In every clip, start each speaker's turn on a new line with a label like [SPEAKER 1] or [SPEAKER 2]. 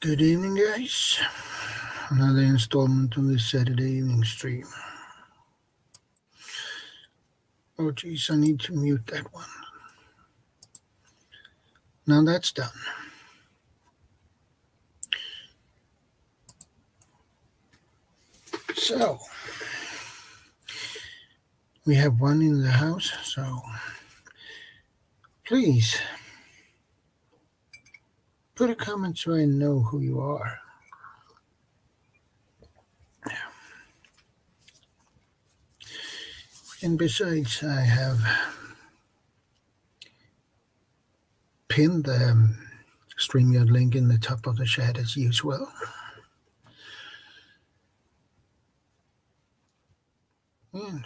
[SPEAKER 1] Good evening, guys. Another installment of this Saturday evening stream. Oh, geez, I need to mute that one. Now that's done. So, we have one in the house, so please put a comment so I know who you are. And besides, I have pinned the StreamYard link in the top of the chat as usual. And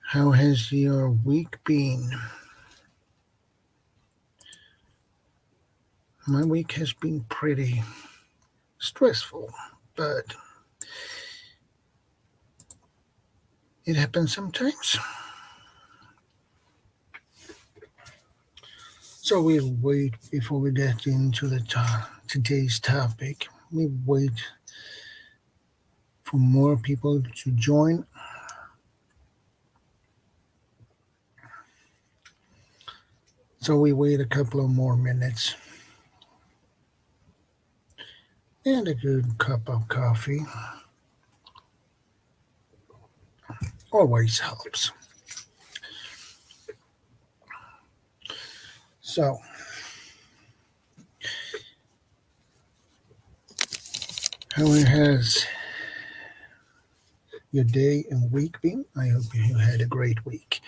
[SPEAKER 1] how has your week been? My week has been pretty stressful, but it happens sometimes. So we'll wait before we get into today's topic. We wait for more people to join. So we wait a couple of more minutes. And a good cup of coffee always helps. So, how has your day and week been? I hope you had a great week.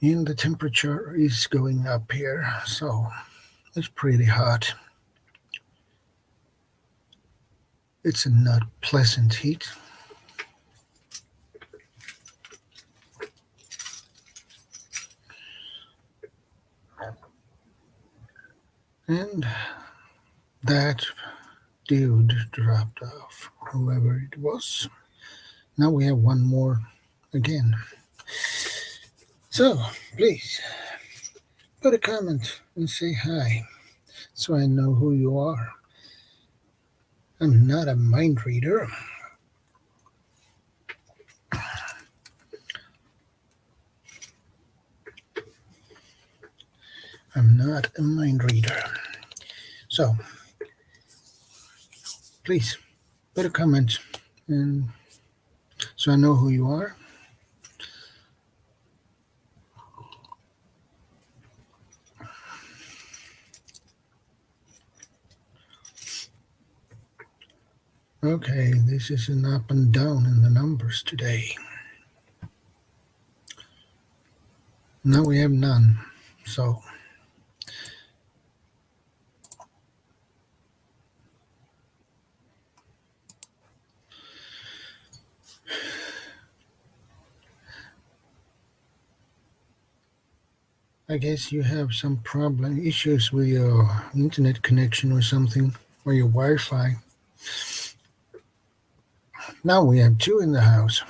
[SPEAKER 1] And the temperature is going up here, so it's pretty hot. It's a not pleasant heat. And that dude dropped off, whoever it was. Now we have one more again. So, please, put a comment and say hi so I know who you are. I'm not a mind reader. I'm not a mind reader. So, please, put a comment and so I know who you are. Okay, this is an up and down in the numbers today. Now we have none, so I guess you have some issues with your internet connection or something, or your Wi-Fi. Now we have two in the house.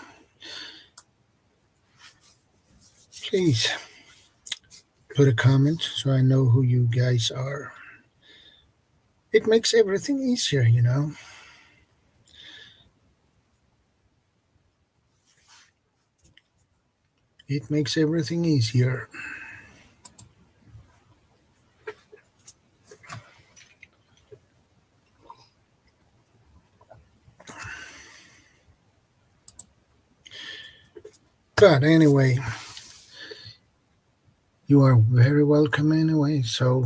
[SPEAKER 1] Please put a comment so I know who you guys are. It makes everything easier, you know. It makes everything easier. But anyway, you are very welcome anyway, so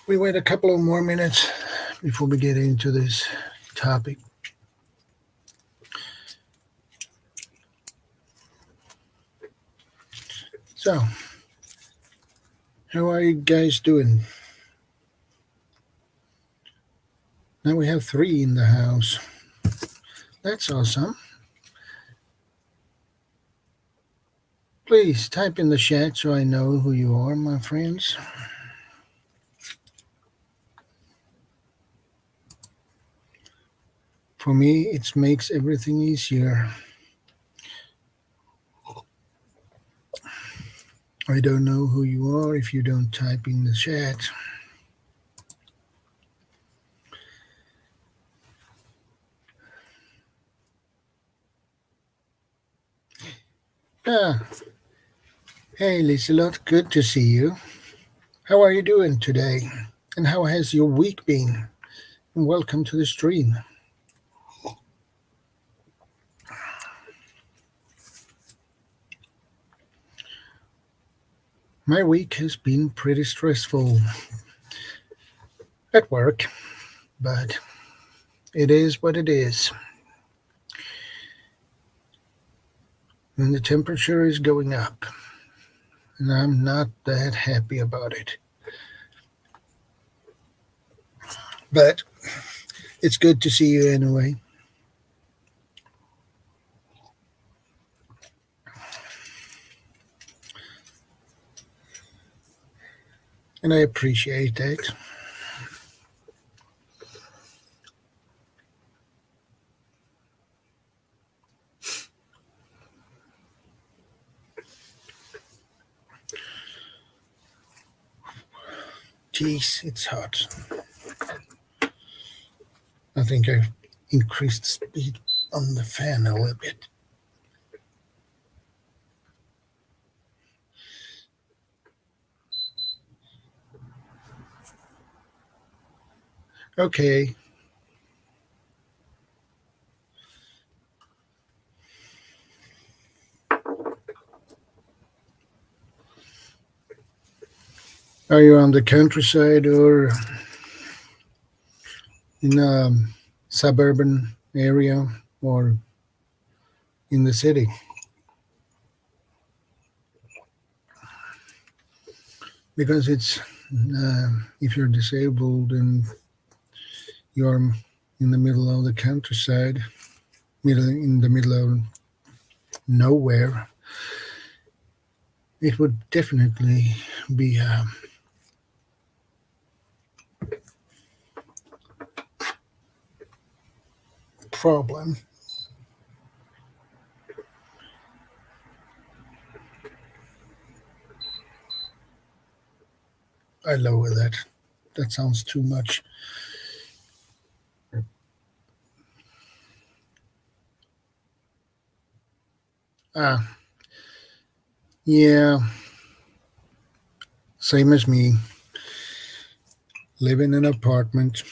[SPEAKER 1] we wait a couple of more minutes before we get into this topic. So, how are you guys doing? Now we have three in the house. That's awesome. Please type in the chat so I know who you are, my friends. For me, it makes everything easier. I don't know who you are if you don't type in the chat. Ah, hey Liselot, good to see you. How are you doing today? And how has your week been? And welcome to the stream. My week has been pretty stressful at work, but it is what it is. And the temperature is going up, and I'm not that happy about it. But it's good to see you anyway. And I appreciate that. Jeez, it's hot. I think I increased the speed on the fan a little bit. Okay. Are you on the countryside or in a suburban area or in the city? Because it's if you're disabled and you're in the middle of the countryside, in the middle of nowhere, it would definitely be a problem. I lower that. That sounds too much. Ah, yeah, same as me. Live in an apartment.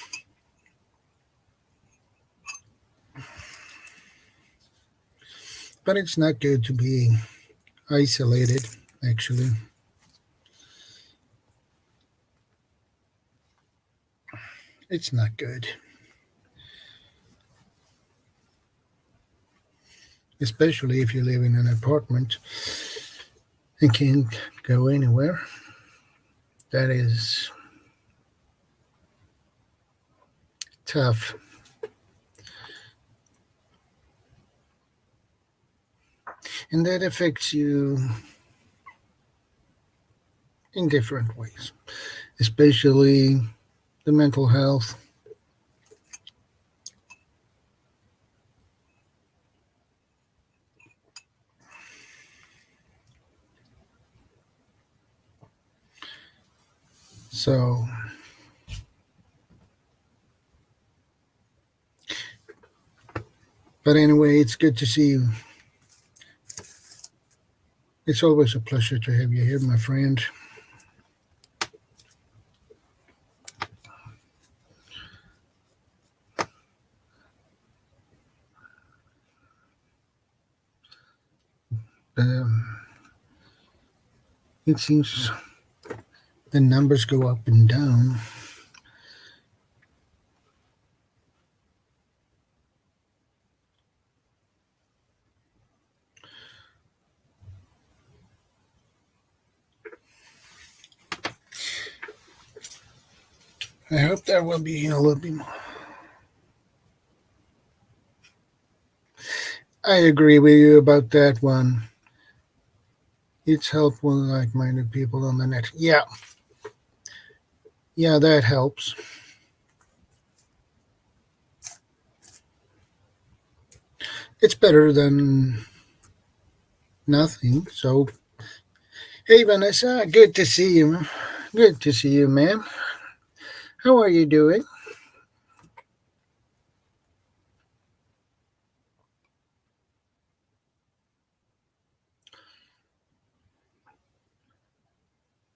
[SPEAKER 1] But it's not good to be isolated, actually. It's not good. Especially if you live in an apartment and can't go anywhere. That is tough. And that affects you in different ways, especially the mental health. So, but anyway, it's good to see you. It's always a pleasure to have you here, my friend. Um, it seems the numbers go up and down. I hope there will be a little bit more. I agree with you about that one. It's helpful, like-minded people on the net. Yeah, that helps. It's better than nothing. So Hey, Vanessa. Good to see you. Good to see you, ma'am. How are you doing?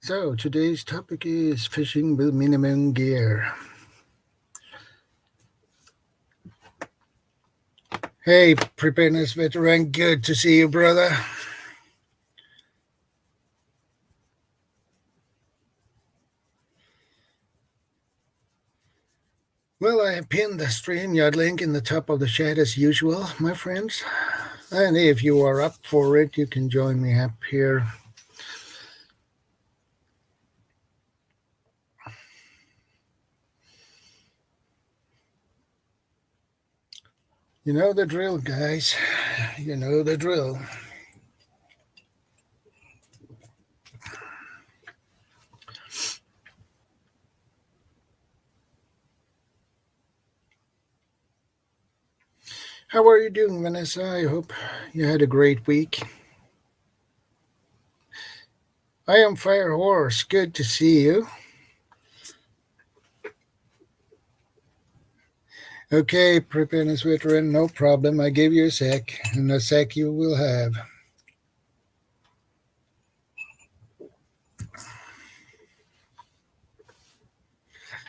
[SPEAKER 1] So, today's topic is fishing with minimum gear. Hey, preparedness veteran. Good to see you, brother. Well, I pinned the StreamYard link in the top of the chat as usual, my friends. And if you are up for it, you can join me up here. You know the drill, guys. You know the drill. How are you doing, Vanessa? I hope you had a great week. I am Firehorse. Good to see you. Okay, preparedness veteran, no problem. I gave you a sec, and a sec you will have.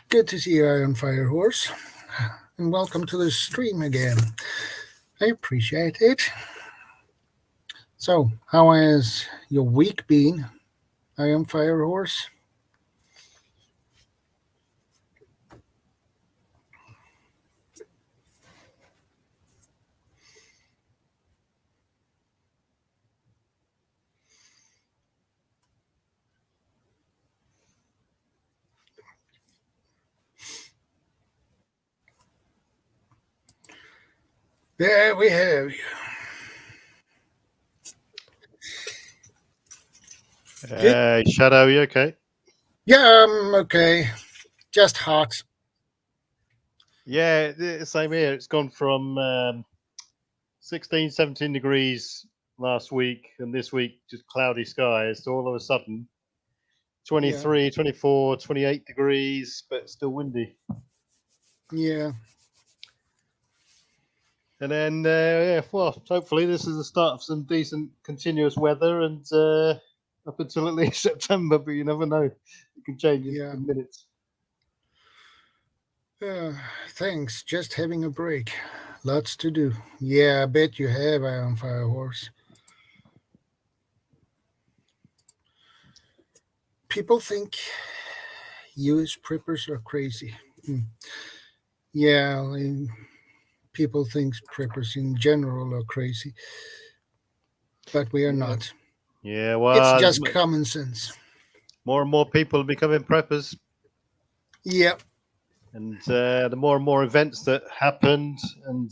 [SPEAKER 1] Good to see you, Iron Firehorse, and welcome to the stream again. I appreciate it. So, how has your week been, Iron Firehorse? There we have you.
[SPEAKER 2] Shadow, you okay?
[SPEAKER 1] Yeah, I'm okay. Just hot.
[SPEAKER 2] Yeah, same here. It's gone from 16, 17 degrees last week, and this week just cloudy skies. So all of a sudden, 23,
[SPEAKER 1] Yeah.
[SPEAKER 2] 24, 28 degrees, but still windy.
[SPEAKER 1] Yeah.
[SPEAKER 2] And then, well, hopefully this is the start of some decent continuous weather, and up until at least September, but you never know. It can change
[SPEAKER 1] Yeah.
[SPEAKER 2] in minutes.
[SPEAKER 1] Thanks. Just having a break. Lots to do. Yeah, I bet you have, Iron Firehorse. People think US preppers are crazy. Yeah, people think preppers in general are crazy, but we are
[SPEAKER 2] Yeah,
[SPEAKER 1] not.
[SPEAKER 2] yeah.
[SPEAKER 1] It's
[SPEAKER 2] Well,
[SPEAKER 1] just common sense.
[SPEAKER 2] more and more people are becoming preppers.
[SPEAKER 1] Yeah,
[SPEAKER 2] And the more and more events that happened, and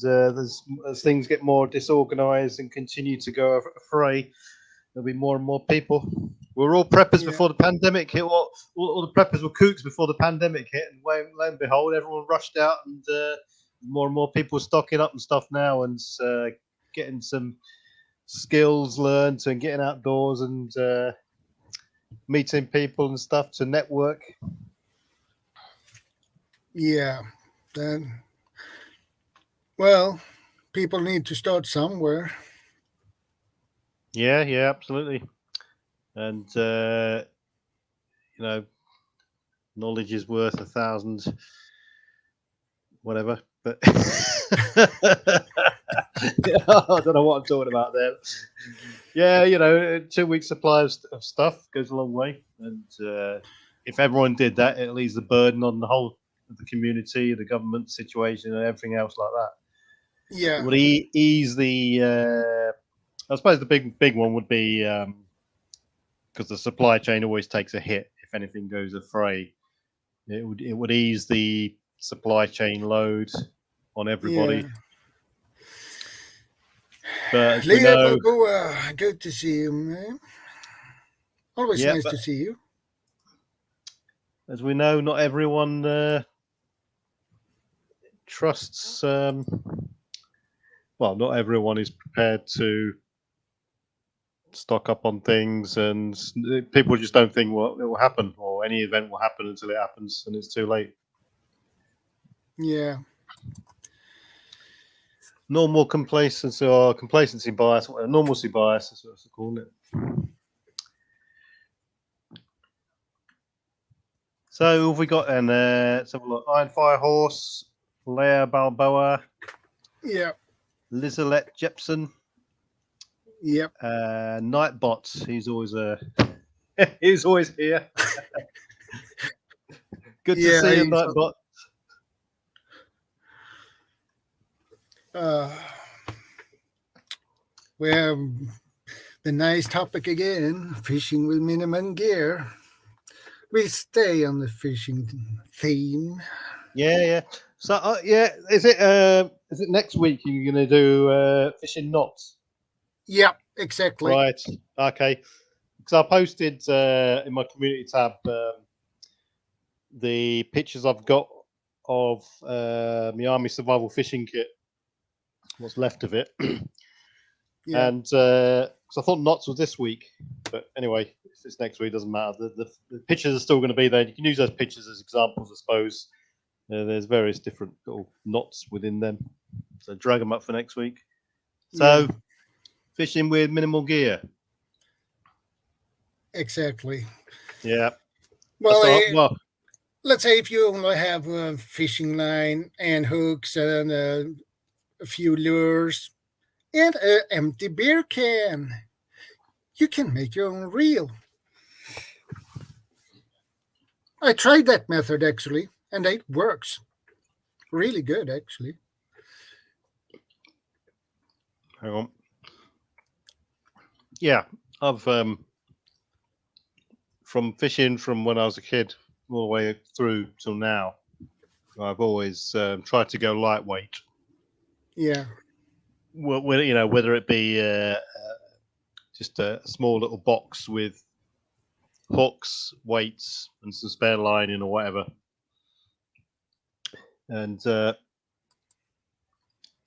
[SPEAKER 2] as things get more disorganized and continue to go afray, there'll be more and more people. We were all preppers
[SPEAKER 1] yeah,
[SPEAKER 2] before the pandemic hit. All the preppers were kooks before the pandemic hit, and lo and behold, everyone rushed out, and more and more people stocking up and stuff now, and getting some skills learned, and getting outdoors, and meeting people and stuff to network.
[SPEAKER 1] yeah. Then, well, people need to start somewhere.
[SPEAKER 2] Yeah, yeah, absolutely. And you know, knowledge is worth 1,000 whatever. But I don't know what I'm talking about there. Yeah, 2 weeks supply of stuff goes a long way, and if everyone did that, it leaves the burden on the whole of the community, the government situation, and everything else like that. It
[SPEAKER 1] Yeah,
[SPEAKER 2] would ease the. I suppose the big one would be because the supply chain always takes a hit if anything goes afray. It would ease the supply chain load on everybody.
[SPEAKER 1] yeah.
[SPEAKER 2] But as we
[SPEAKER 1] Leo
[SPEAKER 2] know,
[SPEAKER 1] Balboa, good to see you, man. Always
[SPEAKER 2] yeah,
[SPEAKER 1] nice
[SPEAKER 2] but
[SPEAKER 1] to see you.
[SPEAKER 2] as we know, not everyone trusts. Well, not everyone is prepared to stock up on things, and people just don't think what will happen or any event will happen until it happens, and it's too late.
[SPEAKER 1] Yeah.
[SPEAKER 2] Normal complacency or complacency bias, or normalcy bias, that's what I call it. So who have we got in there? Let's have a look. Iron Fire Horse, Leia Balboa,
[SPEAKER 1] Yeah.
[SPEAKER 2] Lizalette Jepson,
[SPEAKER 1] Yep.
[SPEAKER 2] Nightbot. He's always he's always here. Good to see you, Nightbot.
[SPEAKER 1] We have the nice topic again, fishing with minimum gear. We stay on the fishing theme.
[SPEAKER 2] Yeah. So is it next week you're going to do fishing knots?
[SPEAKER 1] Yeah, exactly.
[SPEAKER 2] Right. Okay. Because I posted in my community tab the pictures I've got of my Army Survival Fishing Kit, what's left of it.
[SPEAKER 1] Yeah.
[SPEAKER 2] And because I thought knots was this week, but anyway, if it's next week, doesn't matter. The pictures are still going to be there. You can use those pictures as examples, I suppose. There's various different little knots within them, so drag them up for next week. So, fishing with minimal gear.
[SPEAKER 1] Exactly.
[SPEAKER 2] Yeah.
[SPEAKER 1] Well, let's say if you only have a fishing line and hooks and a few lures and an empty beer can, you can make your own reel. I tried that method actually, and it works really good actually.
[SPEAKER 2] Hang on. Yeah, I've from fishing from when I was a kid all the way through till now, I've always tried to go lightweight.
[SPEAKER 1] Yeah.
[SPEAKER 2] Well, whether it be just a small little box with hooks, weights, and some spare lining or whatever. And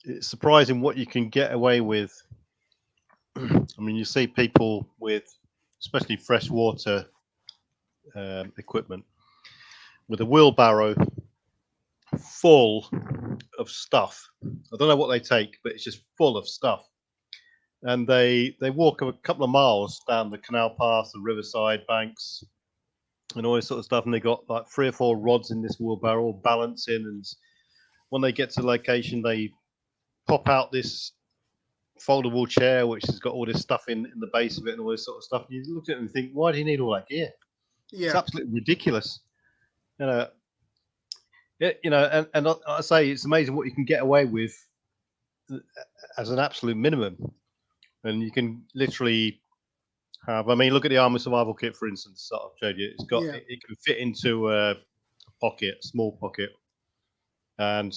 [SPEAKER 2] it's surprising what you can get away with. I mean, you see people with, especially freshwater equipment, with a wheelbarrow full of stuff. I don't know what they take, but it's just full of stuff. And they walk a couple of miles down the canal path, the riverside banks, and all this sort of stuff. And they got like 3 or 4 rods in this wheelbarrow, all balancing. And when they get to the location, they pop out this foldable chair, which has got all this stuff in the base of it and all this sort of stuff. And you look at it and think, why do you need all that gear?
[SPEAKER 1] Yeah.
[SPEAKER 2] It's absolutely ridiculous. And I say it's amazing what you can get away with as an absolute minimum. And you can literally have, I mean, look at the Armour Survival Kit, for instance, that I've showed you. It's got, it can fit into a pocket, a small pocket. And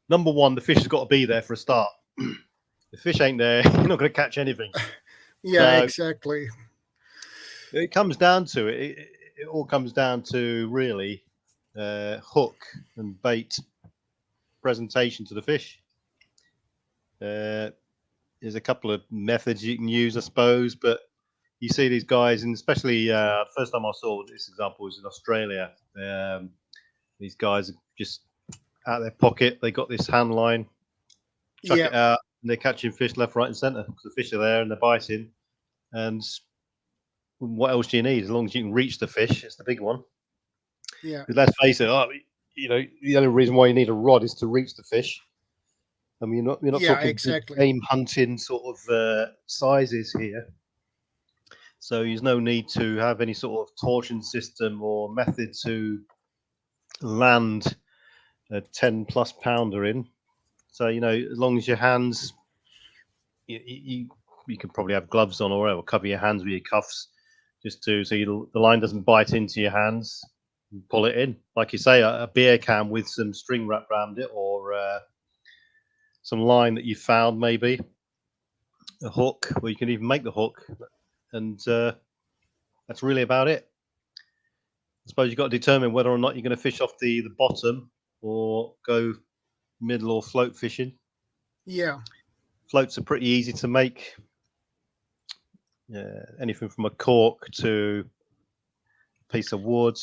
[SPEAKER 2] number one, the fish has got to be there for a start. If the fish ain't there, you're not going to catch anything.
[SPEAKER 1] Yeah, so, exactly.
[SPEAKER 2] It comes down to it. It all comes down to really hook and bait presentation to the fish. There's a couple of methods you can use, I suppose, but you see these guys, and especially the first time I saw this example was in Australia. These guys are just out of their pocket. They got this hand line, chuck it out, and they're catching fish left, right, and centre because the fish are there and they're biting. And what else do you need? As long as you can reach the fish, it's the big one.
[SPEAKER 1] Yeah.
[SPEAKER 2] Because let's face it, the only reason why you need a rod is to reach the fish. I mean, you're not talking
[SPEAKER 1] exactly.
[SPEAKER 2] game hunting sort of sizes here. So there's no need to have any sort of torsion system or method to land a 10+ pounder in. So, as long as your hands, you can probably have gloves on or whatever, cover your hands with your cuffs just so the line doesn't bite into your hands. And pull it in. Like you say, a beer can with some string wrapped around it or some line that you found, maybe a hook, or you can even make the hook, and that's really about it. I suppose you've got to determine whether or not you're going to fish off the bottom or go middle or float fishing.
[SPEAKER 1] Yeah,
[SPEAKER 2] floats are pretty easy to make. anything from a cork to a piece of wood,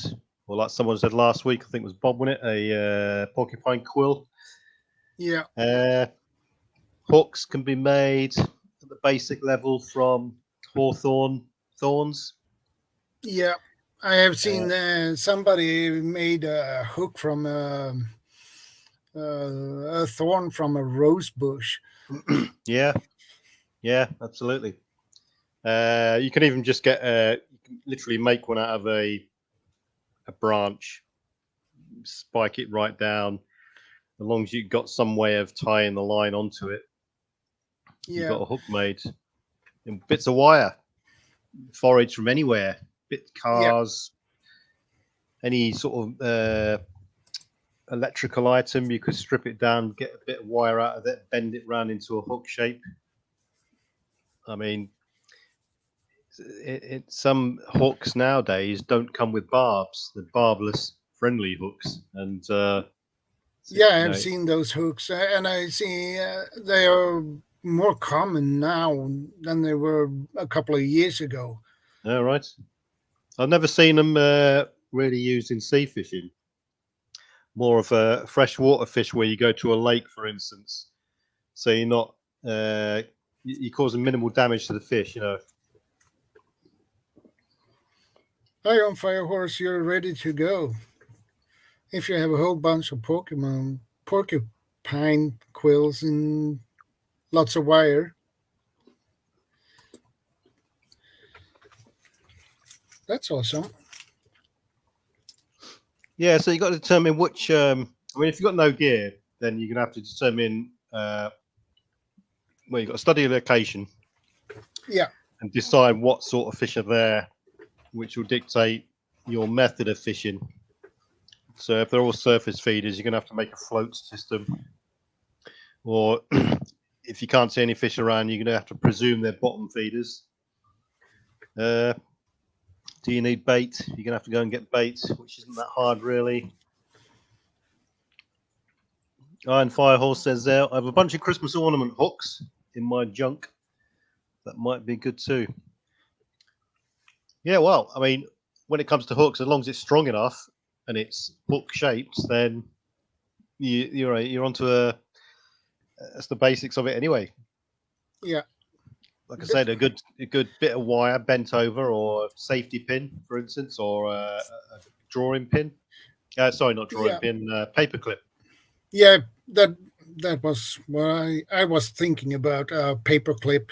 [SPEAKER 2] or like someone said last week, I think it was Bob, wasn't it? A porcupine quill.
[SPEAKER 1] Yeah.
[SPEAKER 2] Hooks can be made at the basic level from hawthorn thorns.
[SPEAKER 1] Yeah, I have seen somebody made a hook from a thorn from a rose bush.
[SPEAKER 2] Yeah, absolutely. You can even just get you can literally make one out of a branch, spike it right down. As long as you've got some way of tying the line onto it, you've got a hook made. And bits of wire, forage from anywhere, cars, any sort of electrical item, you could strip it down, get a bit of wire out of it, bend it round into a hook shape. I mean, some hooks nowadays don't come with barbs. They're barbless, friendly hooks, and
[SPEAKER 1] I've seen those hooks, and I see they are more common now than they were a couple of years ago.
[SPEAKER 2] Yeah, right. I've never seen them really used in sea fishing. More of a freshwater fish where you go to a lake, for instance. So you're not you're causing minimal damage to the fish, you know.
[SPEAKER 1] Hi, on Firehorse, you're ready to go. If you have a whole bunch of porcupine quills and lots of wire, that's awesome.
[SPEAKER 2] Yeah, so you got to determine which. I mean, if you've got no gear, then you're gonna have to determine. Well, you've got to study the location.
[SPEAKER 1] Yeah.
[SPEAKER 2] And decide what sort of fish are there, which will dictate your method of fishing. So if they're all surface feeders, you're gonna have to make a float system. Or if you can't see any fish around, you're gonna have to presume they're bottom feeders. Do you need bait? You're gonna have to go and get bait, which isn't that hard, really. Iron Firehorse says there, I have a bunch of Christmas ornament hooks in my junk. That might be good too. Yeah, well, I mean, when it comes to hooks, as long as it's strong enough and it's hook shaped, then you're onto that's the basics of it anyway.
[SPEAKER 1] Yeah.
[SPEAKER 2] Like I said, a good bit of wire bent over, or a safety pin, for instance, or a drawing pin. Sorry, not drawing pin, paper clip.
[SPEAKER 1] Yeah, that was what I was thinking about, paper clip,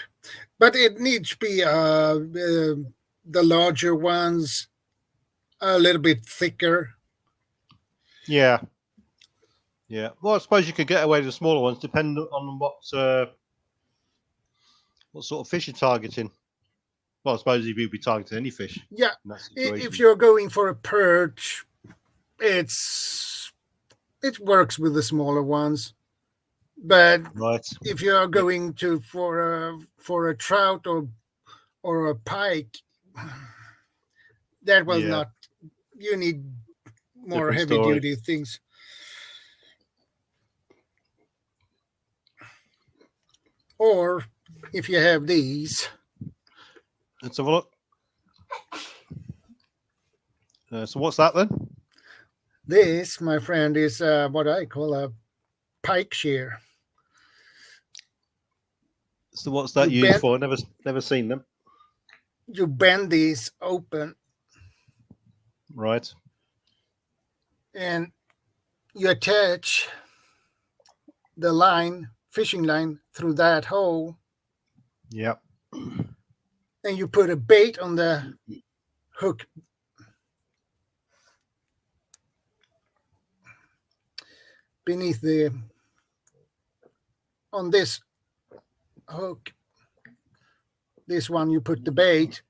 [SPEAKER 1] but it needs to be the larger ones, a little bit thicker.
[SPEAKER 2] Yeah. Well, I suppose you could get away with the smaller ones, depending on what sort of fish you're targeting. Well, I suppose you'd be targeting any fish.
[SPEAKER 1] Yeah, if you're going for a perch, it works with the smaller ones. But if you are going to for a trout or a pike, that was not. You need more heavy duty things. Or if you have these,
[SPEAKER 2] let's have a look. So what's that then?
[SPEAKER 1] This, my friend, is what I call a pike shear.
[SPEAKER 2] So what's that used for? Never seen them.
[SPEAKER 1] You bend these open.
[SPEAKER 2] Right.
[SPEAKER 1] And you attach the line, fishing line, through that hole.
[SPEAKER 2] Yep.
[SPEAKER 1] And you put a bait on the hook. Beneath on this hook, this one, you put the bait,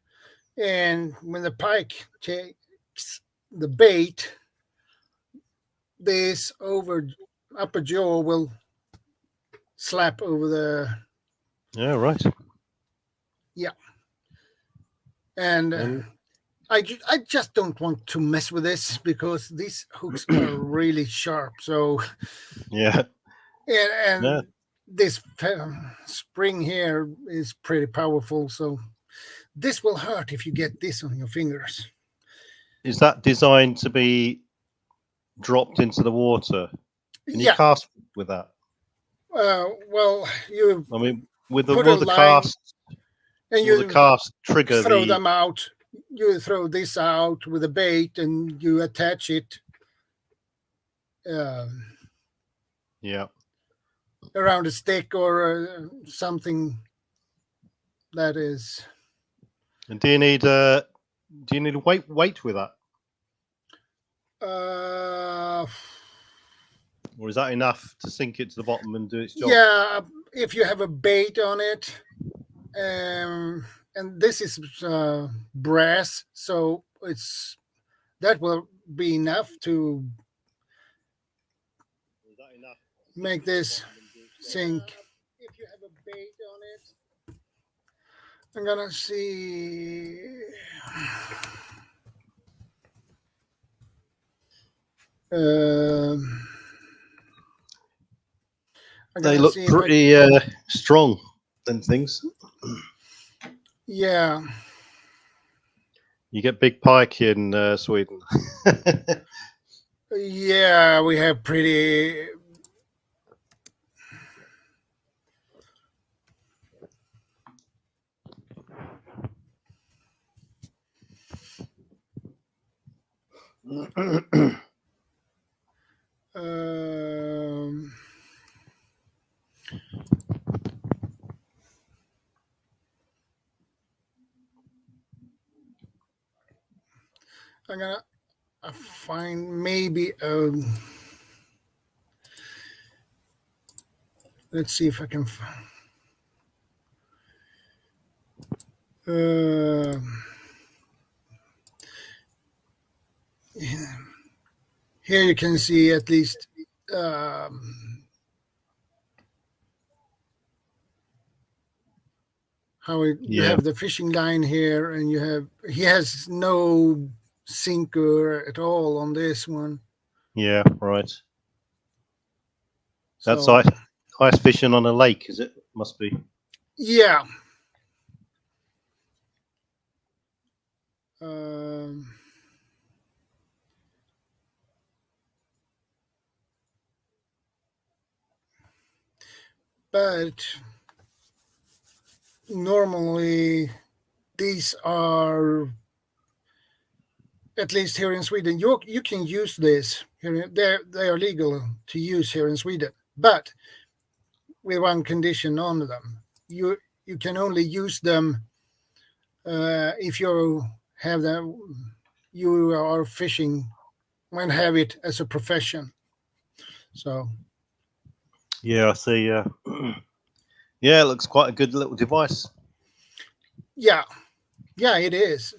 [SPEAKER 1] and when the pike takes the bait, this upper jaw will slap over the.
[SPEAKER 2] Yeah, right.
[SPEAKER 1] Yeah. And I just don't want to mess with this because these hooks are really sharp. So
[SPEAKER 2] yeah.
[SPEAKER 1] And this spring here is pretty powerful. So this will hurt if you get this on your fingers.
[SPEAKER 2] Is that designed to be dropped into the water? Can you
[SPEAKER 1] Yeah.
[SPEAKER 2] cast with that?
[SPEAKER 1] Well, you.
[SPEAKER 2] I mean, with the
[SPEAKER 1] Put
[SPEAKER 2] will
[SPEAKER 1] a
[SPEAKER 2] the
[SPEAKER 1] line
[SPEAKER 2] cast,
[SPEAKER 1] and
[SPEAKER 2] will the
[SPEAKER 1] you
[SPEAKER 2] cast trigger
[SPEAKER 1] throw
[SPEAKER 2] the?
[SPEAKER 1] them out. You throw this out with a bait, and you attach it.
[SPEAKER 2] Yeah.
[SPEAKER 1] Around a stick or something that is.
[SPEAKER 2] And do you need a weight with that, or is that enough to sink it to the bottom and do its job?
[SPEAKER 1] Yeah, if you have a bait on it, and this is brass, so that will be enough to make this sink. If you have a bait on it, I'm gonna see.
[SPEAKER 2] They look pretty strong, them things.
[SPEAKER 1] Yeah.
[SPEAKER 2] You get big pike in Sweden.
[SPEAKER 1] Yeah, we have pretty. I'm gonna find maybe let's see if I can find. Here you can see at least how you have the fishing line here, and he has no sinker at all on this one.
[SPEAKER 2] Yeah, right. That's ice fishing on a lake, is it? Must be.
[SPEAKER 1] Yeah. But normally these are, at least here in Sweden, you can use this here. They are legal to use here in Sweden, but with one condition on them: you can only use them if you have them. You are fishing and have it as a profession. So.
[SPEAKER 2] Yeah, I see. Yeah, yeah, it looks quite a good little device.
[SPEAKER 1] Yeah, it is.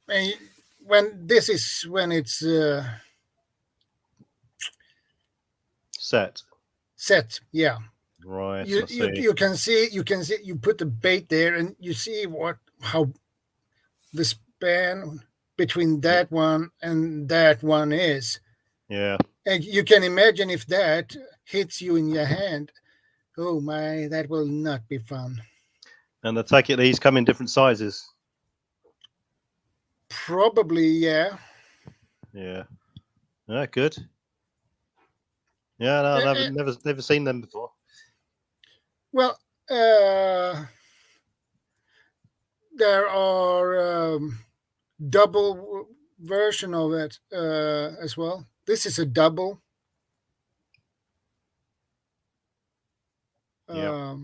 [SPEAKER 1] And when it's set, yeah.
[SPEAKER 2] Right.
[SPEAKER 1] You can see you put the bait there, and you see how the span between that one and that one is.
[SPEAKER 2] Yeah.
[SPEAKER 1] And you can imagine if that hits you in your hand. Oh my, that will not be fun.
[SPEAKER 2] And I take it these come in different sizes.
[SPEAKER 1] Probably, yeah.
[SPEAKER 2] Yeah. Yeah, good. Yeah, no, I've never seen them before.
[SPEAKER 1] Well, there are double version of it as well. This is a double.
[SPEAKER 2] Yeah.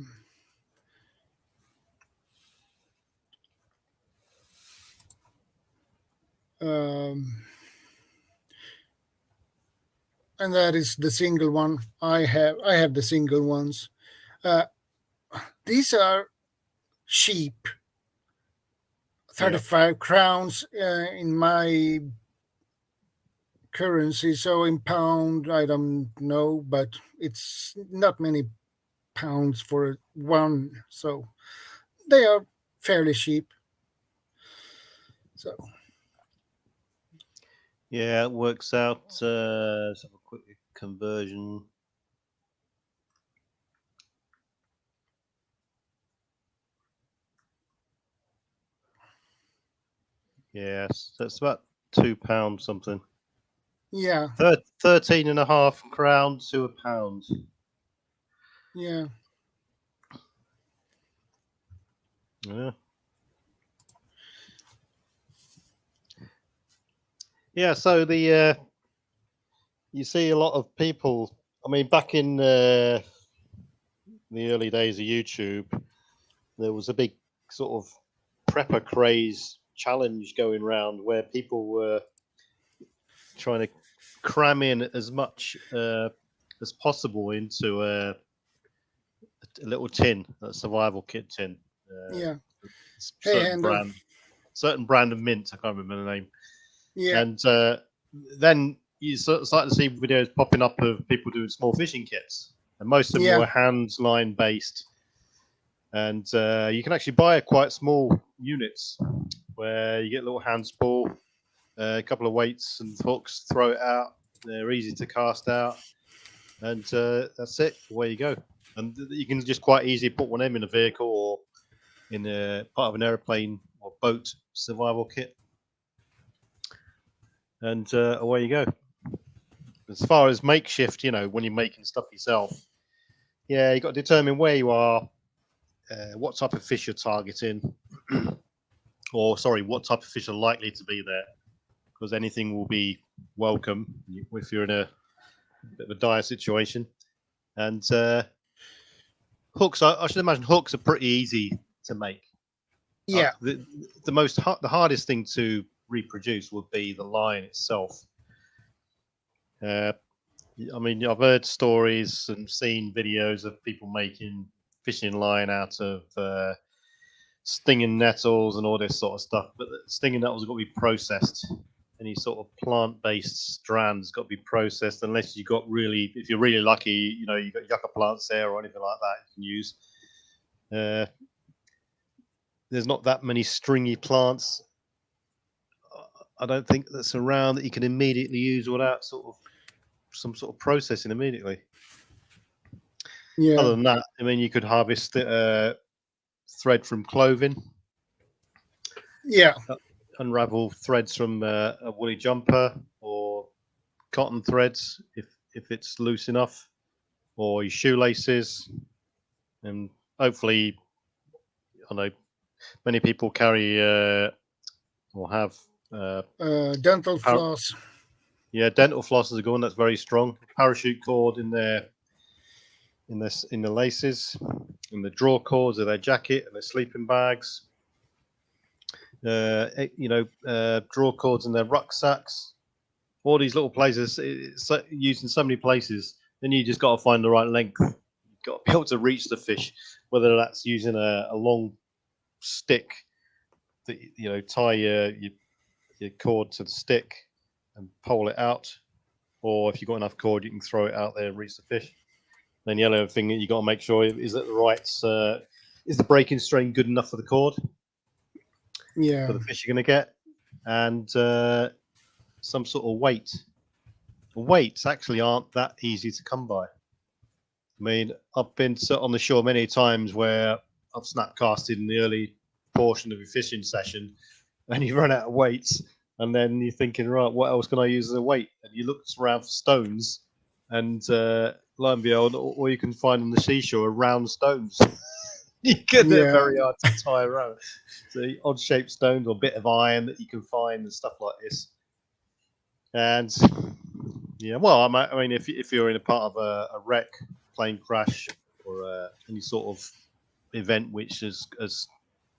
[SPEAKER 1] And that is the single one I have. I have the single ones. These are cheap. 35 crowns in my currency. So in pound, I don't know, but it's not many pounds for one. So they are fairly cheap. So.
[SPEAKER 2] Yeah, it works out. Let's have a quick conversion. Yes, that's about £2 something.
[SPEAKER 1] Yeah,
[SPEAKER 2] 13.5 crown to £1.
[SPEAKER 1] yeah.
[SPEAKER 2] Yeah. Yeah, so the you see a lot of people. I mean, back in the early days of YouTube, there was a big sort of prepper craze challenge going around where people were trying to cram in as much as possible into a little tin, a survival kit tin.
[SPEAKER 1] Yeah. Hey,
[SPEAKER 2] Certain brand of mint. I can't remember the name.
[SPEAKER 1] Yeah.
[SPEAKER 2] And then you start to see videos popping up of people doing small fishing kits, and most of them
[SPEAKER 1] Yeah.
[SPEAKER 2] were hand line based. And you can actually buy quite small units where you get a little hand spool, a couple of weights and hooks, throw it out. They're easy to cast out, and that's it. Away you go. And you can just quite easily put one of them in a vehicle or in a part of an airplane or boat survival kit, and away you go. As far as makeshift, when you're making stuff yourself, yeah, you got to determine where you are, what type of fish you're targeting, or sorry, what type of fish are likely to be there, because anything will be welcome if you're in a bit of a dire situation. And hooks, I should imagine hooks are pretty easy to make.
[SPEAKER 1] Yeah.
[SPEAKER 2] The hardest thing to reproduce would be the line itself. I mean, I've heard stories and seen videos of people making fishing line out of stinging nettles and all this sort of stuff. But the stinging nettles have got to be processed. Any sort of plant-based strands got to be processed, unless if you're really lucky, you've got yucca plants there or anything like that you can use. There's not that many stringy plants, I don't think, that's around that you can immediately use without some sort of processing immediately.
[SPEAKER 1] Yeah.
[SPEAKER 2] Other than that, I mean, you could harvest thread from clothing.
[SPEAKER 1] Yeah.
[SPEAKER 2] Unravel threads from a woolly jumper or cotton threads if it's loose enough, or your shoelaces. And hopefully, I know many people carry or have
[SPEAKER 1] Dental floss.
[SPEAKER 2] Yeah, dental floss is a good one. That's very strong. Parachute cord in the laces, in the draw cords of their jacket and their sleeping bags. Draw cords in their rucksacks. All these little places, it's used in so many places. Then you just got to find the right length. You've got to be able to reach the fish, whether that's using a long stick that tie your cord to the stick and pole it out, or if you've got enough cord, you can throw it out there and reach the fish. Then the other thing that you got to make sure is that is the breaking strain good enough for the cord?
[SPEAKER 1] Yeah.
[SPEAKER 2] For the fish you're going to get, and some sort of weight. Weights actually aren't that easy to come by. I mean, I've been on the shore many times where I've snap casted in the early portion of a fishing session, and you run out of weights, and then you're thinking, right, what else can I use as a weight? And you look around for stones, and lo and behold, all you can find on the seashore are round stones. They're very hard to tie around. So odd shaped stones or a bit of iron that you can find and stuff like this. And yeah, well, I mean, if you're in a part of a wreck, plane crash, or any sort of event which has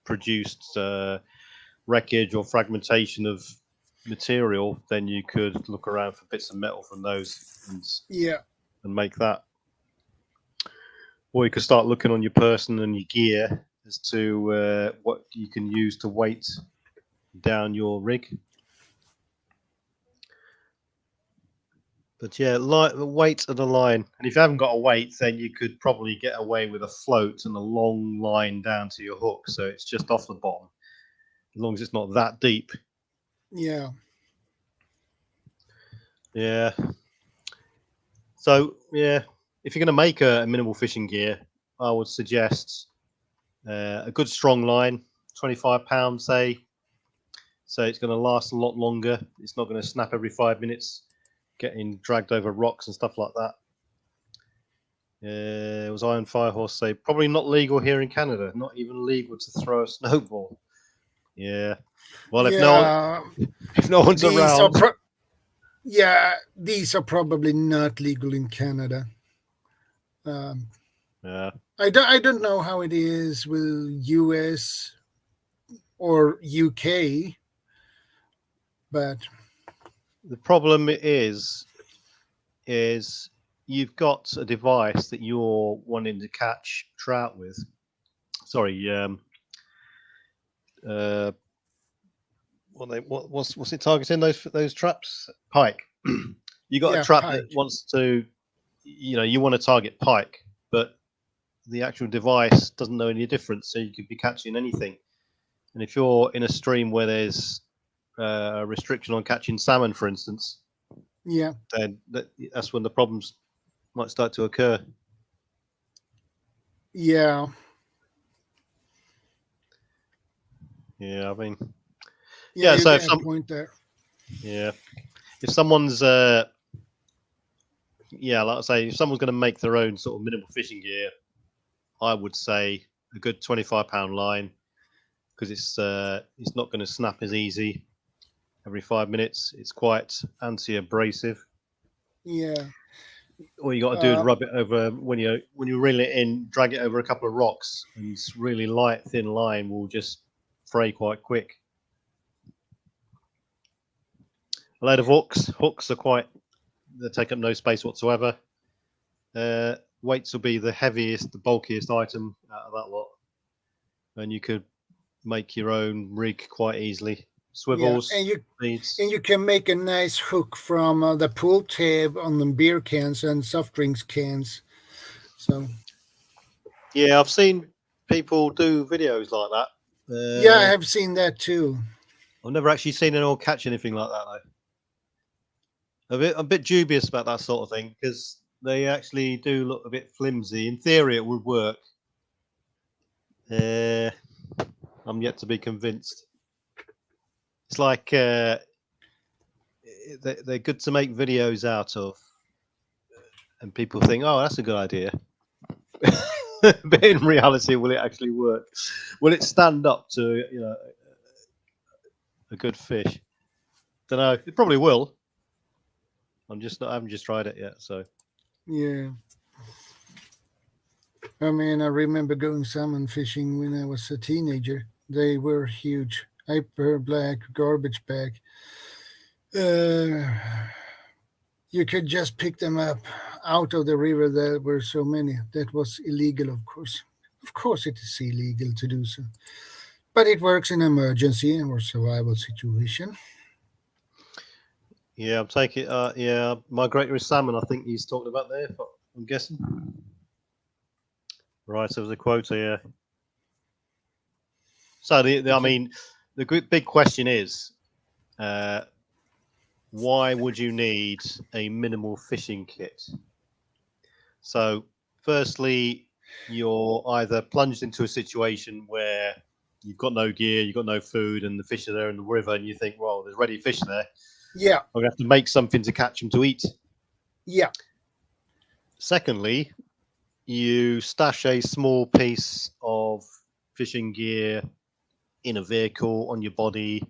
[SPEAKER 2] produced wreckage or fragmentation of material, then you could look around for bits of metal from those and make that. Or you could start looking on your person and your gear as to what you can use to weight down your rig. But yeah, the weight of the line. And if you haven't got a weight, then you could probably get away with a float and a long line down to your hook. So it's just off the bottom, as long as it's not that deep.
[SPEAKER 1] Yeah.
[SPEAKER 2] Yeah. So, yeah, if you're going to make a minimal fishing gear, I would suggest a good strong line, £25, say, so it's going to last a lot longer. It's not going to snap every 5 minutes, getting dragged over rocks and stuff like that. It was Iron Firehorse say probably not legal here in Canada. Not even legal to throw a snowball. Yeah. Well, if no one's around.
[SPEAKER 1] These are probably not legal in Canada.
[SPEAKER 2] Yeah.
[SPEAKER 1] I don't know how it is with US or UK, but
[SPEAKER 2] the problem is you've got a device that you're wanting to catch trout with. Sorry, what's it targeting those traps? Pike. You got a trap
[SPEAKER 1] pike.
[SPEAKER 2] that wants to, you want to target pike, but the actual device doesn't know any difference, so you could be catching anything. And if you're in a stream where there's a restriction on catching salmon, for instance, then that's when the problems might start to occur.
[SPEAKER 1] Yeah,
[SPEAKER 2] I mean,
[SPEAKER 1] so if point there.
[SPEAKER 2] Yeah, if someone's like I say, if someone's going to make their own sort of minimal fishing gear, I would say a good 25-pound line, because it's not going to snap as easy every 5 minutes. It's quite anti-abrasive.
[SPEAKER 1] Yeah.
[SPEAKER 2] All you got to do is rub it over when you reel it in, drag it over a couple of rocks, and it's really light, thin line will just fray quite quick. A load of hooks are they take up no space whatsoever. Weights will be the heaviest, the bulkiest item out of that lot, and you could make your own rig quite easily. Swivels, leads.
[SPEAKER 1] And you can make a nice hook from the pull tab on the beer cans and soft drinks cans. So
[SPEAKER 2] yeah, I've seen people do videos like that.
[SPEAKER 1] I have seen that too.
[SPEAKER 2] I've never actually seen anyone catch anything like that though. I'm a bit dubious about that sort of thing, because they actually do look a bit flimsy. In theory, it would work. I'm yet to be convinced. It's like they're good to make videos out of, and people think, "Oh, that's a good idea." But in reality, will it actually work? Will it stand up to a good fish? Don't know. It probably will. I haven't just tried it yet, so.
[SPEAKER 1] Yeah. I mean, I remember going salmon fishing when I was a teenager. They were huge. Hyper black garbage bag. You could just pick them up out of the river. There were so many. That was illegal, of course. Of course, it is illegal to do so. But it works in emergency or survival situation.
[SPEAKER 2] Yeah, I'm taking. Migratory salmon. I think he's talking about there. I'm guessing. Right, so there's a quota. Yeah. So the big question is, why would you need a minimal fishing kit? So, firstly, you're either plunged into a situation where you've got no gear, you've got no food, and the fish are there in the river, and you think, well, there's ready fish there.
[SPEAKER 1] Yeah.
[SPEAKER 2] I'm going to have to make something to catch them to eat.
[SPEAKER 1] Yeah.
[SPEAKER 2] Secondly, you stash a small piece of fishing gear in a vehicle, on your body,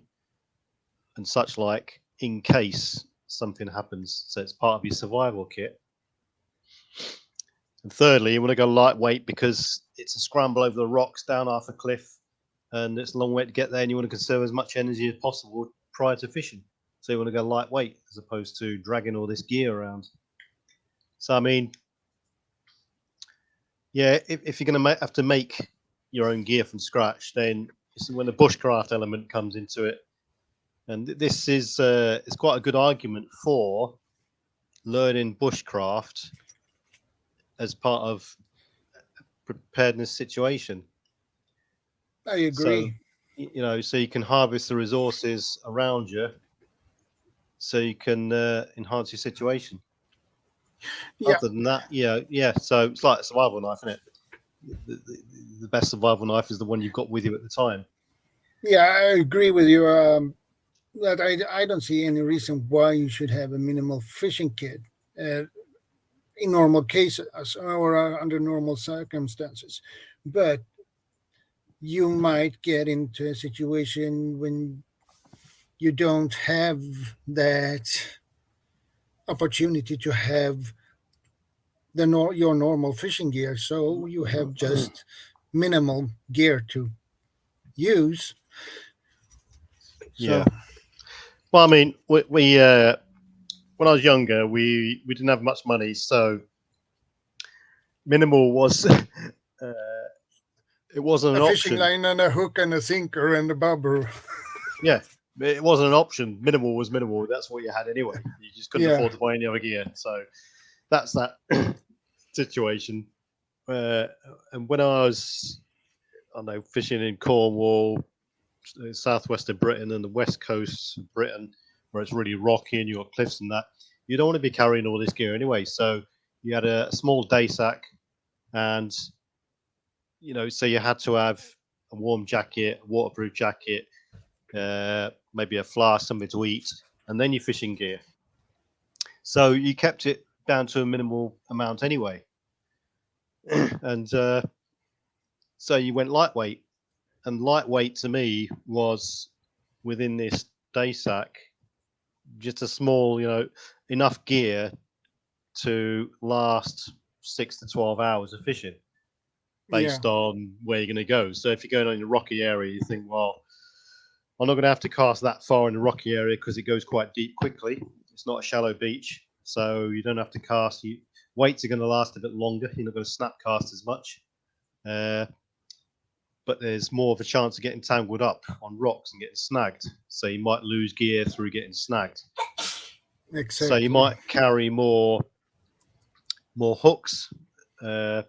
[SPEAKER 2] and such like, in case something happens. So it's part of your survival kit. And thirdly, you want to go lightweight because it's a scramble over the rocks down half a cliff, and it's a long way to get there, and you want to conserve as much energy as possible prior to fishing. So you want to go lightweight as opposed to dragging all this gear around. So, I mean, yeah, if you're going to have to make your own gear from scratch, then it's when the bushcraft element comes into it. And this is it's quite a good argument for learning bushcraft as part of a preparedness situation.
[SPEAKER 1] I agree.
[SPEAKER 2] So, so you can harvest the resources around you, so you can enhance your situation. Yeah. Other than that, yeah. So it's like a survival knife, isn't it? The best survival knife is the one you've got with you at the time.
[SPEAKER 1] Yeah, I agree with you. But I don't see any reason why you should have a minimal fishing kit in normal cases or under normal circumstances. But you might get into a situation when you don't have that opportunity to have your normal fishing gear, so you have just minimal gear to use. So
[SPEAKER 2] Yeah. Well, I mean, we when I was younger, we didn't have much money, so minimal was it wasn't
[SPEAKER 1] a
[SPEAKER 2] an
[SPEAKER 1] fishing
[SPEAKER 2] option.
[SPEAKER 1] line and a hook and a sinker and a bobber.
[SPEAKER 2] Yeah, it wasn't an option. Minimal was minimal. That's what you had anyway. You just couldn't
[SPEAKER 1] Yeah.
[SPEAKER 2] afford to buy any other gear. So that's that situation. And when I was, I don't know, fishing in Cornwall, southwest of Britain, and the west coast of Britain, where it's really rocky and you've got cliffs and that, you don't want to be carrying all this gear anyway. So you had a small day sack, and so you had to have a warm jacket, a waterproof jacket, maybe a flask, something to eat, and then your fishing gear. So you kept it down to a minimal amount anyway. And so you went lightweight. And lightweight to me was within this day sack, just a small, enough gear to last 6 to 12 hours of fishing based on where you're going to go. So if you're going in a rocky area, you think, well, I'm not going to have to cast that far in the rocky area because it goes quite deep quickly. It's not a shallow beach, so you don't have to cast. Weights are going to last a bit longer. You're not going to snap cast as much. But there's more of a chance of getting tangled up on rocks and getting snagged. So you might lose gear through getting snagged.
[SPEAKER 1] Exactly.
[SPEAKER 2] So you might carry more hooks and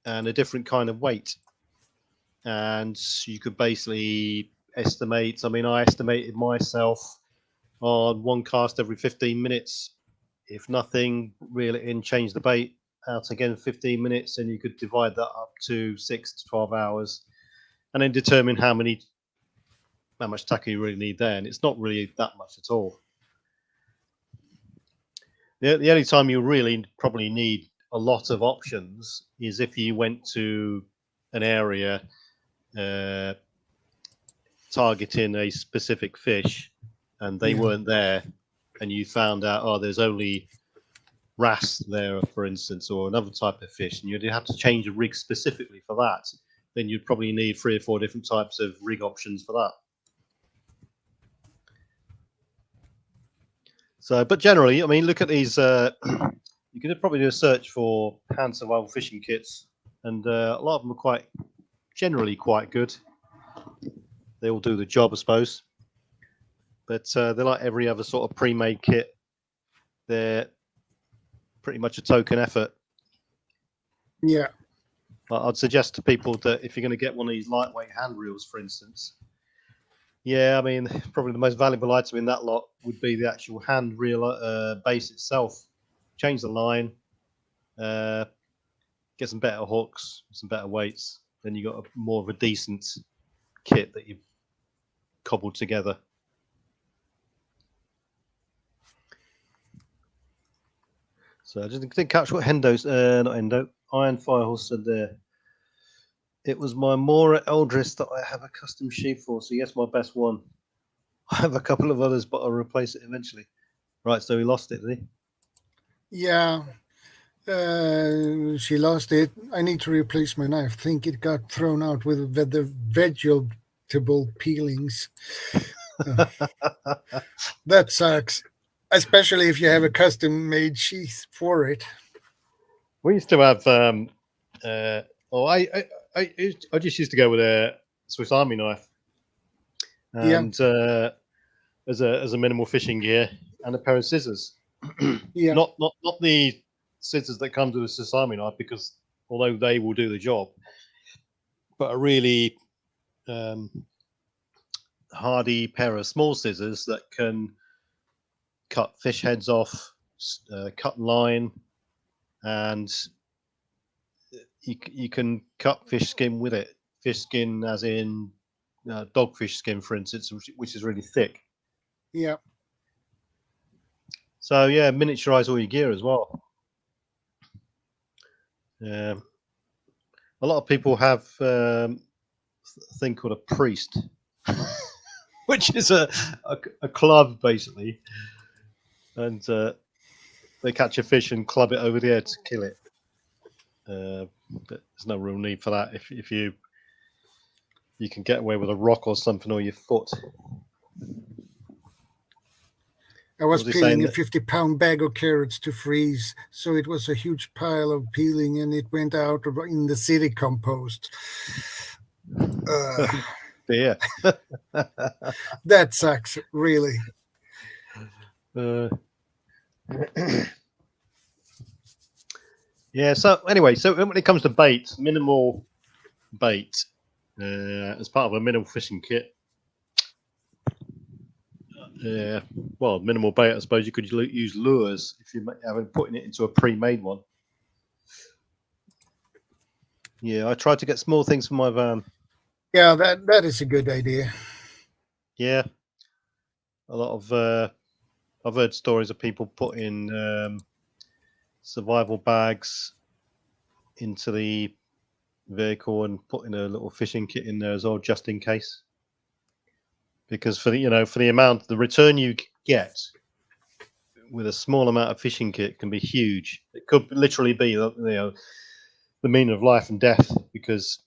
[SPEAKER 2] a different kind of weight. And you could basically estimate. I mean, I estimated myself on one cast every 15 minutes. If nothing, reel it in, change the bait, out again 15 minutes, and you could divide that up to 6 to 12 hours and then determine how much tackle you really need there. And it's not really that much at all. The only time you really probably need a lot of options is if you went to an area targeting a specific fish and they weren't there, and you found out, there's only wrasse there, for instance, or another type of fish, and you'd have to change a rig specifically for that, then you'd probably need 3 or 4 different types of rig options for that. So, but generally, I mean, look at these. You could probably do a search for hand survival fishing kits, and a lot of them are generally quite good. They all do the job, I suppose. But they're like every other sort of pre-made kit. They're pretty much a token effort.
[SPEAKER 1] Yeah.
[SPEAKER 2] But I'd suggest to people that if you're going to get one of these lightweight hand reels, for instance, I mean, probably the most valuable item in that lot would be the actual hand reel base itself. Change the line, get some better hooks, some better weights, then you got more of a decent kit that you've cobbled together. So I just didn't catch what Iron Firehorse said there. It was my Mora Eldris that I have a custom sheath for, so yes, my best one. I have a couple of others, but I'll replace it eventually. Right, so he lost it, did he?
[SPEAKER 1] Yeah. She lost it. I need to replace my knife. I think it got thrown out with the vegetable peelings. That sucks, especially if you have a custom-made sheath for it.
[SPEAKER 2] We used to have. I just used to go with a Swiss Army knife, and as a minimal fishing gear, and a pair of scissors. Not the scissors that come with a Swiss Army knife, because although they will do the job, but a really hardy pair of small scissors that can cut fish heads off, cut line, and you can cut fish skin with it. Fish skin as in dogfish skin, for instance, which is really thick.
[SPEAKER 1] Yeah.
[SPEAKER 2] So yeah, miniaturize all your gear as well. A lot of people have a thing called a priest, which is a club basically, and they catch a fish and club it over the head to kill it. But there's no real need for that if you can get away with a rock or something or your foot.
[SPEAKER 1] I was peeling a 50-pound bag of carrots to freeze, so it was a huge pile of peeling, and it went out in the city compost.
[SPEAKER 2] Yeah.
[SPEAKER 1] That sucks, really.
[SPEAKER 2] Yeah. So anyway, so when it comes to bait, minimal bait as part of a minimal fishing kit. Well, minimal bait. I suppose you could use lures if you haven't putting it into a pre-made one. Yeah, I tried to get small things for my van.
[SPEAKER 1] Yeah, that is a good idea.
[SPEAKER 2] Yeah, a lot of I've heard stories of people putting survival bags into the vehicle and putting a little fishing kit in there as well, just in case. Because for the amount, the return you get with a small amount of fishing kit can be huge. It could literally be the meaning of life and death, because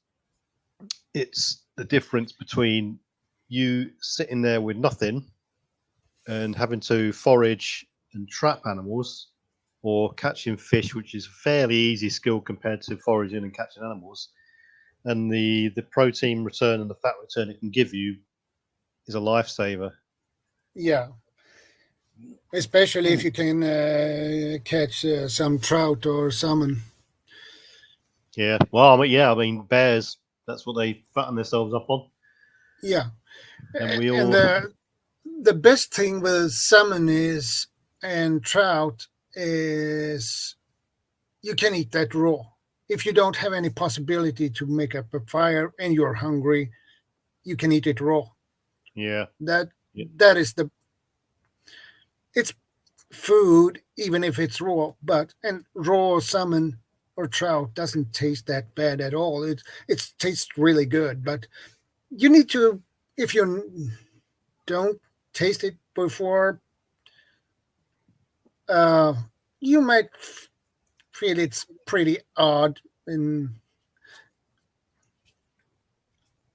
[SPEAKER 2] it's the difference between you sitting there with nothing and having to forage and trap animals, or catching fish, which is a fairly easy skill compared to foraging and catching animals, and the protein return and the fat return it can give you is a lifesaver.
[SPEAKER 1] Yeah, especially if you can catch some trout or salmon.
[SPEAKER 2] Yeah, well, I mean bears, that's what they fatten themselves up on.
[SPEAKER 1] Yeah,
[SPEAKER 2] and we all.
[SPEAKER 1] And the best thing with salmon and trout is you can eat that raw. If you don't have any possibility to make up a fire and you're hungry, you can eat it raw.
[SPEAKER 2] Yeah.
[SPEAKER 1] That is it's food, even if it's raw, and raw salmon or trout doesn't taste that bad at all. It tastes really good, but you need to, if you don't taste it before, you might feel it's pretty odd,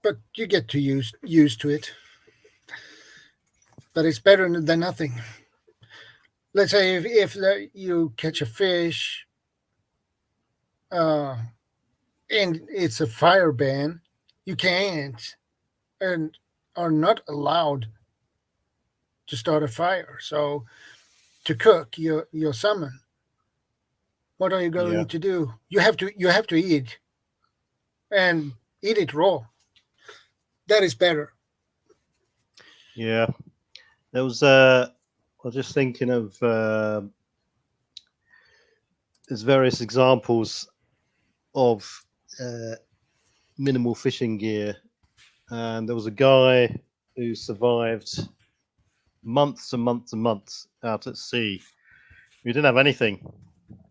[SPEAKER 1] but you get to used to it. But it's better than nothing. Let's say if you catch a fish, and it's a fire ban, you can't and are not allowed to start a fire. So to cook your salmon, what are you going to do? You have to eat, and eat it raw. That is better.
[SPEAKER 2] Yeah, there was. I was just thinking of. There's various examples of minimal fishing gear, and there was a guy who survived months and months and months out at sea. He didn't have anything,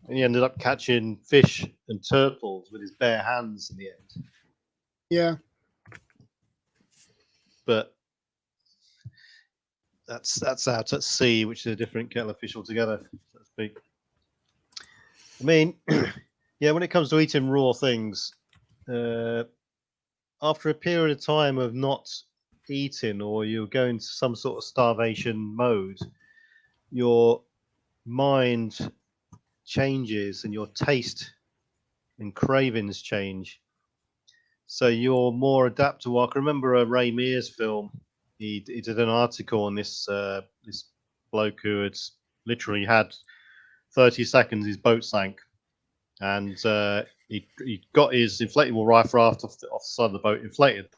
[SPEAKER 2] and he ended up catching fish and turtles with his bare hands in the end.
[SPEAKER 1] Yeah.
[SPEAKER 2] But that's out at sea, which is a different kettle of fish altogether, so to speak. I mean, yeah, when it comes to eating raw things, after a period of time of not eating, or you're going to some sort of starvation mode, your mind changes and your taste and cravings change. So you're more adaptable. I can remember a Ray Mears film. He did an article on this bloke who had literally had 30 seconds his boat sank, and he got his inflatable life raft off the side of the boat inflated,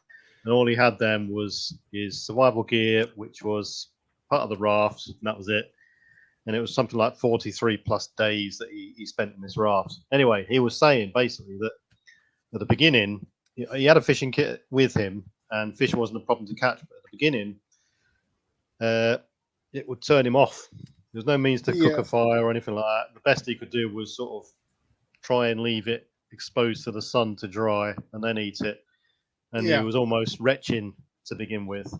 [SPEAKER 2] and all he had then was his survival gear, which was part of the raft, and that was it. And it was something like 43 plus days that he spent in this raft. Anyway, he was saying basically that at the beginning he had a fishing kit with him, and fish wasn't a problem to catch. But at the beginning, it would turn him off. There's no means to cook a fire or anything like that. The best he could do was sort of try and leave it exposed to the sun to dry and then eat it. And he was almost retching to begin with.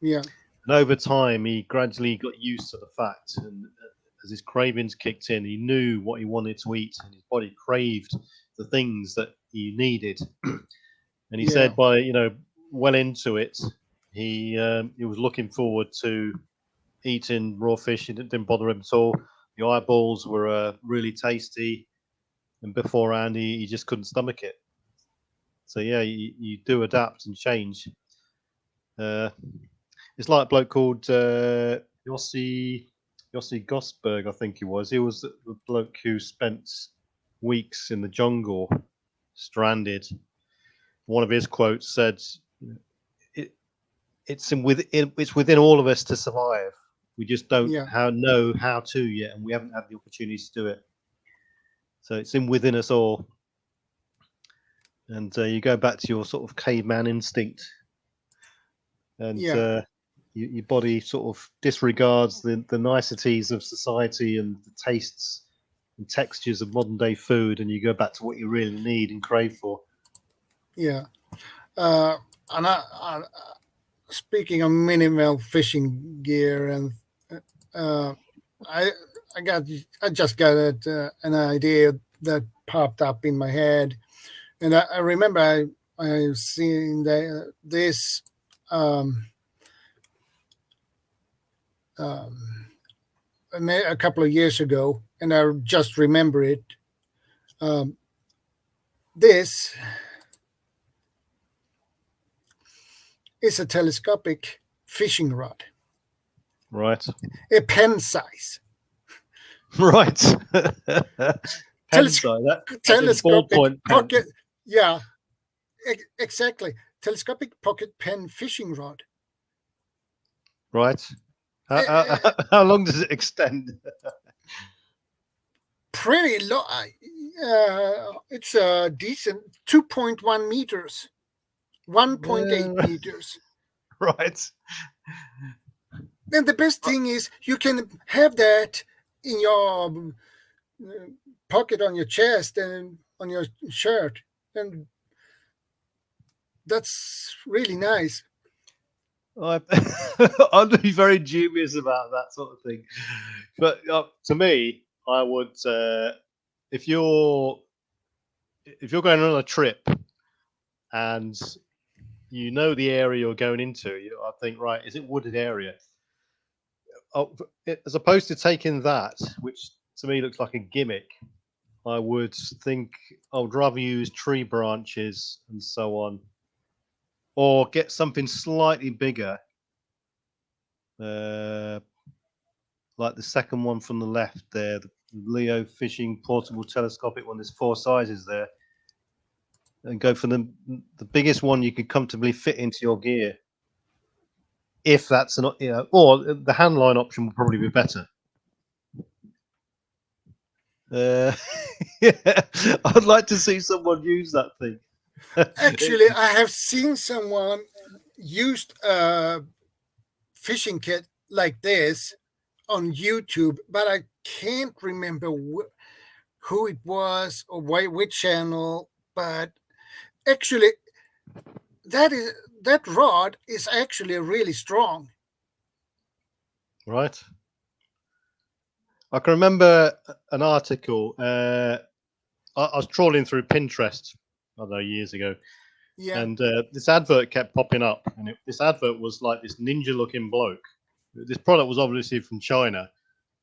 [SPEAKER 1] Yeah.
[SPEAKER 2] And over time, he gradually got used to the fact. And as his cravings kicked in, he knew what he wanted to eat. And his body craved the things that he needed. And he said by, you know, well into it, he was looking forward to eating raw fish. It didn't bother him at all. The eyeballs were really tasty. And beforehand, he just couldn't stomach it. So, yeah, you do adapt and change. It's like a bloke called Yossi Gosberg, I think he was. He was the bloke who spent weeks in the jungle, stranded. One of his quotes said, "It's within all of us to survive. We just don't know how to yet, and we haven't had the opportunity to do it. So it's within us all." And you go back to your sort of caveman instinct, and your body sort of disregards the niceties of society and the tastes and textures of modern day food, and you go back to what you really need and crave for.
[SPEAKER 1] Yeah. And speaking of minimal fishing gear, and I just got an idea that popped up in my head, and I remember I've seen this a couple of years ago, and I just remember it. This is a telescopic fishing rod.
[SPEAKER 2] Right.
[SPEAKER 1] A pen size.
[SPEAKER 2] Right. Pen size.
[SPEAKER 1] Telescopic pocket. Yeah, exactly. Telescopic pocket pen fishing rod.
[SPEAKER 2] Right. How long does it extend?
[SPEAKER 1] Pretty long. It's a decent 2.1 meters. 1.8 meters.
[SPEAKER 2] Right.
[SPEAKER 1] And the best thing is you can have that in your pocket on your chest and on your shirt. And that's really nice.
[SPEAKER 2] I'd be very dubious about that sort of thing. But to me, I would, if you're going on a trip and you know the area you're going into, I think, right, is it wooded area? As opposed to taking that, which to me looks like a gimmick, I would think I would rather use tree branches and so on, or get something slightly bigger, like the second one from the left there, the Leo Fishing Portable Telescopic one. There's 4 sizes there, and go for the biggest one you could comfortably fit into your gear. If that's or the handline option would probably be better. Yeah, I'd like to see someone use that thing.
[SPEAKER 1] Actually, I have seen someone used a fishing kit like this on YouTube, but I can't remember who it was or which channel. But actually, that rod is actually really strong.
[SPEAKER 2] Right. I can remember an article. I was trawling through Pinterest, I don't know, years ago.
[SPEAKER 1] Yeah.
[SPEAKER 2] And this advert kept popping up. And this advert was like this ninja-looking bloke. This product was obviously from China.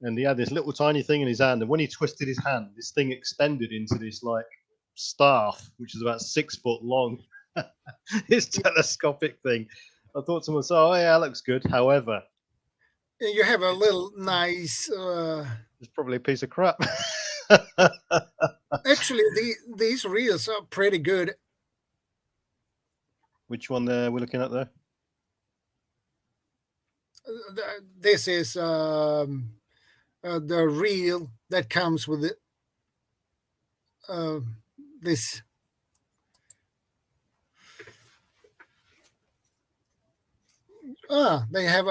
[SPEAKER 2] And he had this little tiny thing in his hand. And when he twisted his hand, this thing extended into this like staff, which is about 6 foot long. This telescopic thing. I thought to myself, oh yeah, that looks good. However,
[SPEAKER 1] you have a little nice.
[SPEAKER 2] It's probably a piece of crap.
[SPEAKER 1] Actually, these reels are pretty good.
[SPEAKER 2] Which one we're looking at there?
[SPEAKER 1] This is the reel that comes with it. This. They have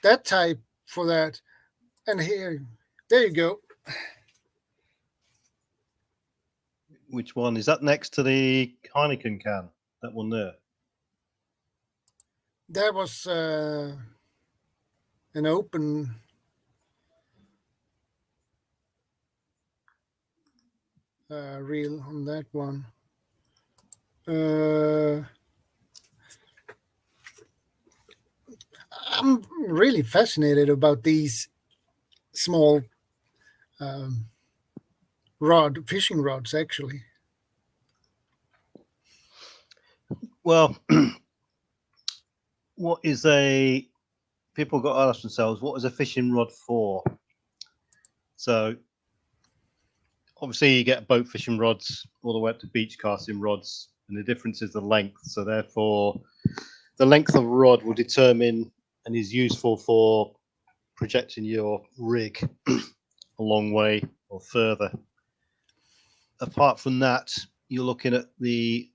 [SPEAKER 1] that type for that. And here, there you go.
[SPEAKER 2] Which one is that next to the Heineken can? That one there.
[SPEAKER 1] That was an open reel on that one. I'm really fascinated about these small fishing rods, actually.
[SPEAKER 2] Well, what is a people got to ask themselves, what is a fishing rod for? So obviously you get boat fishing rods all the way up to beach casting rods, and the difference is the length. So therefore the length of a rod will determine and is useful for projecting your rig a long way or further. Apart from that, you're looking at the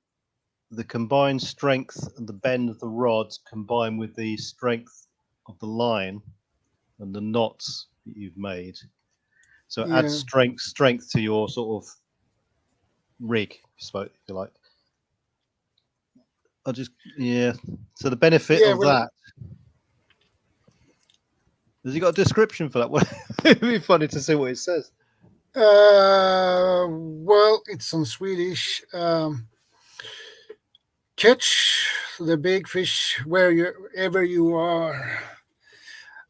[SPEAKER 2] combined strength and the bend of the rods combined with the strength of the line and the knots that you've made. So add strength to your sort of rig, if you like. So the benefit of that. Has he got a description for that? It'd be funny to see what it says.
[SPEAKER 1] Well, it's on Swedish. Catch the big fish wherever you are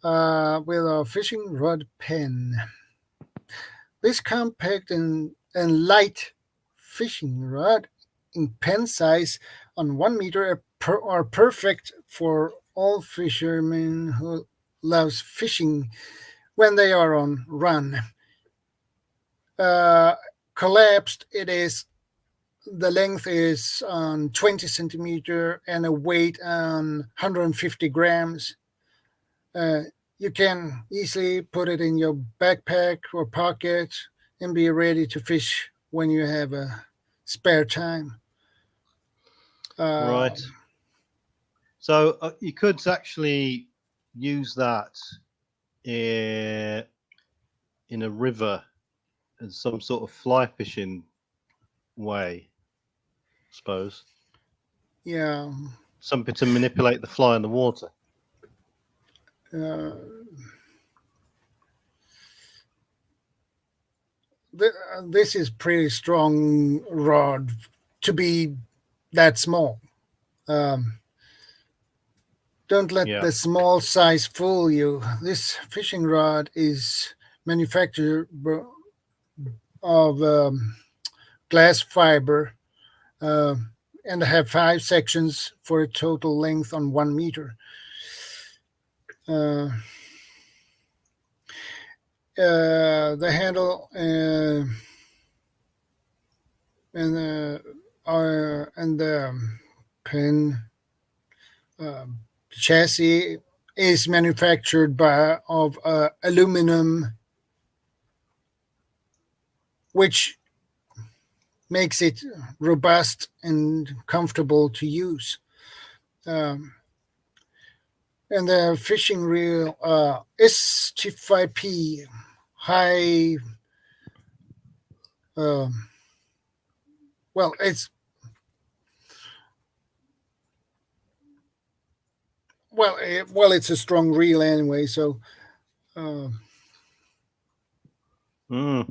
[SPEAKER 1] with a fishing rod pen. This compact and light fishing rod in pen size on 1 meter are perfect for all fishermen who loves fishing when they are on run. Collapsed, the length is on 20 centimeter and a weight on 150 grams. You can easily put it in your backpack or pocket and be ready to fish when you have a spare time.
[SPEAKER 2] Right. So you could actually use that in a river as some sort of fly fishing way, I suppose.
[SPEAKER 1] Yeah.
[SPEAKER 2] Something to manipulate the fly in the water.
[SPEAKER 1] This is pretty strong rod to be that small. Don't let the small size fool you. This fishing rod is manufactured of glass fiber and have 5 sections for a total length on 1 meter. The handle and the pen chassis is manufactured of aluminum, which makes it robust and comfortable to use. And the fishing reel ST5P high. It's a strong reel anyway. So
[SPEAKER 2] I'll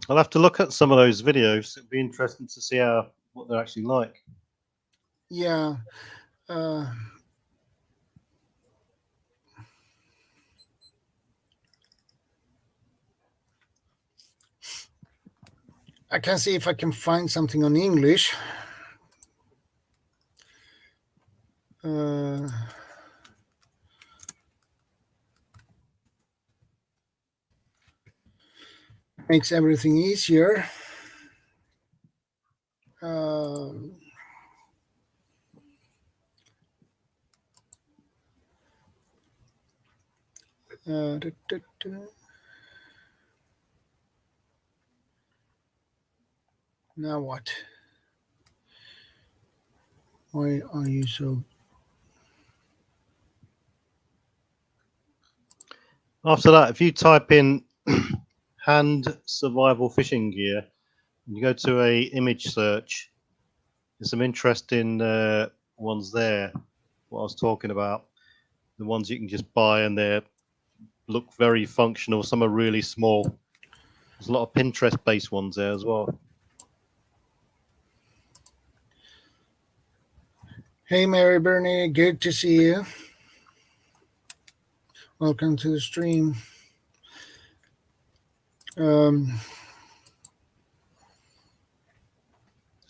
[SPEAKER 2] have to look at some of those videos. It'd be interesting to see what they're actually like.
[SPEAKER 1] Yeah. I can see if I can find something on English. Makes everything easier. Now what? Why are you so...
[SPEAKER 2] After that, if you type in hand survival fishing gear, and you go to a image search, there's some interesting ones there. What I was talking about, the ones you can just buy and they look very functional. Some are really small. There's a lot of Pinterest-based ones there as well.
[SPEAKER 1] Hey, Mary Bernie, good to see you. Welcome to the stream.
[SPEAKER 2] How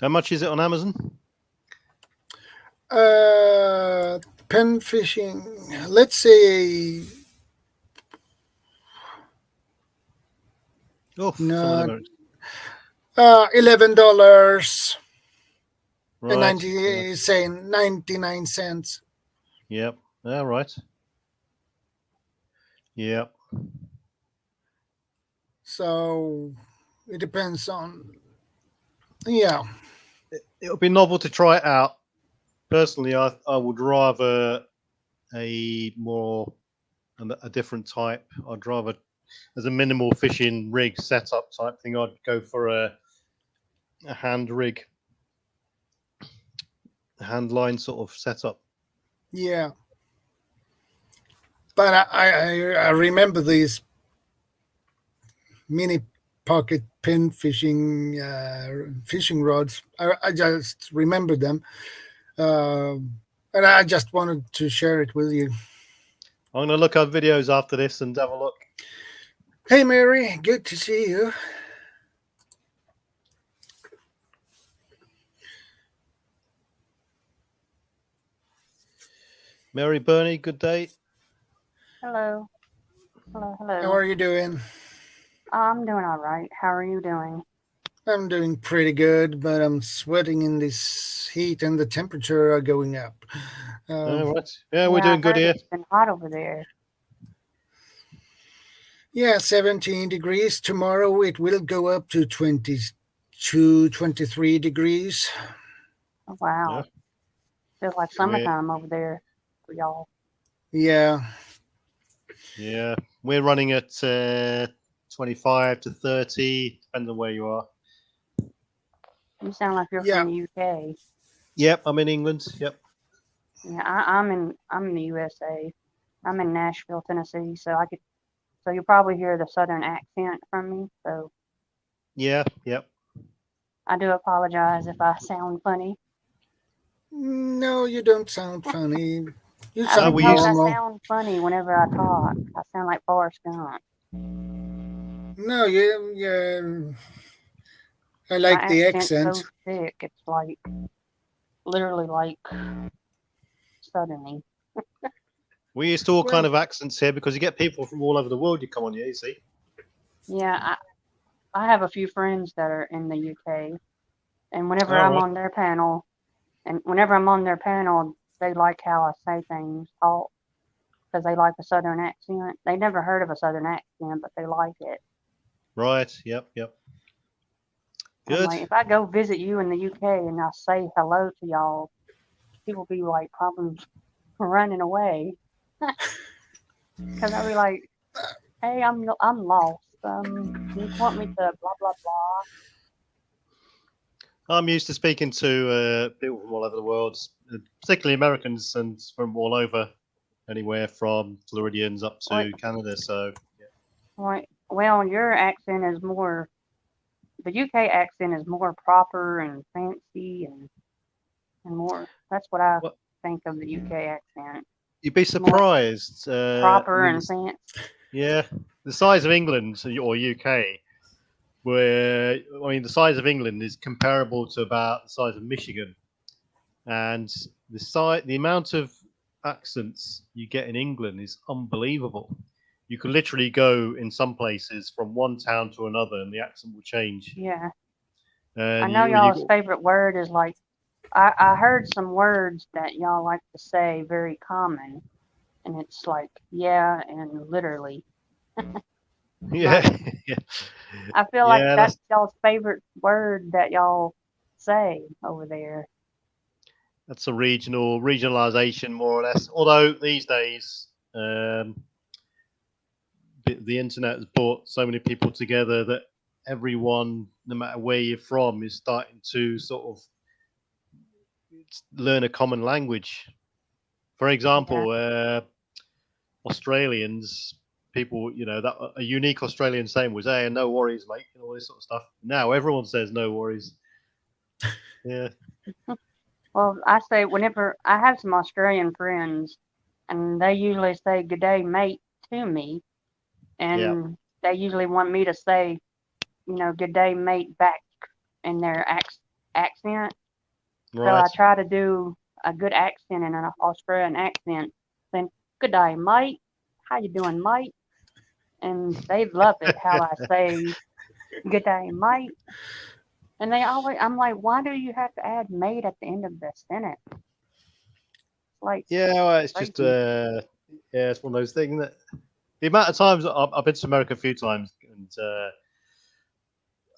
[SPEAKER 2] much is it on Amazon?
[SPEAKER 1] Pen fishing, let's say
[SPEAKER 2] Not
[SPEAKER 1] $11 and
[SPEAKER 2] right.
[SPEAKER 1] 99 cents.
[SPEAKER 2] Yep. All right. Yep.
[SPEAKER 1] So it depends on. Yeah.
[SPEAKER 2] It'll be novel to try it out. Personally, I would rather a different type. I'd rather, as a minimal fishing rig setup type thing, I'd go for a hand rig, hand line sort of setup.
[SPEAKER 1] Yeah. But I remember these mini pocket pin fishing rods. I just remember them. And I just wanted to share it with you.
[SPEAKER 2] I'm going to look up videos after this and have a look.
[SPEAKER 1] Hey, Mary, good to see you.
[SPEAKER 2] Mary Bernie, good day.
[SPEAKER 3] Hello. Hello.
[SPEAKER 1] How are you doing?
[SPEAKER 3] I'm doing all right. How are you doing?
[SPEAKER 1] I'm doing pretty good, but I'm sweating in this heat and the temperature are going up.
[SPEAKER 2] All right. Yeah, we're doing good here.
[SPEAKER 3] It's been hot over there.
[SPEAKER 1] Yeah, 17 degrees. Tomorrow it will go up to 22, 23 degrees.
[SPEAKER 3] Oh, wow.
[SPEAKER 2] Yeah.
[SPEAKER 3] Feels like summertime over there for y'all.
[SPEAKER 1] Yeah.
[SPEAKER 2] Yeah. We're running at 25 to 30, depends on where you are.
[SPEAKER 3] You sound like you're from the UK.
[SPEAKER 2] Yep, I'm in England. Yep.
[SPEAKER 3] Yeah, I'm in the USA. I'm in Nashville, Tennessee, so you'll probably hear the southern accent from me. So
[SPEAKER 2] yeah, yep.
[SPEAKER 3] I do apologize if I sound funny.
[SPEAKER 1] No, you don't sound funny. You
[SPEAKER 3] sound
[SPEAKER 1] normal.
[SPEAKER 3] I sound funny whenever I talk. I sound like Forrest Gump.
[SPEAKER 1] No, yeah. I like the accent.
[SPEAKER 3] So thick, it's like literally like southerny.
[SPEAKER 2] We used to all kind of accents here because you get people from all over the world. You come on here, you see.
[SPEAKER 3] Yeah, I have a few friends that are in the UK, and whenever I'm on their panel, they like how I say things, talk, because they like the southern accent. They never heard of a southern accent, but they like it.
[SPEAKER 2] Right. Yep. Good.
[SPEAKER 3] Like, if I go visit you in the UK and I say hello to y'all, people be like probably running away, because I'll be like, "Hey, I'm lost. You want me to blah blah blah."
[SPEAKER 2] I'm used to speaking to people from all over the world, particularly Americans, and from all over, anywhere from Floridians up to Canada. So, yeah.
[SPEAKER 3] Right. Well, your accent is more. The UK accent is more proper and fancy and more. That's what I think of the UK accent.
[SPEAKER 2] You'd be surprised.
[SPEAKER 3] Proper and fancy.
[SPEAKER 2] Yeah, the size of England or UK. The size of England is comparable to about the size of Michigan, and the amount of accents you get in England is unbelievable. You could literally go in some places from one town to another, and the accent will change.
[SPEAKER 3] Yeah, I know y'all's favorite word is like. I heard some words that y'all like to say very common, and it's like and literally.
[SPEAKER 2] Yeah.
[SPEAKER 3] I feel like that's y'all's favorite word that y'all say over there.
[SPEAKER 2] That's a regionalization, more or less. Although these days, the internet has brought so many people together that everyone, no matter where you're from, is starting to sort of learn a common language. For example, Australians, people, that a unique Australian saying was, "Hey, no worries, mate," and all this sort of stuff. Now everyone says no worries. Yeah.
[SPEAKER 3] Well, I say whenever I have some Australian friends, and they usually say "good day, mate" to me, and they usually want me to say, "good day, mate" back in their accent. So I
[SPEAKER 2] Right.
[SPEAKER 3] try to do a good accent in an Australian accent. Then, "good day, mate. How you doing, mate?" And they love it how I say "good day, mate." And I'm like, why do you have to add "mate" at the end of the sentence? Like,
[SPEAKER 2] Yeah, well, it's just it's one of those things that the amount of times I've been to America a few times, and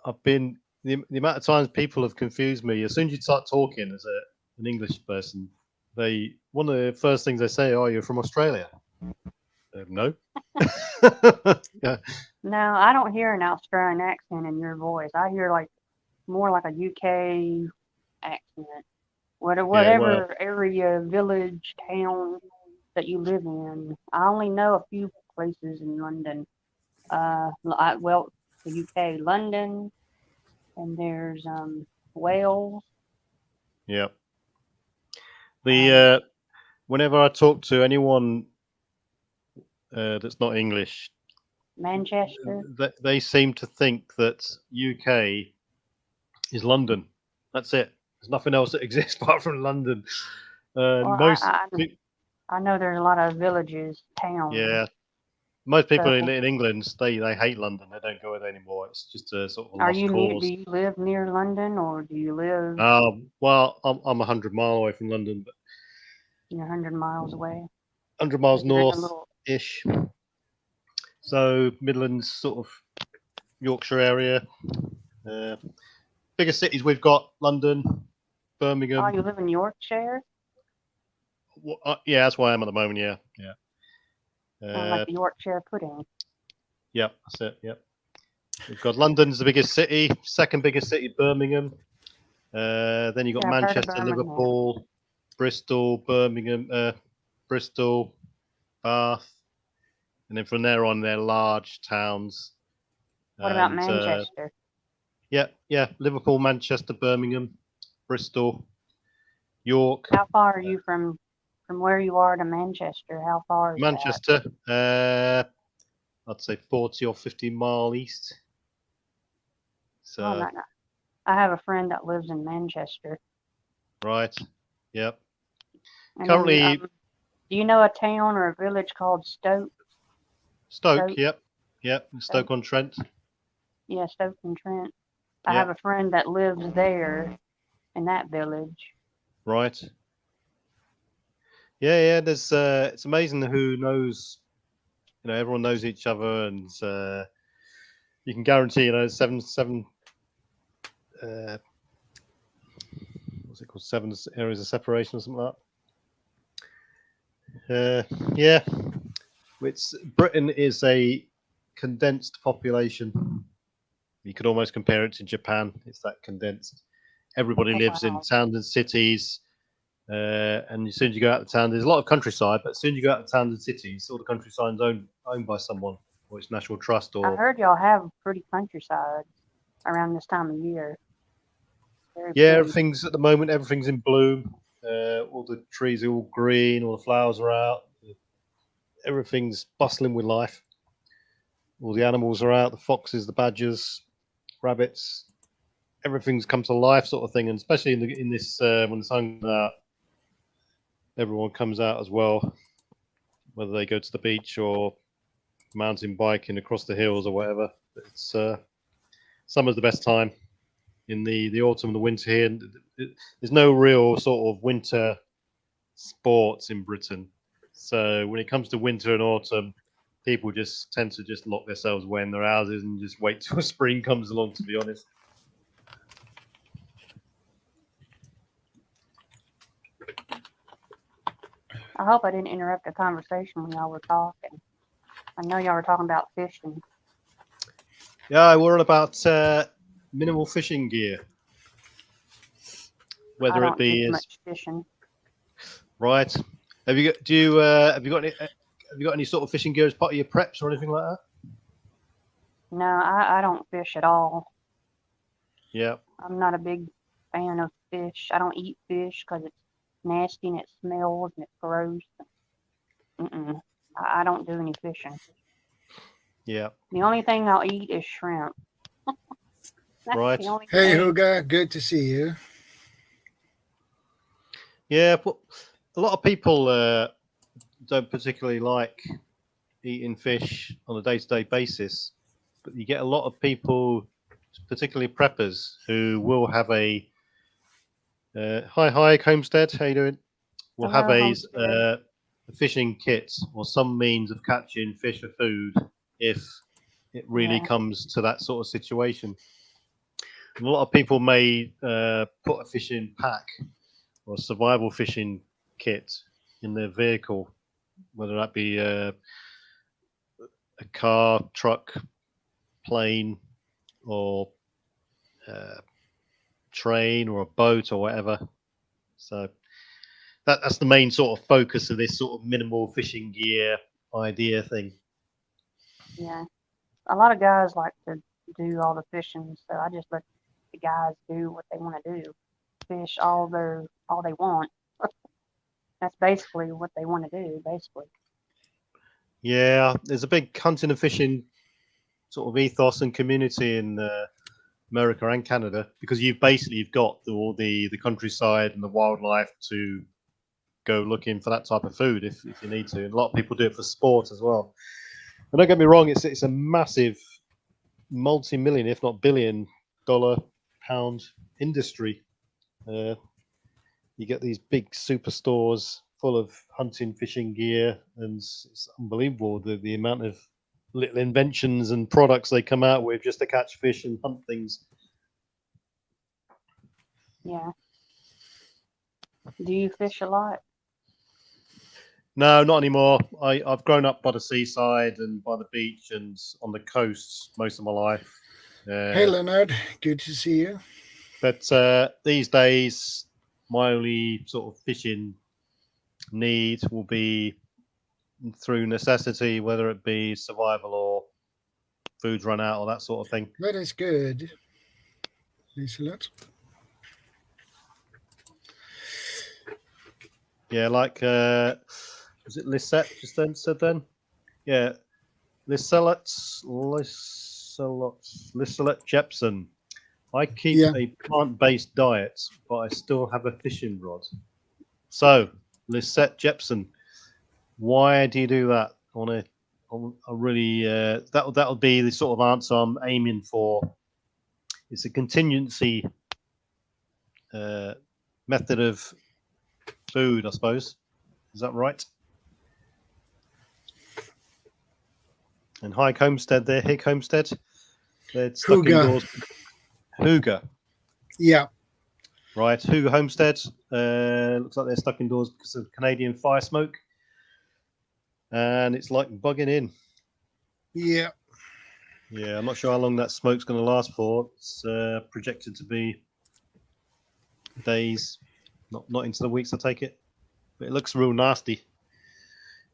[SPEAKER 2] I've been the amount of times people have confused me. As soon as you start talking as an English person, one of the first things they say, "Oh, you're from Australia." No. Yeah.
[SPEAKER 3] no, I don't hear an Australian accent in your voice. I hear more like a UK accent.
[SPEAKER 2] Yeah, well,
[SPEAKER 3] Whatever area, village, town that you live in. I only know a few places in London. Well, the UK, London, and there's Wales.
[SPEAKER 2] yeah. The whenever I talk to anyone that's not English,
[SPEAKER 3] Manchester.
[SPEAKER 2] they seem to think that UK is London. That's it. There's nothing else that exists apart from London.
[SPEAKER 3] Well,
[SPEAKER 2] Most
[SPEAKER 3] I know there's a lot of villages, towns.
[SPEAKER 2] Yeah, most people
[SPEAKER 3] So,
[SPEAKER 2] in England they hate London. They don't go there anymore. It's just a sort of a
[SPEAKER 3] are
[SPEAKER 2] lost
[SPEAKER 3] you near? Do
[SPEAKER 2] cause.
[SPEAKER 3] you live near London, or do you live
[SPEAKER 2] Well, I'm 100 miles away from London, but
[SPEAKER 3] 100 miles away?
[SPEAKER 2] 100 miles
[SPEAKER 3] You're in a little.
[SPEAKER 2] north-ish. So Midlands, sort of Yorkshire area. Biggest cities we've got: London, Birmingham.
[SPEAKER 3] Oh, you live in Yorkshire?
[SPEAKER 2] Yeah, that's where I am at the moment. Yeah, yeah.
[SPEAKER 3] Like the Yorkshire pudding.
[SPEAKER 2] Yep, that's it. Yep. We've got London's the biggest city. Second biggest city, Birmingham. Then you've got
[SPEAKER 3] Yeah, I've heard of
[SPEAKER 2] Manchester,
[SPEAKER 3] Birmingham.
[SPEAKER 2] Liverpool, Bristol, Birmingham, Bristol, Bath, and then from there on, they're large towns.
[SPEAKER 3] What about Manchester?
[SPEAKER 2] Yeah. Liverpool, Manchester, Birmingham, Bristol, York.
[SPEAKER 3] How far are you from where you are to Manchester? How far is
[SPEAKER 2] Manchester, I'd say 40 or 50 mile east. So,
[SPEAKER 3] that? Oh, no. I have a friend that lives in Manchester.
[SPEAKER 2] right. Yep.
[SPEAKER 3] And
[SPEAKER 2] Currently,
[SPEAKER 3] then, do you know a town or a village called Stoke?
[SPEAKER 2] Stoke. Yep. Stoke-on-Trent.
[SPEAKER 3] Yeah, Stoke-on-Trent. I have a friend that lives there in that village.
[SPEAKER 2] Right. Yeah. There's it's amazing who knows. Everyone knows each other, and you can guarantee, seven. What's it called? 7 areas of separation or something like that. Yeah. Britain is a condensed population. You could almost compare it to Japan. It's that condensed. Everybody lives in towns and cities. And as soon as you go out of town, there's a lot of countryside, but as soon as you go out of towns and cities, all the countryside's owned by someone, or it's National Trust.
[SPEAKER 3] I heard y'all have pretty countryside around this time of year.
[SPEAKER 2] Everything's at the moment. Everything's in bloom. All the trees are all green. All the flowers are out. Everything's bustling with life. All the animals are out. The foxes, the badgers, rabbits. Everything's come to life, sort of thing. And especially in this when the sun comes out, everyone comes out as well, whether they go to the beach or mountain biking across the hills or whatever. It's summer's the best time. In the autumn and the winter here, there's no real sort of winter sports in Britain. So when it comes to winter and autumn, people just tend to just lock themselves away in their houses and just wait till spring comes along, to be honest.
[SPEAKER 3] I hope I didn't interrupt the conversation when y'all were talking. I know y'all were talking about fishing.
[SPEAKER 2] Yeah, we're on about minimal fishing gear.
[SPEAKER 3] I
[SPEAKER 2] Whether it
[SPEAKER 3] don't
[SPEAKER 2] be
[SPEAKER 3] do
[SPEAKER 2] is
[SPEAKER 3] much fishing.
[SPEAKER 2] right. Have you got? Do you have you got any? Have you got any sort of fishing gear as part of your preps or anything like that?
[SPEAKER 3] No, I don't fish at all.
[SPEAKER 2] Yeah.
[SPEAKER 3] I'm not a big fan of fish. I don't eat fish because it's nasty and it smells and it's gross. Mm-mm. I don't do any fishing.
[SPEAKER 2] Yeah.
[SPEAKER 3] The only thing I'll eat is shrimp. That's
[SPEAKER 2] Right.
[SPEAKER 3] the only
[SPEAKER 1] Hey,
[SPEAKER 3] thing.
[SPEAKER 1] Huga, good to see you.
[SPEAKER 2] Yeah, but a lot of people don't particularly like eating fish on a day-to-day basis, but you get a lot of people, particularly preppers, who will have a hi Homestead, how you doing? Will have
[SPEAKER 3] Hello, Homestead.
[SPEAKER 2] a fishing kit or some means of catching fish for food if it really
[SPEAKER 3] Yeah.
[SPEAKER 2] comes to that sort of situation. And a lot of people may put a fishing pack or a survival fishing kit in their vehicle, whether that be a car, truck, plane, or train or a boat or whatever. So that's the main sort of focus of this sort of minimal fishing gear idea thing.
[SPEAKER 3] Yeah. A lot of guys like to do all the fishing, so I just let the guys do what they want to do. Fish all they want. That's basically what they want to do, basically.
[SPEAKER 2] Yeah, there's a big hunting and fishing sort of ethos and community in America and Canada because you've got all the countryside and the wildlife to go looking for that type of food if you need to. And a lot of people do it for sport as well. And don't get me wrong, it's a massive multi-million, if not billion-dollar pound industry. You get these big superstores full of hunting, fishing gear, and it's unbelievable the amount of little inventions and products they come out with just to catch fish and hunt things.
[SPEAKER 3] Yeah. Do you fish a lot?
[SPEAKER 2] No, not anymore. I've grown up by the seaside and by the beach and on the coast most of my life.
[SPEAKER 1] Hey, Leonard, good to see you.
[SPEAKER 2] But these days, my only sort of fishing need will be through necessity, whether it be survival or food run out or that sort of thing.
[SPEAKER 1] That is good. Thanks a lot.
[SPEAKER 2] Yeah, like was it Lisette just then said then? Yeah, Lisette Jepson. I keep a plant-based diet, but I still have a fishing rod. So, Lisette Jepson, why do you do that? I really that'll be the sort of answer I'm aiming for. It's a contingency method of food, I suppose. Is that right? And hi, Homestead there. Hick Homestead. They're stuck indoors. Hooga.
[SPEAKER 1] Yeah.
[SPEAKER 2] Right. Hooga Homestead. Looks like they're stuck indoors because of Canadian fire smoke. And it's like bugging in.
[SPEAKER 1] Yeah.
[SPEAKER 2] Yeah, I'm not sure how long that smoke's going to last for. It's projected to be days, not into the weeks, I take it. But it looks real nasty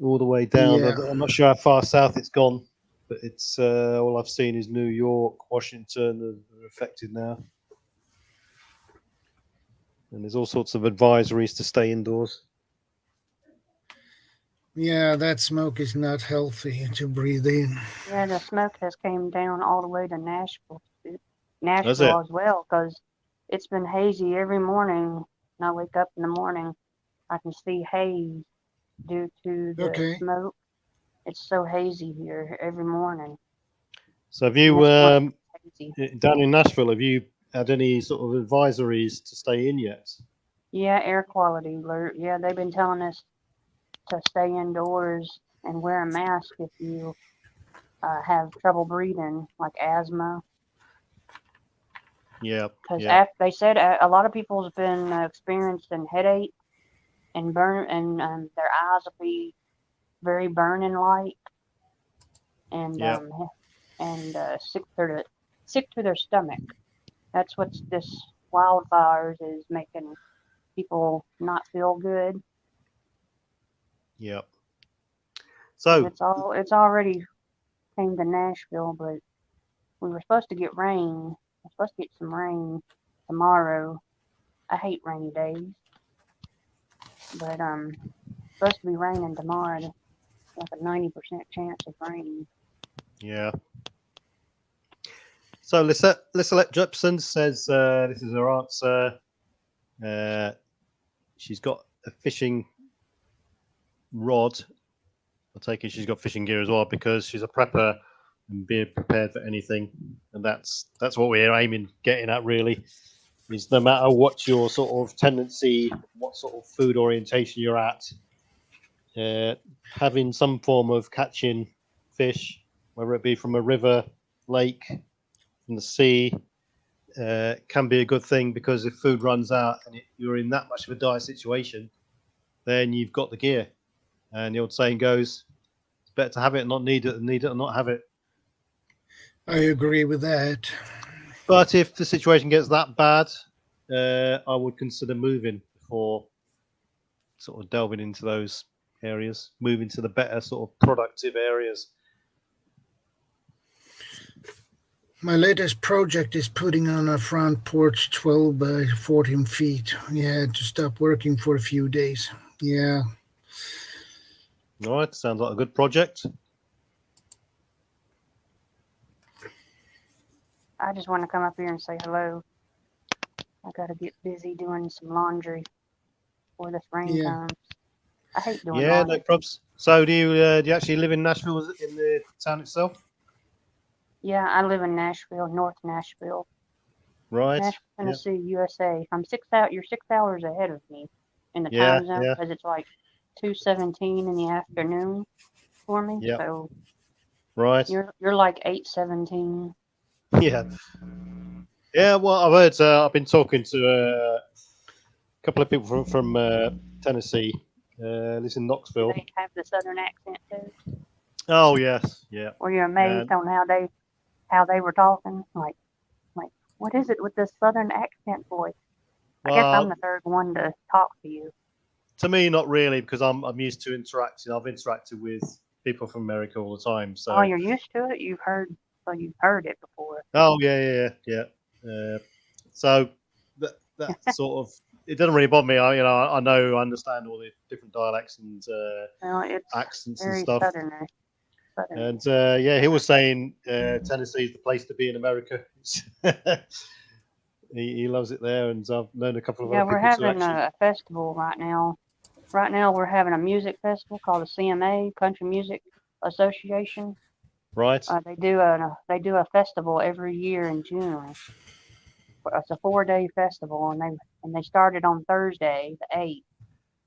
[SPEAKER 2] all the way down.
[SPEAKER 1] Yeah.
[SPEAKER 2] I'm not sure how far south it's gone, but it's all I've seen is New York, Washington are affected now. And there's all sorts of advisories to stay indoors.
[SPEAKER 1] Yeah, that smoke is not healthy to breathe in.
[SPEAKER 3] Yeah, the smoke has came down all the way to Nashville
[SPEAKER 2] Does
[SPEAKER 3] as well, because it's been hazy every morning. When I wake up in the morning, I can see haze due to the smoke. It's so hazy here every morning.
[SPEAKER 2] So have you, down in Nashville, have you had any sort of advisories to stay in yet?
[SPEAKER 3] Yeah, air quality alert. Yeah, they've been telling us to stay indoors and wear a mask if you have trouble breathing, like asthma.
[SPEAKER 2] Yeah.
[SPEAKER 3] Because they said a lot of people have been experiencing headache and burn, and their eyes will be very burning like. and
[SPEAKER 2] Yeah.
[SPEAKER 3] sick to their stomach. That's what this wildfires is making people not feel good.
[SPEAKER 2] Yeah.
[SPEAKER 3] 'Cause
[SPEAKER 2] So
[SPEAKER 3] it's already came to Nashville, but we were supposed to get rain. We're supposed to get some rain tomorrow. I hate rainy days, but supposed to be raining tomorrow. Like a 90% chance of rain.
[SPEAKER 2] yeah. So Lisette Jepson says this is her answer. She's got a fishing rod. I take it she's got fishing gear as well because she's a prepper and be prepared for anything. And that's what we're getting at really. Is no matter what your sort of tendency, what sort of food orientation you're at, having some form of catching fish, whether it be from a river, lake, from the sea, can be a good thing because if food runs out and you're in that much of a dire situation, then you've got the gear. And the old saying goes, it's better to have it and not need it than need it and not have it.
[SPEAKER 1] I agree with that.
[SPEAKER 2] But if the situation gets that bad, I would consider moving before sort of delving into those areas, moving to the better sort of productive areas.
[SPEAKER 1] My latest project is putting on a front porch 12 by 14 feet. You had to stop working for a few days. Yeah.
[SPEAKER 2] All right, sounds like a good project.
[SPEAKER 3] I just want to come up here and say hello. I got to get busy doing some laundry before this rain comes. I hate doing laundry.
[SPEAKER 2] No probs. So do you actually live in Nashville, in the town itself?
[SPEAKER 3] Yeah, I live in Nashville, North Nashville.
[SPEAKER 2] Right.
[SPEAKER 3] Nashville, Tennessee, USA. You're 6 hours ahead of me in the
[SPEAKER 2] Yeah,
[SPEAKER 3] time zone because it's like 2:17 in the afternoon for me.
[SPEAKER 2] Yeah.
[SPEAKER 3] So
[SPEAKER 2] Right.
[SPEAKER 3] you're like 8:17.
[SPEAKER 2] Yeah. Yeah. Well, I've heard. I've been talking to a couple of people from Tennessee. Lives in Knoxville.
[SPEAKER 3] They have the southern accent too.
[SPEAKER 2] Oh yes, yeah.
[SPEAKER 3] Were you amazed on how they were talking? Like, what is it with this southern accent voice? I guess I'm the third one to talk to you.
[SPEAKER 2] To me, not really, because I'm used to interacting. I've interacted with people from America all the time. So.
[SPEAKER 3] Oh, you're used to it. You've heard it before.
[SPEAKER 2] Oh yeah. So that sort of it doesn't really bother me. I understand all the different dialects and accents and stuff.
[SPEAKER 3] Southern.
[SPEAKER 2] And he was saying Tennessee is the place to be in America. he loves it there, and I've known a couple of other people.
[SPEAKER 3] Yeah, we're having a festival right now. Right now, we're having a music festival called the CMA, Country Music Association.
[SPEAKER 2] Right.
[SPEAKER 3] They do a festival every year in June. It's a 4-day festival, and they started on Thursday, the 8th,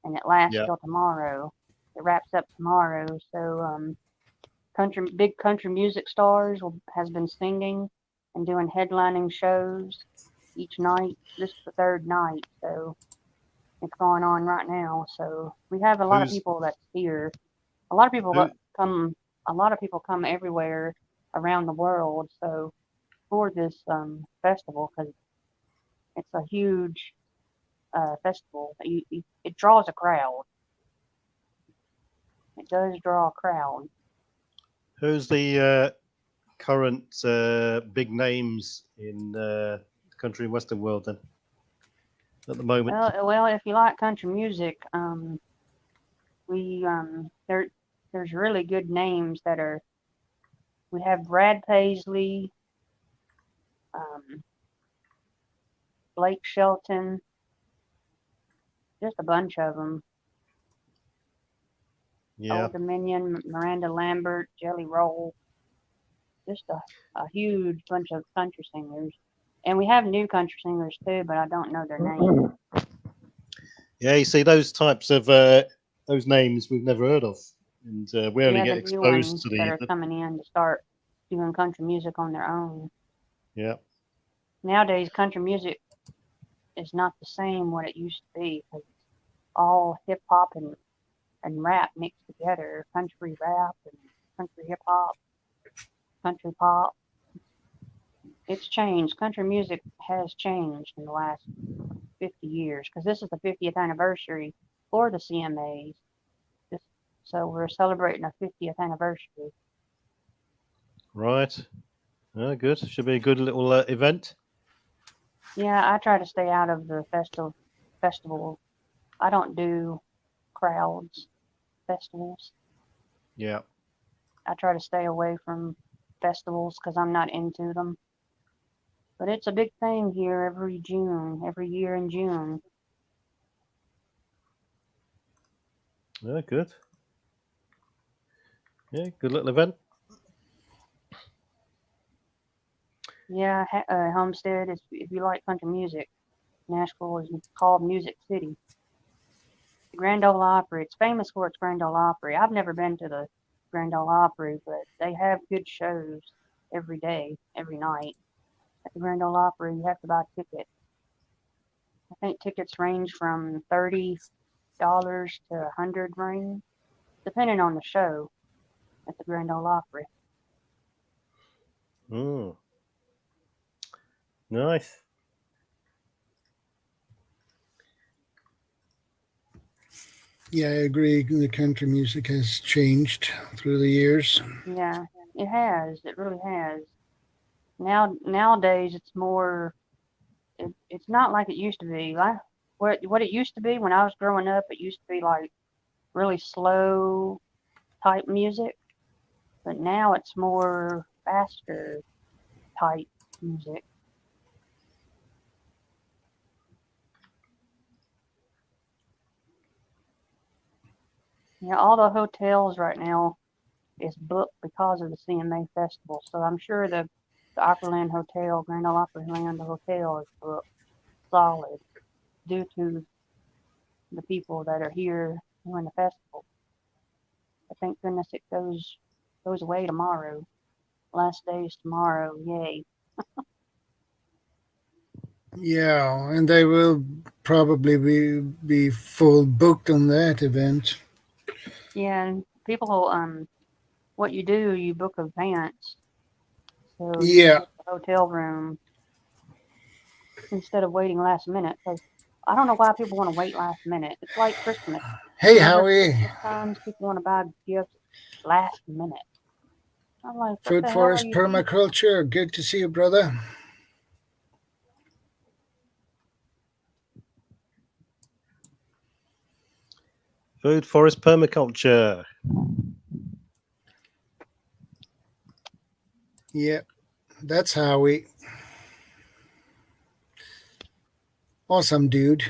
[SPEAKER 3] and it lasts till tomorrow. It wraps up tomorrow. So big country music stars has been singing and doing headlining shows each night. This is the third night, so it's going on right now. So we have a lot of people that's here. A lot of people come. A lot of people come everywhere around the world. So for this festival, because it's a huge festival, it draws a crowd. It does draw a crowd.
[SPEAKER 2] Who's the current big names in the country and western world then at the moment?
[SPEAKER 3] Well, if you like country music, there's really good names that are. We have Brad Paisley, Blake Shelton, just a bunch of them.
[SPEAKER 2] Yeah.
[SPEAKER 3] Old Dominion, Miranda Lambert, Jelly Roll, just a huge bunch of country singers. And we have new country singers too, but I don't know their names.
[SPEAKER 2] Yeah, you see those types of those names we've never heard of, and we only get exposed to
[SPEAKER 3] that are coming in to start doing country music on their own.
[SPEAKER 2] Yeah.
[SPEAKER 3] Nowadays, country music is not the same what it used to be. It's all hip hop and rap mixed together, country rap and country hip hop. country pop. It's changed. Country music has changed in the last 50 years because this is the 50th anniversary for the CMAs. So we're celebrating a 50th anniversary.
[SPEAKER 2] Right. Good. Should be a good little event.
[SPEAKER 3] Yeah, I try to stay out of the festival. I don't do crowds festivals.
[SPEAKER 2] Yeah.
[SPEAKER 3] I try to stay away from festivals because I'm not into them. But it's a big thing here every year in June.
[SPEAKER 2] Yeah, good. Yeah, good little event.
[SPEAKER 3] Yeah, Homestead is, if you like country music, Nashville is called Music City. Grand Ole Opry, it's famous for its Grand Ole Opry. I've never been to the Grand Ole Opry, but they have good shows every day, every night. At the Grand Ole Opry, you have to buy a ticket. I think tickets range from $30 to $100 range, depending on the show at the Grand Ole Opry.
[SPEAKER 2] Nice.
[SPEAKER 1] Yeah, I agree. The country music has changed through the years.
[SPEAKER 3] Yeah, it has. It really has. Nowadays, it's more. It's not like it used to be. Like what it used to be when I was growing up, it used to be like really slow type music, but now it's more faster type music. Yeah, all the hotels right now is booked because of the CMA festival. So I'm sure the Opryland Hotel, Grand Ole Opryland Hotel, is booked solid due to the people that are here during the festival. But thank goodness it goes away tomorrow. Last day is tomorrow. Yay.
[SPEAKER 1] Yeah, and they will probably be full booked on that event.
[SPEAKER 3] Yeah, and people what you do, you book advance. So you
[SPEAKER 1] Yeah.
[SPEAKER 3] book the hotel room instead of waiting last minute. Because I don't know why people want to wait last minute. It's like Christmas.
[SPEAKER 1] Hey,
[SPEAKER 3] Whenever
[SPEAKER 1] Howie.
[SPEAKER 3] Christmas times, people want to buy gifts last minute. I'm like, what
[SPEAKER 1] Food
[SPEAKER 3] the hell are
[SPEAKER 1] Forest
[SPEAKER 3] you doing?
[SPEAKER 1] Permaculture. Good to see you, brother.
[SPEAKER 2] Food Forest Permaculture.
[SPEAKER 1] Yeah, that's Howie. Awesome, dude.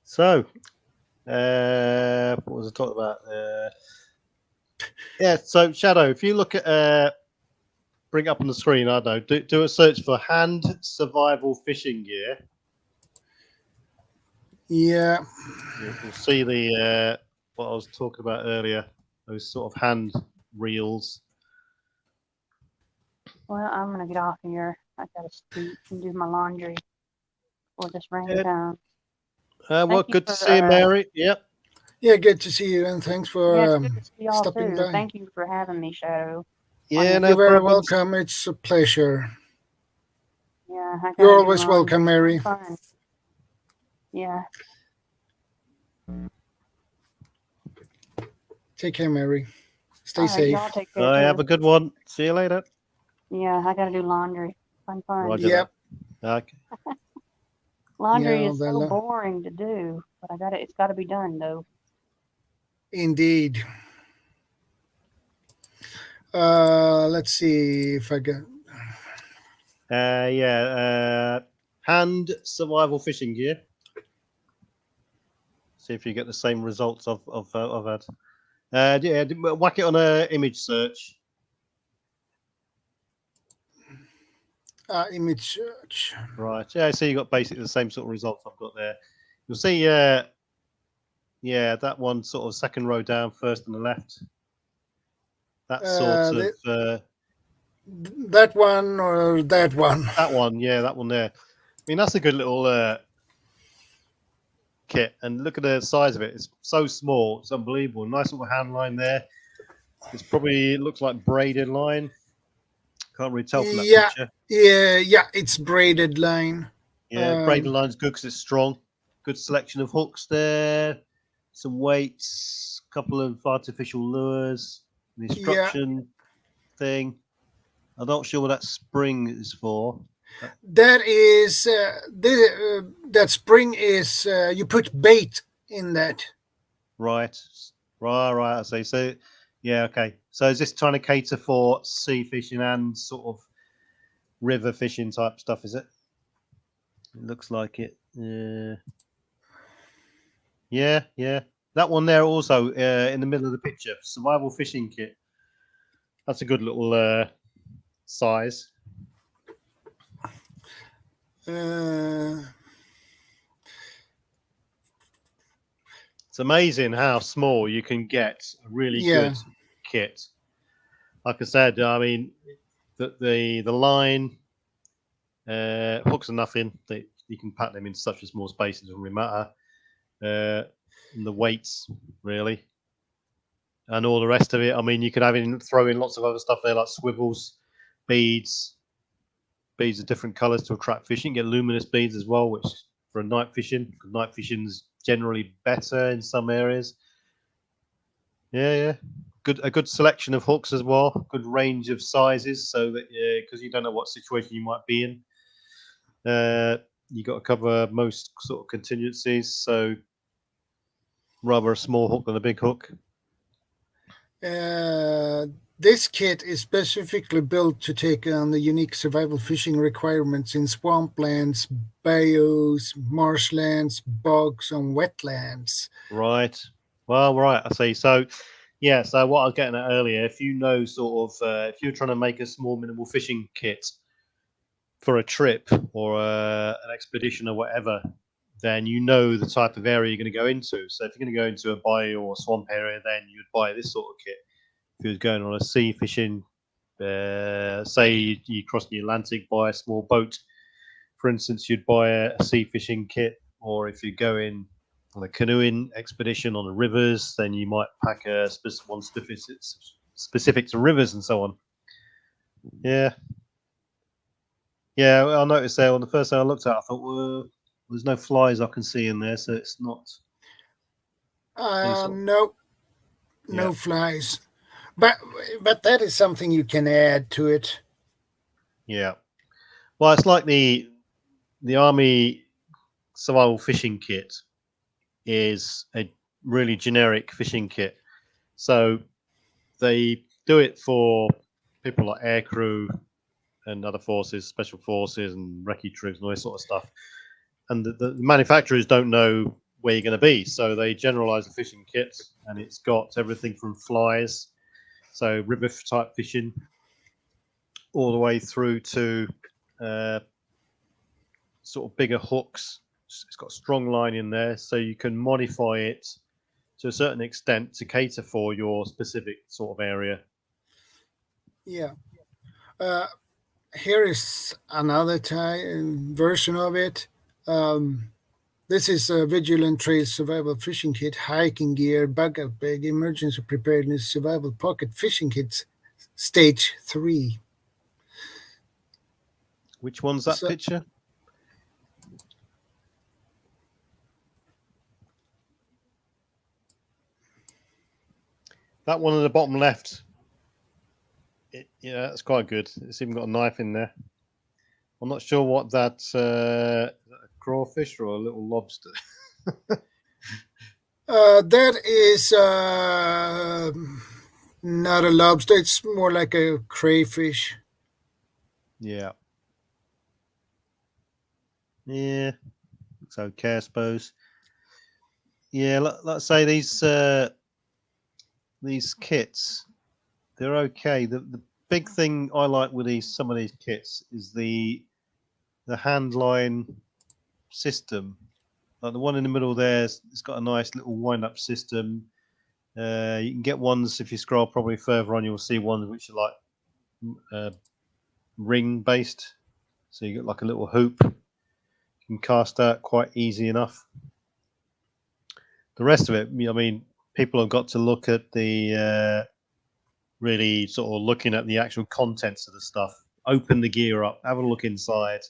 [SPEAKER 2] So, what was I talking about? Yeah, so Shadow, if you look at, bring it up on the screen, I don't know, do a search for hand survival fishing gear.
[SPEAKER 1] Yeah.
[SPEAKER 2] You'll see the what I was talking about earlier, those sort of hand reels.
[SPEAKER 3] Well, I'm gonna get off here. I gotta sleep and do my laundry before this rain
[SPEAKER 2] Yeah.
[SPEAKER 3] comes.
[SPEAKER 2] Well, good to see you, Mary. Yep.
[SPEAKER 1] Yeah, good to see you, and thanks for
[SPEAKER 3] Yeah, it's good to see y'all
[SPEAKER 1] stopping
[SPEAKER 3] too.
[SPEAKER 1] by.
[SPEAKER 3] Thank you for having me, Shadow.
[SPEAKER 2] Yeah, no
[SPEAKER 1] You're very
[SPEAKER 2] problems.
[SPEAKER 1] welcome. It's a pleasure.
[SPEAKER 3] Yeah, I
[SPEAKER 1] You're
[SPEAKER 3] gotta do
[SPEAKER 1] always welcome,
[SPEAKER 3] laundry.
[SPEAKER 1] Mary.
[SPEAKER 3] Fun. Yeah.
[SPEAKER 1] Take care, Mary. Stay
[SPEAKER 3] All right,
[SPEAKER 1] safe.
[SPEAKER 3] y'all take care
[SPEAKER 2] I
[SPEAKER 3] too.
[SPEAKER 2] have a good one. See you later.
[SPEAKER 3] Yeah, I gotta do laundry. Fun.
[SPEAKER 2] Roger
[SPEAKER 1] Yep.
[SPEAKER 2] that. Okay.
[SPEAKER 3] Laundry
[SPEAKER 1] Yeah,
[SPEAKER 3] is so boring to do, but it's gotta be done though.
[SPEAKER 1] Indeed. Let's see if I got.
[SPEAKER 2] Hand survival fishing gear. See if you get the same results I've had. Whack it on a image search.
[SPEAKER 1] Image search.
[SPEAKER 2] Right. Yeah. So you got basically the same sort of results I've got there. You'll see. That one sort of second row down, first on the left. That sort of.
[SPEAKER 1] That one or that one?
[SPEAKER 2] That one. Yeah, that one there. I mean, that's a good little kit, and look at the size of it. It's so small. It's unbelievable. Nice little hand line there. It looks like braided line. Can't really tell from that picture.
[SPEAKER 1] Yeah, it's braided line.
[SPEAKER 2] Yeah, braided line's good because it's strong. Good selection of hooks there. Some weights, a couple of artificial lures, the instruction thing. I'm not sure what that spring is for.
[SPEAKER 1] That is that spring is you put bait in that.
[SPEAKER 2] Right. I see. So, yeah, okay. So is this trying to cater for sea fishing and sort of river fishing type stuff? Is it? It looks like it. Yeah. That one there also in the middle of the picture, survival fishing kit. That's a good little size. It's amazing how small you can get a really good kit. Like I said, I mean, the line hooks are nothing. You can pack them in such a small space; it doesn't really matter. And the weights, really, and all the rest of it. I mean, you could throw in lots of other stuff there, like swivels, beads of different colours to attract fish. You can get luminous beads as well, which for night fishing. Night fishing's generally better in some areas. Yeah. A good selection of hooks as well. Good range of sizes, so that because you don't know what situation you might be in. You got to cover most sort of contingencies. So rather a small hook than a big hook.
[SPEAKER 1] This kit is specifically built to take on the unique survival fishing requirements in swamplands, bayous, marshlands, bogs, and wetlands.
[SPEAKER 2] Right. Well, right. I see. So, yeah. So what I was getting at earlier, if you know sort of, if you're trying to make a small minimal fishing kit for a trip or an expedition or whatever, then you know the type of area you're going to go into. So if you're going to go into a bayou or a swamp area, then you'd buy this sort of kit. If you was going on a sea fishing, say you cross the Atlantic, buy a small boat, for instance, you'd buy a sea fishing kit. Or if you're going on a canoeing expedition on the rivers, then you might pack one specific to rivers and so on. Yeah. I noticed there on the first thing I looked at, I thought, well, there's no flies I can see in there, so it's not.
[SPEAKER 1] No flies. But that is something you can add to it.
[SPEAKER 2] Yeah. Well, it's like the Army survival fishing kit is a really generic fishing kit. So they do it for people like aircrew and other forces, special forces and recce troops and all this sort of stuff. And the manufacturers don't know where you're going to be. So they generalize the fishing kit, and it's got everything from flies, so river type fishing, all the way through to sort of bigger hooks. It's got a strong line in there, so you can modify it to a certain extent to cater for your specific sort of area.
[SPEAKER 1] Yeah. Here is another version of it. This is a Vigilant Trail Survival Fishing Kit, hiking gear, bug out bag, emergency preparedness, survival pocket fishing kits, stage 3.
[SPEAKER 2] Which one's that picture? That one in the bottom left. That's quite good. It's even got a knife in there. I'm not sure what that's a crawfish or a little lobster.
[SPEAKER 1] That is not a lobster. It's more like a crayfish.
[SPEAKER 2] Yeah. Looks okay, I suppose. Yeah, let's say these kits, they're okay. The big thing I like with some of these kits is the hand line system. Like the one in the middle there, it's got a nice little wind-up system. You can get ones, if you scroll probably further on, you'll see ones which are like ring-based. So you get like a little hoop. You can cast out quite easy enough. the rest of it, I mean, people have got to look at the really sort of looking at the actual contents of the stuff. Open the gear up, have a look inside,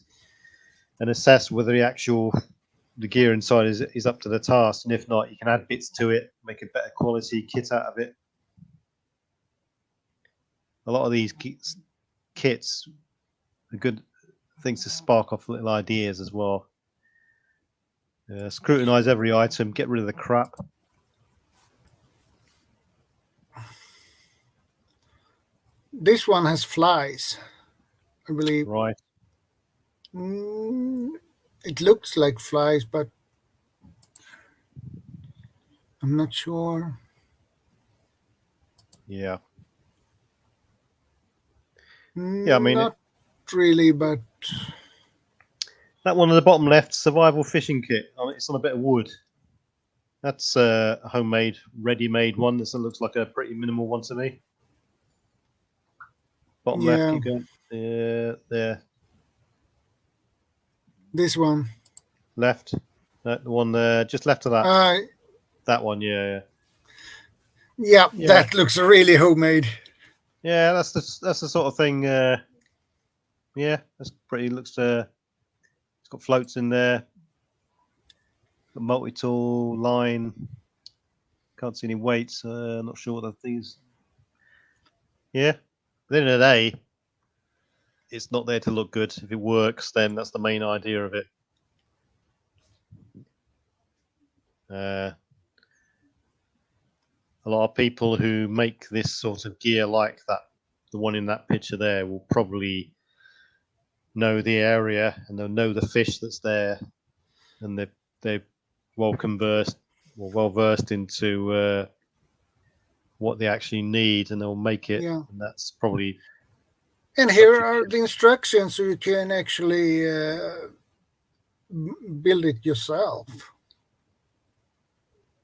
[SPEAKER 2] and assess whether the gear inside is up to the task. And if not, you can add bits to it, make a better quality kit out of it. A lot of these kits are good things to spark off little ideas as well. Scrutinize every item, get rid of the crap.
[SPEAKER 1] This one has flies, I believe.
[SPEAKER 2] Right.
[SPEAKER 1] It looks like flies, but I'm not sure.
[SPEAKER 2] Yeah. Yeah, I mean,
[SPEAKER 1] not really, but
[SPEAKER 2] that one on the bottom left, survival fishing kit. It's on a bit of wood. That's a homemade, ready-made one. This looks like a pretty minimal one to me. Bottom left, keep going. There.
[SPEAKER 1] This one.
[SPEAKER 2] Left. The one just left of that. That one, yeah.
[SPEAKER 1] Yeah, that looks really homemade.
[SPEAKER 2] Yeah, that's the sort of thing. Yeah, that's pretty. Looks. It's got floats in there. Got multi-tool line. Can't see any weights. Not sure what that thing is. Yeah. At the end of the day, it's not there to look good. If it works, then that's the main idea of it. A lot of people who make this sort of gear like that, the one in that picture there, will probably know the area and they'll know the fish that's there, and they're well versed into what they actually need, and they'll make it.
[SPEAKER 1] Yeah.
[SPEAKER 2] And that's probably.
[SPEAKER 1] And here are the instructions, so you can actually build it yourself.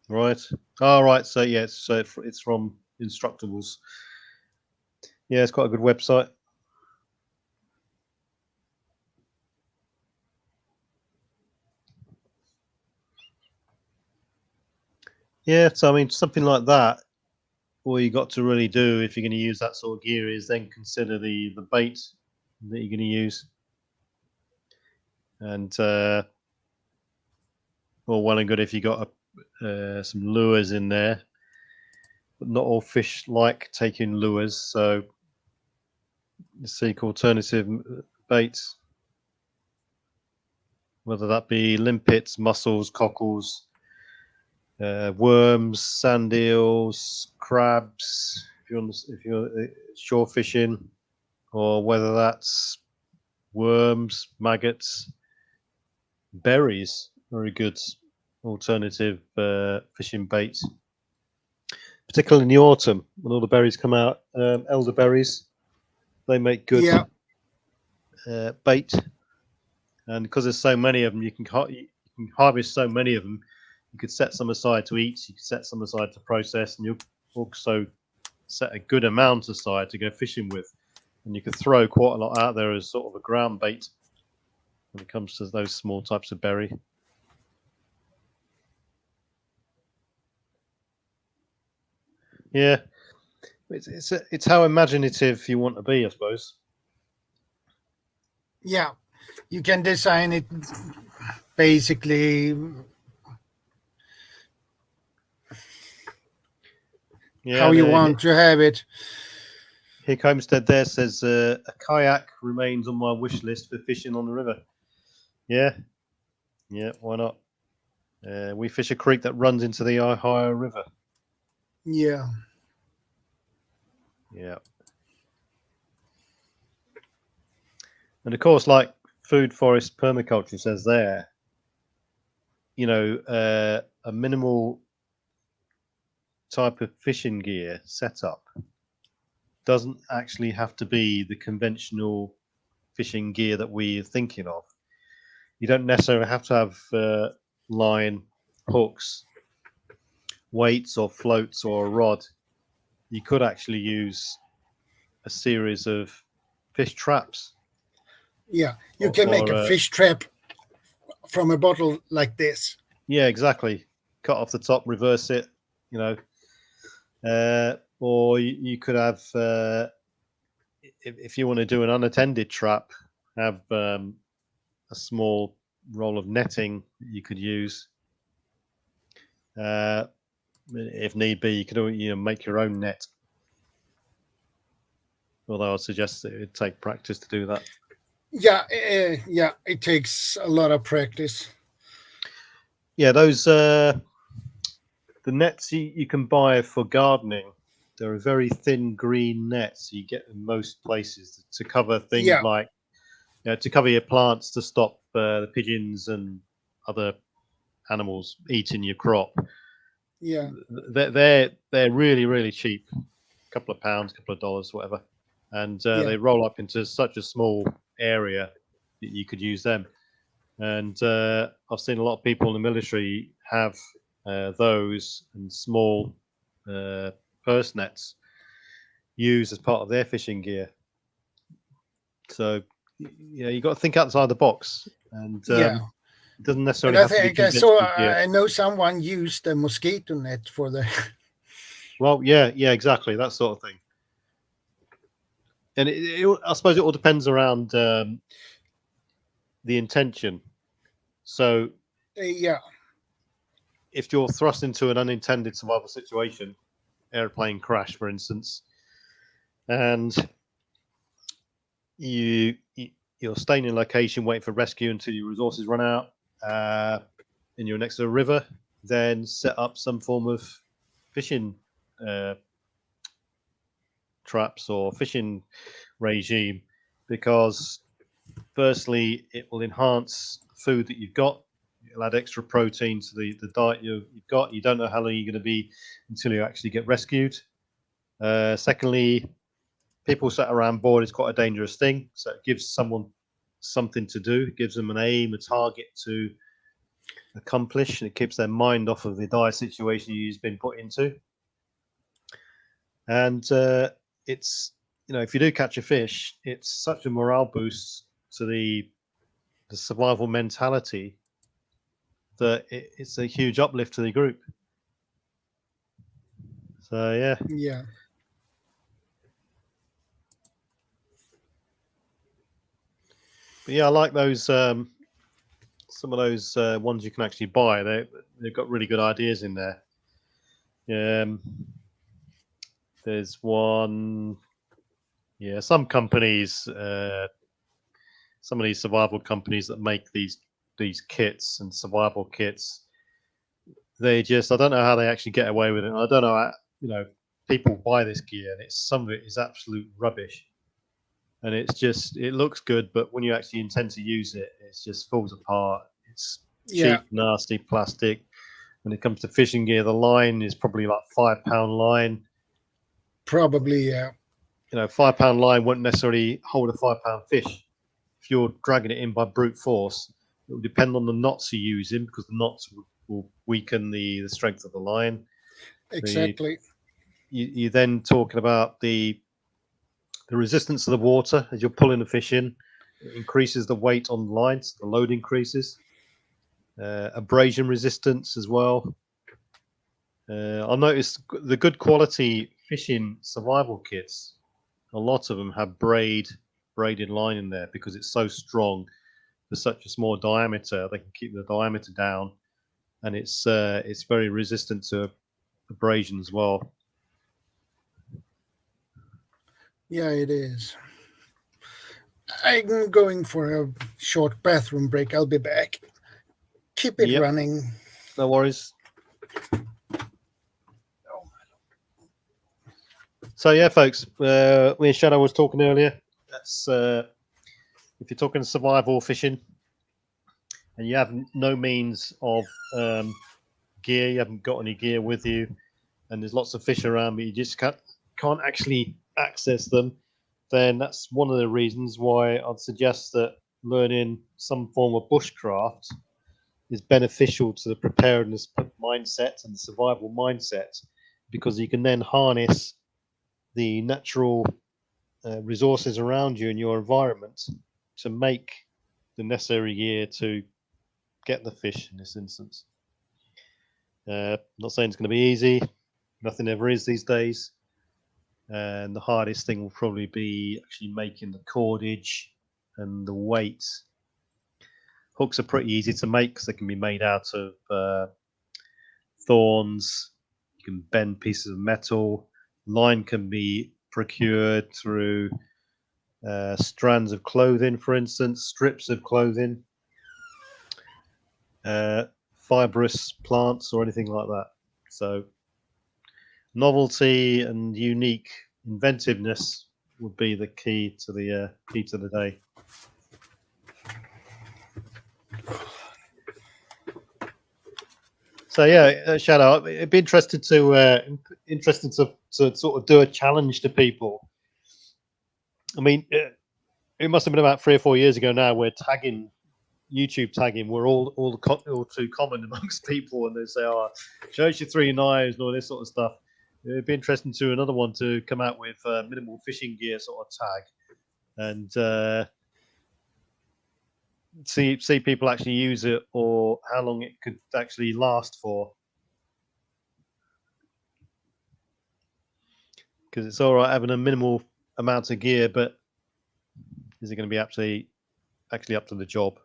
[SPEAKER 2] Right. Oh, right. So yeah, it's from Instructables. Yeah, it's quite a good website. Yeah, so I mean, something like that, all you got to really do if you're going to use that sort of gear is then consider the bait that you're going to use. And well and good if you got some lures in there, but not all fish like taking lures, so seek alternative baits, whether that be limpets, mussels, cockles, worms, sand eels, crabs, if you're shore fishing, or whether that's worms, maggots, berries, very good alternative fishing bait, particularly in the autumn when all the berries come out. Elderberries, they make good bait, and because there's so many of them, you can harvest so many of them. You could set some aside to eat, you could set some aside to process, and you'll also set a good amount aside to go fishing with, and you could throw quite a lot out there as sort of a ground bait when it comes to those small types of berry. Yeah, it's how imaginative you want to be, I suppose.
[SPEAKER 1] Yeah, you can design it basically. Yeah, how you want to have it.
[SPEAKER 2] Hick Homestead there says a kayak remains on my wish list for fishing on the river. Yeah, why not? We fish a creek that runs into the Ohio River.
[SPEAKER 1] Yeah.
[SPEAKER 2] And of course, like Food Forest Permaculture says there, a minimal type of fishing gear setup doesn't actually have to be the conventional fishing gear that we're thinking of. You don't necessarily have to have line, hooks, weights or floats or a rod. You could actually use a series of fish traps.
[SPEAKER 1] Yeah, you can make a fish trap from a bottle like this.
[SPEAKER 2] Yeah, exactly. cut off the top, reverse it, you know, or you could have, if you want to do an unattended trap, have a small roll of netting that you could use. If need be, you could make your own net. Although I'd suggest that it would take practice to do that.
[SPEAKER 1] Yeah, it takes a lot of practice.
[SPEAKER 2] Yeah, those the nets you can buy for gardening. They're a very thin green nets you get in most places to cover things like to cover your plants, to stop the pigeons and other animals eating your crop.
[SPEAKER 1] Yeah,
[SPEAKER 2] they're really, really cheap, a couple of pounds, couple of dollars, whatever, and they roll up into such a small area that you could use them. And I've seen a lot of people in the military have those and small purse nets used as part of their fishing gear. So you got to think outside the box, and it doesn't necessarily have to be conventional gear.
[SPEAKER 1] I know someone used a mosquito net for the.
[SPEAKER 2] Well, yeah, exactly, that sort of thing. And I suppose it all depends around the intention. So, if you're thrust into an unintended survival situation, airplane crash, for instance, and you're staying in location waiting for rescue until your resources run out, and you're next to a river, then set up some form of fishing traps or fishing regime, because firstly it will enhance the food that you've got. It'll add extra protein to the diet you've got. You don't know how long you're going to be until you actually get rescued. Secondly, people sat around bored is quite a dangerous thing, so it gives someone something to do. It gives them an aim, a target to accomplish, and it keeps their mind off of the dire situation you've been put into. And it's, if you do catch a fish, it's such a morale boost to the survival mentality that it's a huge uplift to the group. So
[SPEAKER 1] yeah.
[SPEAKER 2] But yeah, I like those. Some of those ones you can actually buy. They've got really good ideas in there. There's one. Yeah, some companies, some of these survival companies that make these kits and survival kits, I don't know how they actually get away with it. I don't know how, people buy this gear, and some of it is absolute rubbish. And it looks good, but when you actually intend to use it, it just falls apart. It's cheap, nasty plastic. When it comes to fishing gear, the line is probably like £5 line.
[SPEAKER 1] Probably, yeah.
[SPEAKER 2] £5 line won't necessarily hold a £5 fish. If you're dragging it in by brute force, it will depend on the knots you're using, because the knots will weaken the strength of the line.
[SPEAKER 1] Exactly.
[SPEAKER 2] You're then talking about the resistance to the water as you're pulling the fish in. It increases the weight on the line, so the load increases. Abrasion resistance as well. I noticed the good quality fishing survival kits, a lot of them have braided line in there, because it's so strong for such a small diameter. They can keep the diameter down, and it's very resistant to abrasion as well.
[SPEAKER 1] Yeah, it is. I'm going for a short bathroom break. I'll be back. Keep it running.
[SPEAKER 2] No worries. So yeah, folks, me and Shadow was talking earlier. That's if you're talking survival fishing, and you have no means of gear, you haven't got any gear with you, and there's lots of fish around, but you just can't actually access them, then that's one of the reasons why I'd suggest that learning some form of bushcraft is beneficial to the preparedness mindset and the survival mindset, because you can then harness the natural resources around you in your environment to make the necessary gear to get the fish in this instance. Not saying it's going to be easy. Nothing ever is these days. And the hardest thing will probably be actually making the cordage and the weight. Hooks are pretty easy to make because they can be made out of thorns. You can bend pieces of metal. Line can be procured through strands of clothing, for instance, strips of clothing, fibrous plants, or anything like that. So novelty and unique inventiveness would be the key to the day. So yeah, Shadow, it'd be interesting to sort of do a challenge to people. I mean, it must have been about 3 or 4 years ago now, where YouTube tagging were all too common amongst people, and they say, "Oh, show us your 3 knives" and all this sort of stuff. It'd be interesting to another one to come out with minimal fishing gear sort of tag, and see people actually use it, or how long it could actually last for. Because it's all right having a minimal amount of gear, but is it going to be actually up to the job?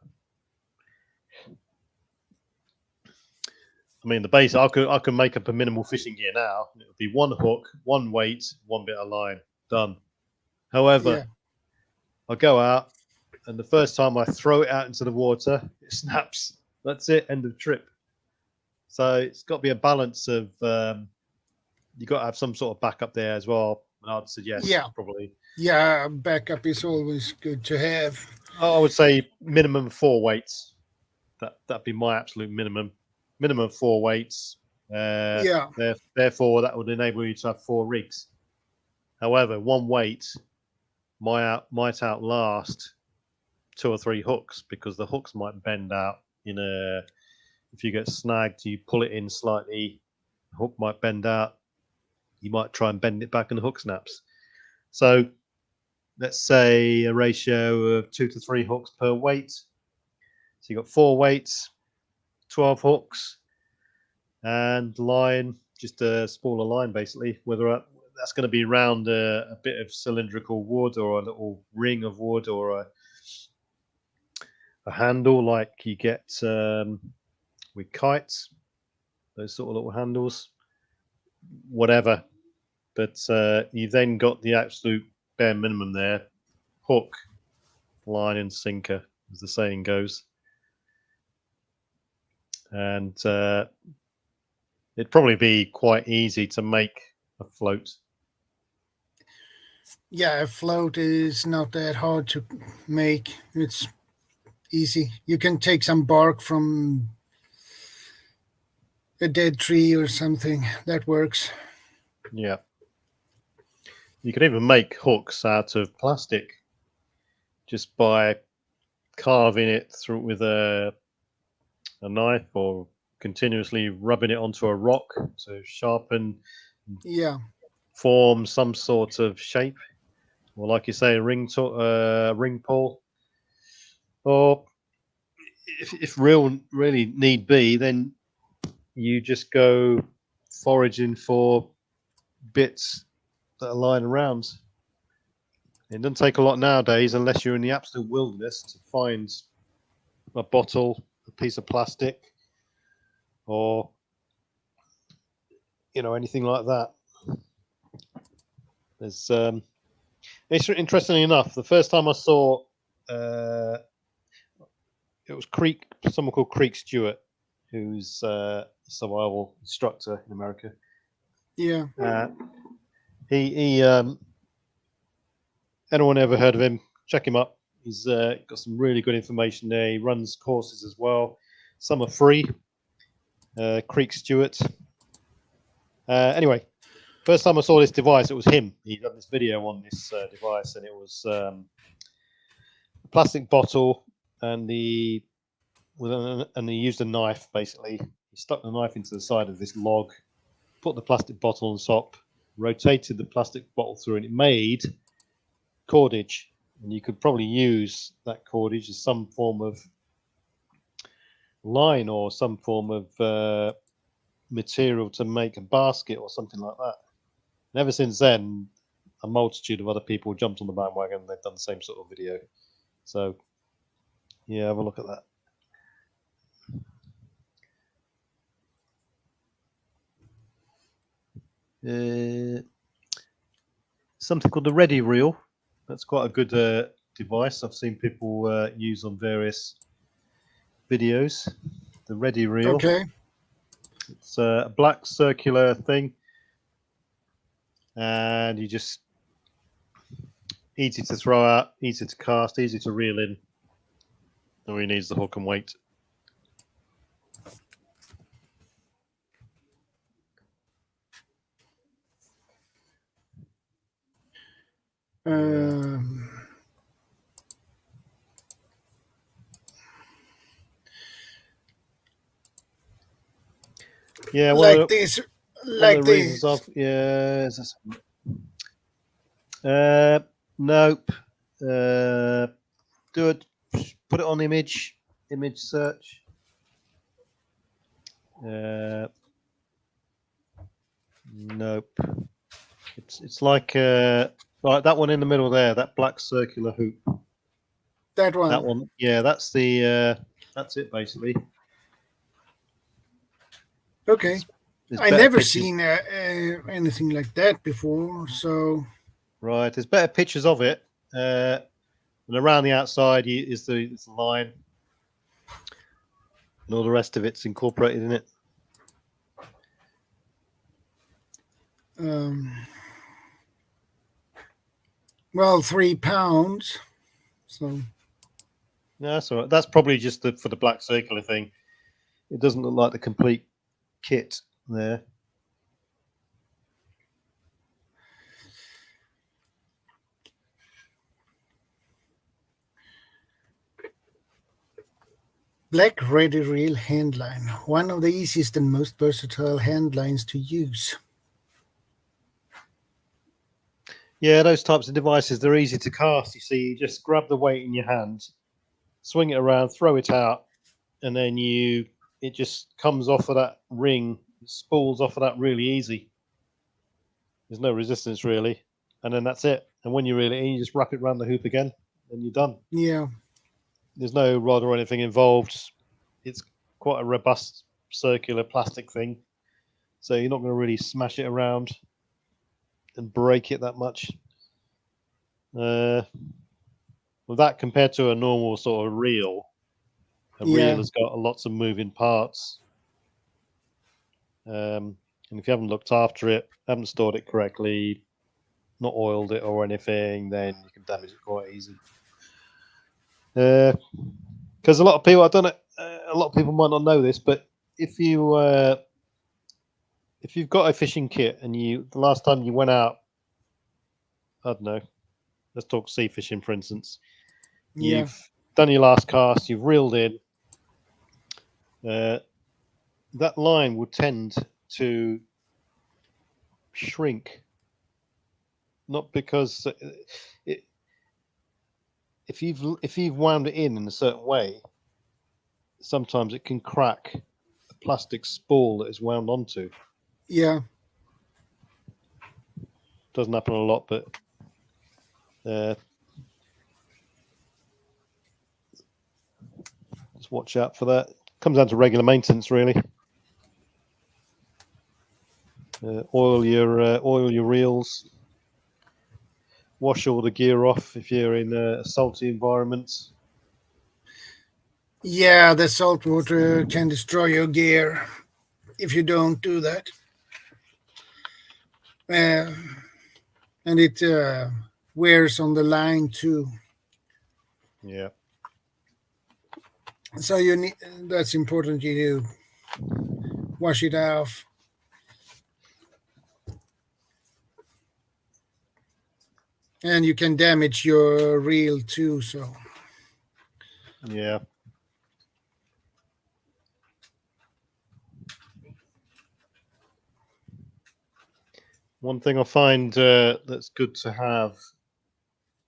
[SPEAKER 2] I mean, the base, I could make up a minimal fishing gear now. It would be 1 hook, 1 weight, 1 bit of line, done. However, I go out, and the first time I throw it out into the water, it snaps. That's it, end of trip. So it's got to be a balance of you've got to have some sort of backup there as well. And I'd suggest probably.
[SPEAKER 1] Yeah, backup is always good to have.
[SPEAKER 2] I would say minimum 4 weights. That'd be my absolute minimum. Minimum 4 weights. Therefore, that would enable you to have 4 rigs. However, 1 weight might outlast 2 or 3 hooks, because the hooks might bend out. If you get snagged, you pull it in slightly, the hook might bend out. You might try and bend it back, and the hook snaps. So let's say a ratio of 2 to 3 hooks per weight. So you got 4 weights, 12 hooks, and line, just a smaller line basically. Whether that's going to be around a bit of cylindrical wood, or a little ring of wood, or a handle like you get with kites, those sort of little handles, whatever. But you then got the absolute bare minimum there: hook, line, and sinker, as the saying goes. And it'd probably be quite easy to make a float.
[SPEAKER 1] Yeah, a float is not that hard to make. It's easy. You can take some bark from a dead tree or something. That works.
[SPEAKER 2] Yeah. You can even make hooks out of plastic just by carving it through with a knife, or continuously rubbing it onto a rock to sharpen, form some sort of shape, or like you say, a ring pull. Or if really need be, then you just go foraging for bits that are lying around. It doesn't take a lot nowadays, unless you're in the absolute wilderness, to find a bottle, a piece of plastic, or anything like that. There's interestingly enough, the first time I saw it was someone called Creek Stewart, who's a survival instructor in America.
[SPEAKER 1] Yeah.
[SPEAKER 2] He anyone ever heard of him? Check him up. He's got some really good information there. He runs courses as well. Some are free. Creek Stewart. Anyway, first time I saw this device, it was him. He done this video on this device, and it was a plastic bottle, and he used a knife. Basically, he stuck the knife into the side of this log, put the plastic bottle on top, rotated the plastic bottle through, and it made cordage. And you could probably use that cordage as some form of line, or some form of material to make a basket or something like that. And ever since then, a multitude of other people jumped on the bandwagon and they've done the same sort of video. So, yeah, have a look at that. Something called the Ready Reel. That's quite a good device I've seen people use on various videos. The Ready Reel.
[SPEAKER 1] Okay.
[SPEAKER 2] It's a black circular thing, and you just easy to throw out, easy to cast, easy to reel in. All he needs the hook and weight. Yeah,
[SPEAKER 1] like this, like this.
[SPEAKER 2] Nope. Do it. Put it on image search. Nope. It's like right, that one in the middle there, that black circular hoop.
[SPEAKER 1] That one.
[SPEAKER 2] That one. Yeah, that's the that's it basically.
[SPEAKER 1] Okay.
[SPEAKER 2] There's
[SPEAKER 1] I
[SPEAKER 2] better
[SPEAKER 1] never
[SPEAKER 2] pictures.
[SPEAKER 1] seen anything like that before. So
[SPEAKER 2] Right, there's better pictures of it. And around the outside is the line, and all the rest of it's incorporated in it.
[SPEAKER 1] Well, 3 pounds. So
[SPEAKER 2] No, that's all right. That's probably just for the black circular thing. It doesn't look like the complete kit there.
[SPEAKER 1] Black Ready Reel handline, one of the easiest and most versatile handlines to use.
[SPEAKER 2] Yeah, those types of devices, they're easy to cast. You see, you just grab the weight in your hand, swing it around, throw it out, and then it just comes off of that ring, spools off of that really easy. There's no resistance really, and then that's it. And when you reel it in, you just wrap it around the hoop again, and you're done.
[SPEAKER 1] Yeah.
[SPEAKER 2] There's no rod or anything involved. It's quite a robust circular plastic thing, so you're not going to really smash it around and break it that much. Well, that compared to a normal sort of reel, reel has got lots of moving parts. And if you haven't looked after it, haven't stored it correctly, not oiled it or anything, then you can damage it quite easy. Because a lot of people, a lot of people might not know this, but if you've got a fishing kit and the last time you went out, I don't know, let's talk sea fishing, for instance.
[SPEAKER 1] Yeah.
[SPEAKER 2] You've done your last cast, you've reeled in. That line would tend to shrink, not because if you've wound it in a certain way, sometimes it can crack the plastic spool that is wound onto.
[SPEAKER 1] Yeah.
[SPEAKER 2] Doesn't happen a lot, but just watch out for that. Comes down to regular maintenance, really. Oil your reels. Wash all the gear off if you're in a salty environment.
[SPEAKER 1] Yeah, the salt water can destroy your gear if you don't do that. And it wears on the line too.
[SPEAKER 2] Yeah.
[SPEAKER 1] So that's important. You wash it off. And you can damage your reel too. So
[SPEAKER 2] yeah. One thing I find that's good to have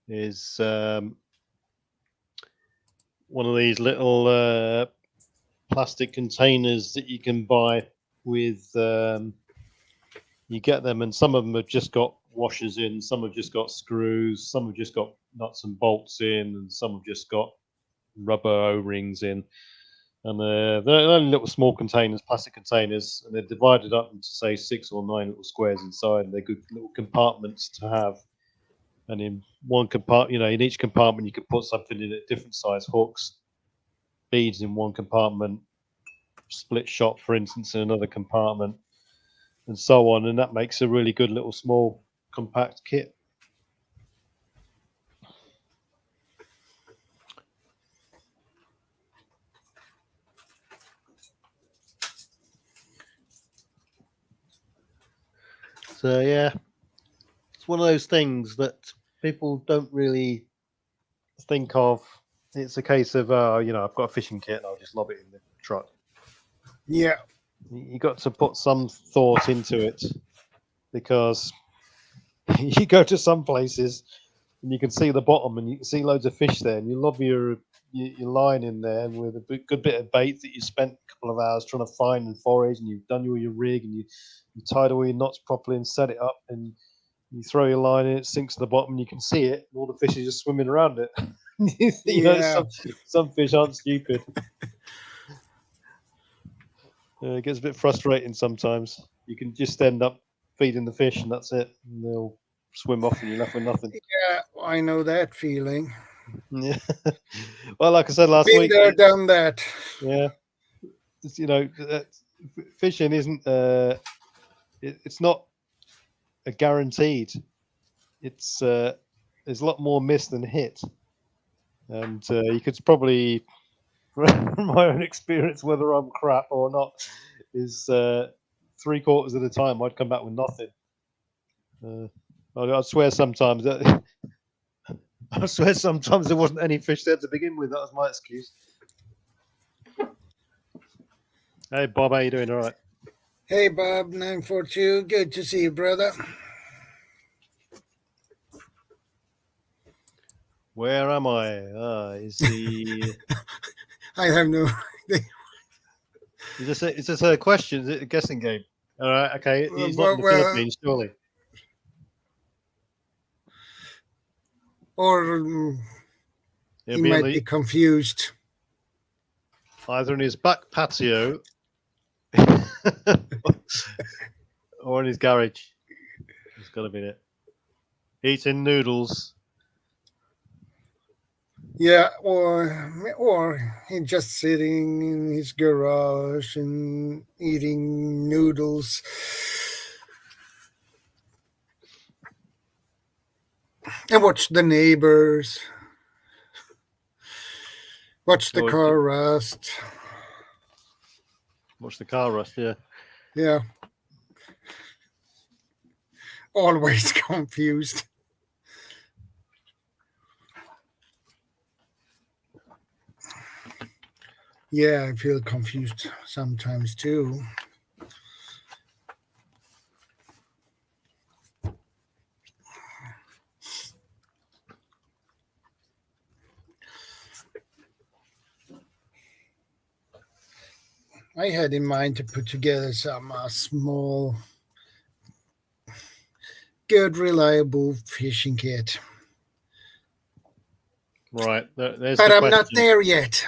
[SPEAKER 2] is one of these little plastic containers that you can buy with you get them, and some of them have just got washers in, some have just got screws, some have just got nuts and bolts in, and some have just got rubber O-rings in. And they're only little small containers, plastic containers, and they're divided up into, say, 6 or 9 little squares inside. And they're good little compartments to have. And in one compartment, in each compartment, you could put something in at different size hooks, beads in one compartment, split shot, for instance, in another compartment, and so on. And that makes a really good little small compact kit. So yeah, it's one of those things that people don't really think of. It's a case of, I've got a fishing kit, and I'll just lob it in the truck.
[SPEAKER 1] Yeah.
[SPEAKER 2] You got to put some thought into it, because you go to some places and you can see the bottom and you can see loads of fish there, and you lob your line in there with a good bit of bait that you spent a couple of hours trying to find and forage, and you've done all your rig, and you tied all your knots properly and set it up, and you throw your line in, it sinks to the bottom, and you can see it, and all the fish are just swimming around it. Some fish aren't stupid. It gets a bit frustrating sometimes. You can just end up feeding the fish, and that's it. And they'll swim off, and you're left with nothing.
[SPEAKER 1] Yeah, I know that feeling.
[SPEAKER 2] Yeah. Well, like I said last
[SPEAKER 1] Been
[SPEAKER 2] week,
[SPEAKER 1] there, done that.
[SPEAKER 2] Yeah. Fishing isn't. It's not a guaranteed. It's there's a lot more miss than hit, and you could probably, from my own experience, whether I'm crap or not, is 3/4 of the time I'd come back with nothing. I swear sometimes that. I swear sometimes there wasn't any fish there to begin with. That was my excuse. Hey Bob, how you doing? All right.
[SPEAKER 1] Hey Bob, 942. Good to see you, brother.
[SPEAKER 2] Where am I? Is the?
[SPEAKER 1] I have no idea.
[SPEAKER 2] Is this a question? Is it a guessing game? All right. Okay. He's not in the Philippines, surely.
[SPEAKER 1] Or he might be confused.
[SPEAKER 2] Either in his back patio or in his garage. It's got to be it. Eating noodles.
[SPEAKER 1] Yeah, or he's just sitting in his garage and eating noodles. And watch the neighbors. Watch the car rust.
[SPEAKER 2] Watch the car rust, yeah.
[SPEAKER 1] Yeah. Always confused. Yeah, I feel confused sometimes too. I had in mind to put together some small, good, reliable fishing kit.
[SPEAKER 2] Right. There's
[SPEAKER 1] but
[SPEAKER 2] the
[SPEAKER 1] I'm
[SPEAKER 2] question.
[SPEAKER 1] Not there yet.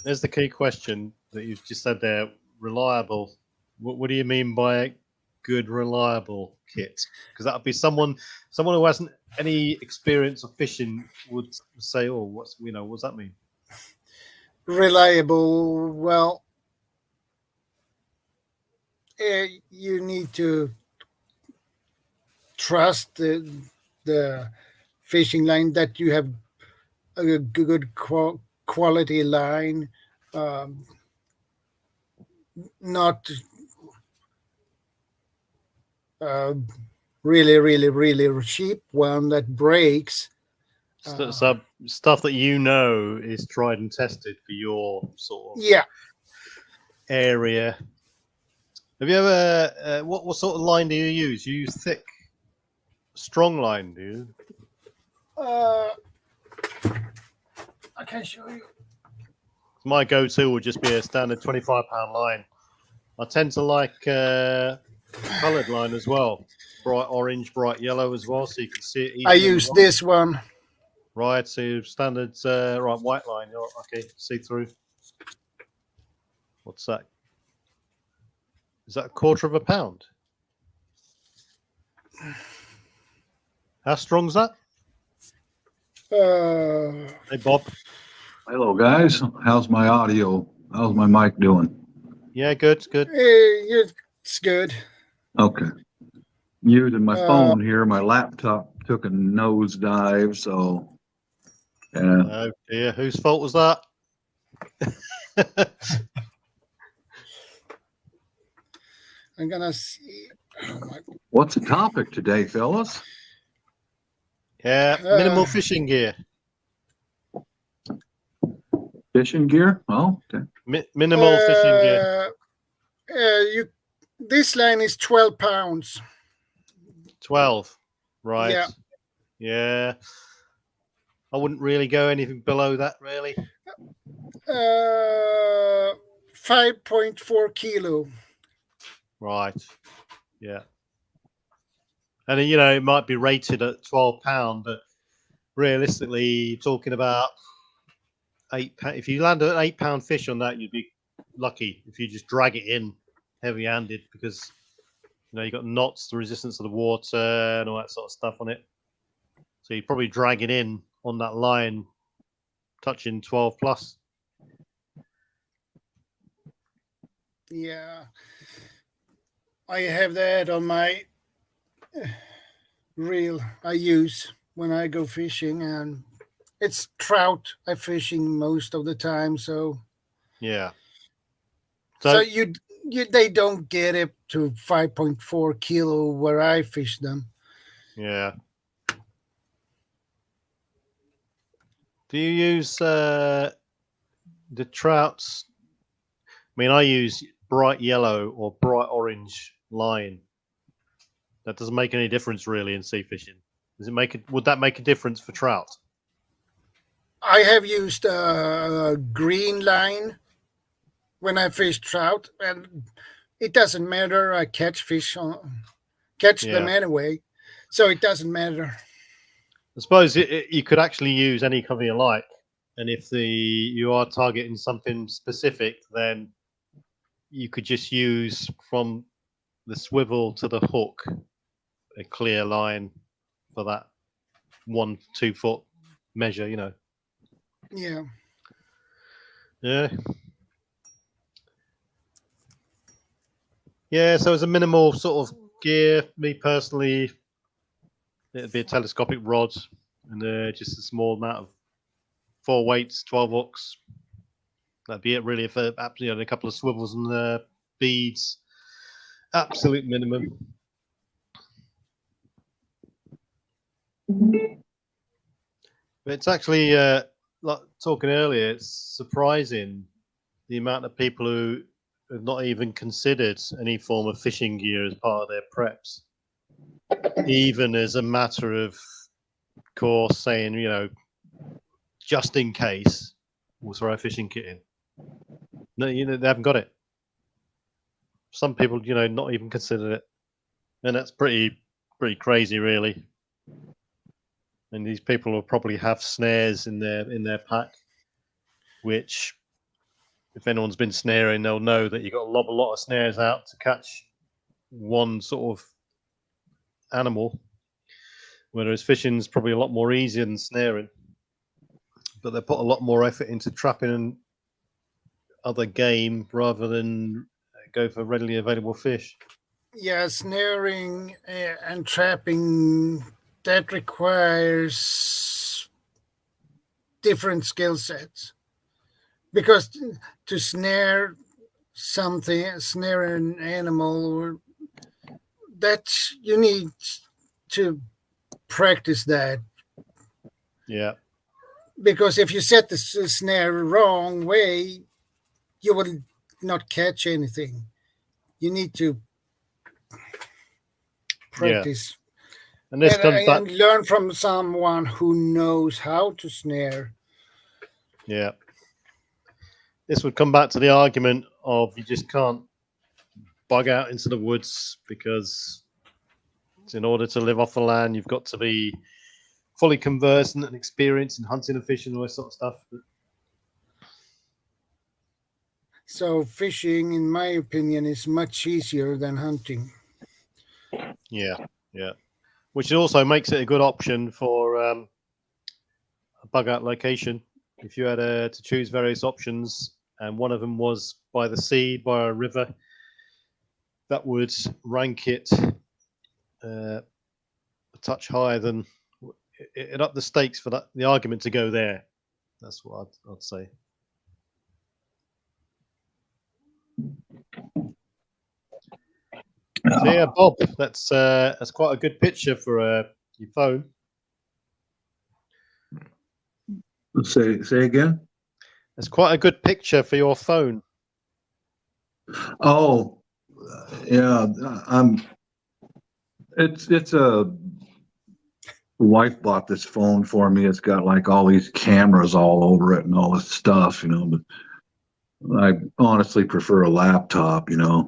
[SPEAKER 2] There's the key question that you've just said there. Reliable. What do you mean by good, reliable kit? Because that would be someone who hasn't any experience of fishing would say, "Oh, what's does that mean?"
[SPEAKER 1] Reliable. Well, you need to trust the fishing line, that you have a good quality line, not really cheap one that breaks.
[SPEAKER 2] So stuff that is tried and tested for your sort of
[SPEAKER 1] area.
[SPEAKER 2] Have you ever what sort of line do you use? You use thick, strong line, do you?
[SPEAKER 1] I can show you.
[SPEAKER 2] My go-to would just be a standard 25-pound line, I tend to like coloured line as well. Bright orange, bright yellow as well, so you can see it.
[SPEAKER 1] I use this one.
[SPEAKER 2] Right, so standard right white line. Oh, okay, see through. What's that? Is that a quarter of a pound? How strong's that? Hey, Bob.
[SPEAKER 4] Hello, guys. How's my audio? How's my mic doing?
[SPEAKER 2] Yeah, good, good.
[SPEAKER 1] It's good.
[SPEAKER 4] Okay. Using my phone here. My laptop took a nosedive, so yeah.
[SPEAKER 2] Oh dear, whose fault was that?
[SPEAKER 1] I'm gonna see. Oh my.
[SPEAKER 4] What's the topic today, fellas?
[SPEAKER 2] Yeah, minimal fishing gear.
[SPEAKER 4] Fishing gear? Oh, okay.
[SPEAKER 2] Minimal fishing gear.
[SPEAKER 1] This line is 12 pounds.
[SPEAKER 2] 12, right?
[SPEAKER 1] Yeah.
[SPEAKER 2] Yeah. I wouldn't really go anything below that, really.
[SPEAKER 1] 5.4 kilo.
[SPEAKER 2] Right. Yeah. And you know, it might be rated at £12, but realistically, you're talking about £8. If you land an £8 fish on that, you'd be lucky if you just drag it in heavy-handed, because you know you got knots, the resistance of the water, and all that sort of stuff on it. So you probably drag it in on that line, touching 12 plus.
[SPEAKER 1] Yeah. I have that on my reel I use when I go fishing, and it's trout I'm fishing most of the time. So
[SPEAKER 2] yeah.
[SPEAKER 1] So you they don't get up to 5.4 kilo where I fish them.
[SPEAKER 2] Yeah. Do you use the trouts? I mean, I use bright yellow or bright orange line. That doesn't make any difference really in sea fishing. Does it make it? Would that make a difference for trout?
[SPEAKER 1] I have used a green line when I fish trout, and it doesn't matter. I catch them anyway, so it doesn't matter.
[SPEAKER 2] I suppose you could actually use any cover you like, and if you are targeting something specific, then you could just use from the swivel to the hook a clear line for that 1-2 foot measure, you know.
[SPEAKER 1] Yeah.
[SPEAKER 2] Yeah. Yeah, so as a minimal sort of gear, me personally, it'd be a telescopic rod and just a small amount of 4 weights, 12 hooks. That'd be it really, for a couple of swivels and beads. Absolute minimum. But it's actually, like talking earlier, it's surprising the amount of people who have not even considered any form of fishing gear as part of their preps. Even as a matter of course, saying, you know, just in case, we'll throw a fishing kit in. No, you know, they haven't got it. Some people, you know, not even considered it, and that's pretty crazy, really. And these people will probably have snares in their pack, which, if anyone's been snaring, they'll know that you've got to lob a lot of snares out to catch one sort of animal. Whereas fishing's probably a lot more easier than snaring, but they put a lot more effort into trapping other game rather than go for readily available fish.
[SPEAKER 1] Yeah, snaring and trapping, that requires different skill sets, because to snare an animal, or that you need to practice that.
[SPEAKER 2] Yeah.
[SPEAKER 1] Because if you set the snare wrong way, you will not catch anything. You need to practice.
[SPEAKER 2] And this comes back,
[SPEAKER 1] and learn from someone who knows how to snare.
[SPEAKER 2] Yeah. This would come back to the argument of you just can't bug out into the woods, because in order to live off the land, you've got to be fully conversant and experienced in hunting and fishing and all this sort of stuff.
[SPEAKER 1] So fishing, in my opinion, is much easier than hunting.
[SPEAKER 2] Yeah. Which also makes it a good option for a bug out location. If you had to choose various options, and one of them was by the sea, by a river, that would rank it a touch higher than it up the stakes for the argument to go there. That's what I'd say. So yeah, Bob, that's quite a good picture for your phone.
[SPEAKER 4] Say again.
[SPEAKER 2] That's quite a good picture for your phone.
[SPEAKER 4] Oh, yeah. It's a wife bought this phone for me. It's got like all these cameras all over it and all this stuff, But I honestly prefer a laptop, Yeah,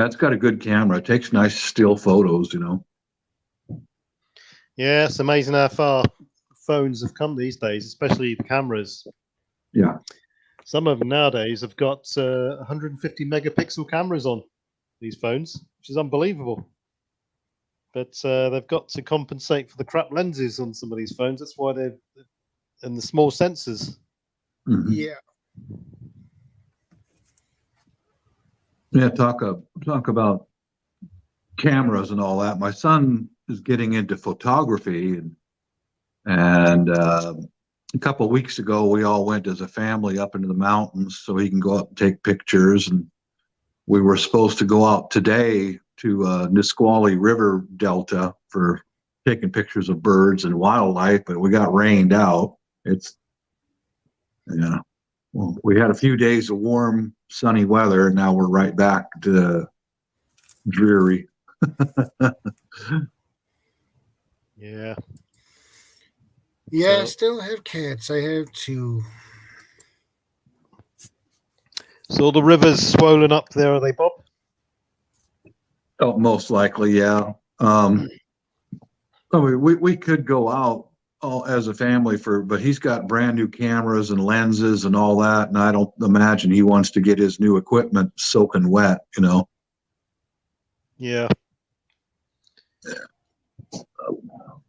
[SPEAKER 4] it's got a good camera. It takes nice still photos,
[SPEAKER 2] Yeah, it's amazing how far phones have come these days, especially the cameras.
[SPEAKER 4] Yeah.
[SPEAKER 2] Some of them nowadays have got 150 megapixel cameras on these phones, which is unbelievable. But they've got to compensate for the crap lenses on some of these phones. That's why they're and the small sensors.
[SPEAKER 4] Mm-hmm.
[SPEAKER 1] Yeah.
[SPEAKER 4] Yeah, talk about cameras and all that. My son is getting into photography, and a couple of weeks ago, we all went as a family up into the mountains so he can go up and take pictures. And we were supposed to go out today to Nisqually River Delta for taking pictures of birds and wildlife, but we got rained out. Well, we had a few days of warm, sunny weather, and now we're right back to dreary.
[SPEAKER 2] Yeah.
[SPEAKER 1] Yeah, I
[SPEAKER 2] So-
[SPEAKER 1] still have cats. I have two.
[SPEAKER 2] So the river's swollen up there, are they, Bob?
[SPEAKER 4] Oh, most likely, yeah. We could go out as a family but he's got brand new cameras and lenses and all that, and I don't imagine he wants to get his new equipment soaking wet,
[SPEAKER 2] Yeah.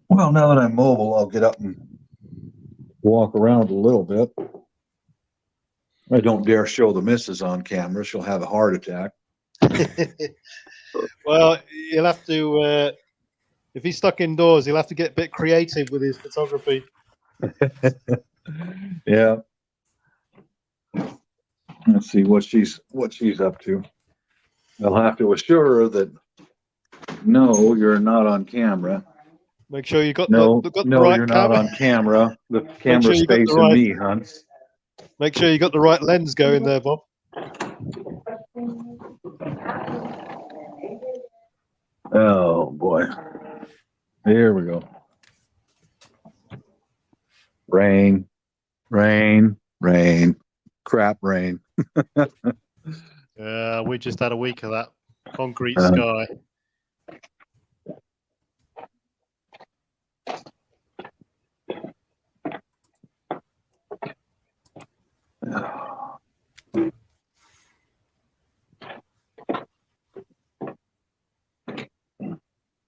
[SPEAKER 4] Well, now that I'm mobile, I'll get up and walk around a little bit. I don't dare show the missus on camera. She'll have a heart attack.
[SPEAKER 2] Well, you'll have to, if he's stuck indoors, he'll have to get a bit creative with his photography.
[SPEAKER 4] Yeah. Let's see what she's up to. I'll have to assure her that no, you're not on camera.
[SPEAKER 2] Make sure you got
[SPEAKER 4] No,
[SPEAKER 2] the
[SPEAKER 4] no,
[SPEAKER 2] right
[SPEAKER 4] you're not
[SPEAKER 2] camera.
[SPEAKER 4] on camera. The camera's
[SPEAKER 2] you got the
[SPEAKER 4] facing
[SPEAKER 2] right-
[SPEAKER 4] me, hon.
[SPEAKER 2] Make sure you got the right lens going there, Bob.
[SPEAKER 4] Oh boy. Here we go. Rain, rain, rain, crap rain.
[SPEAKER 2] We just had a week of that concrete
[SPEAKER 4] Uh-huh.
[SPEAKER 2] sky.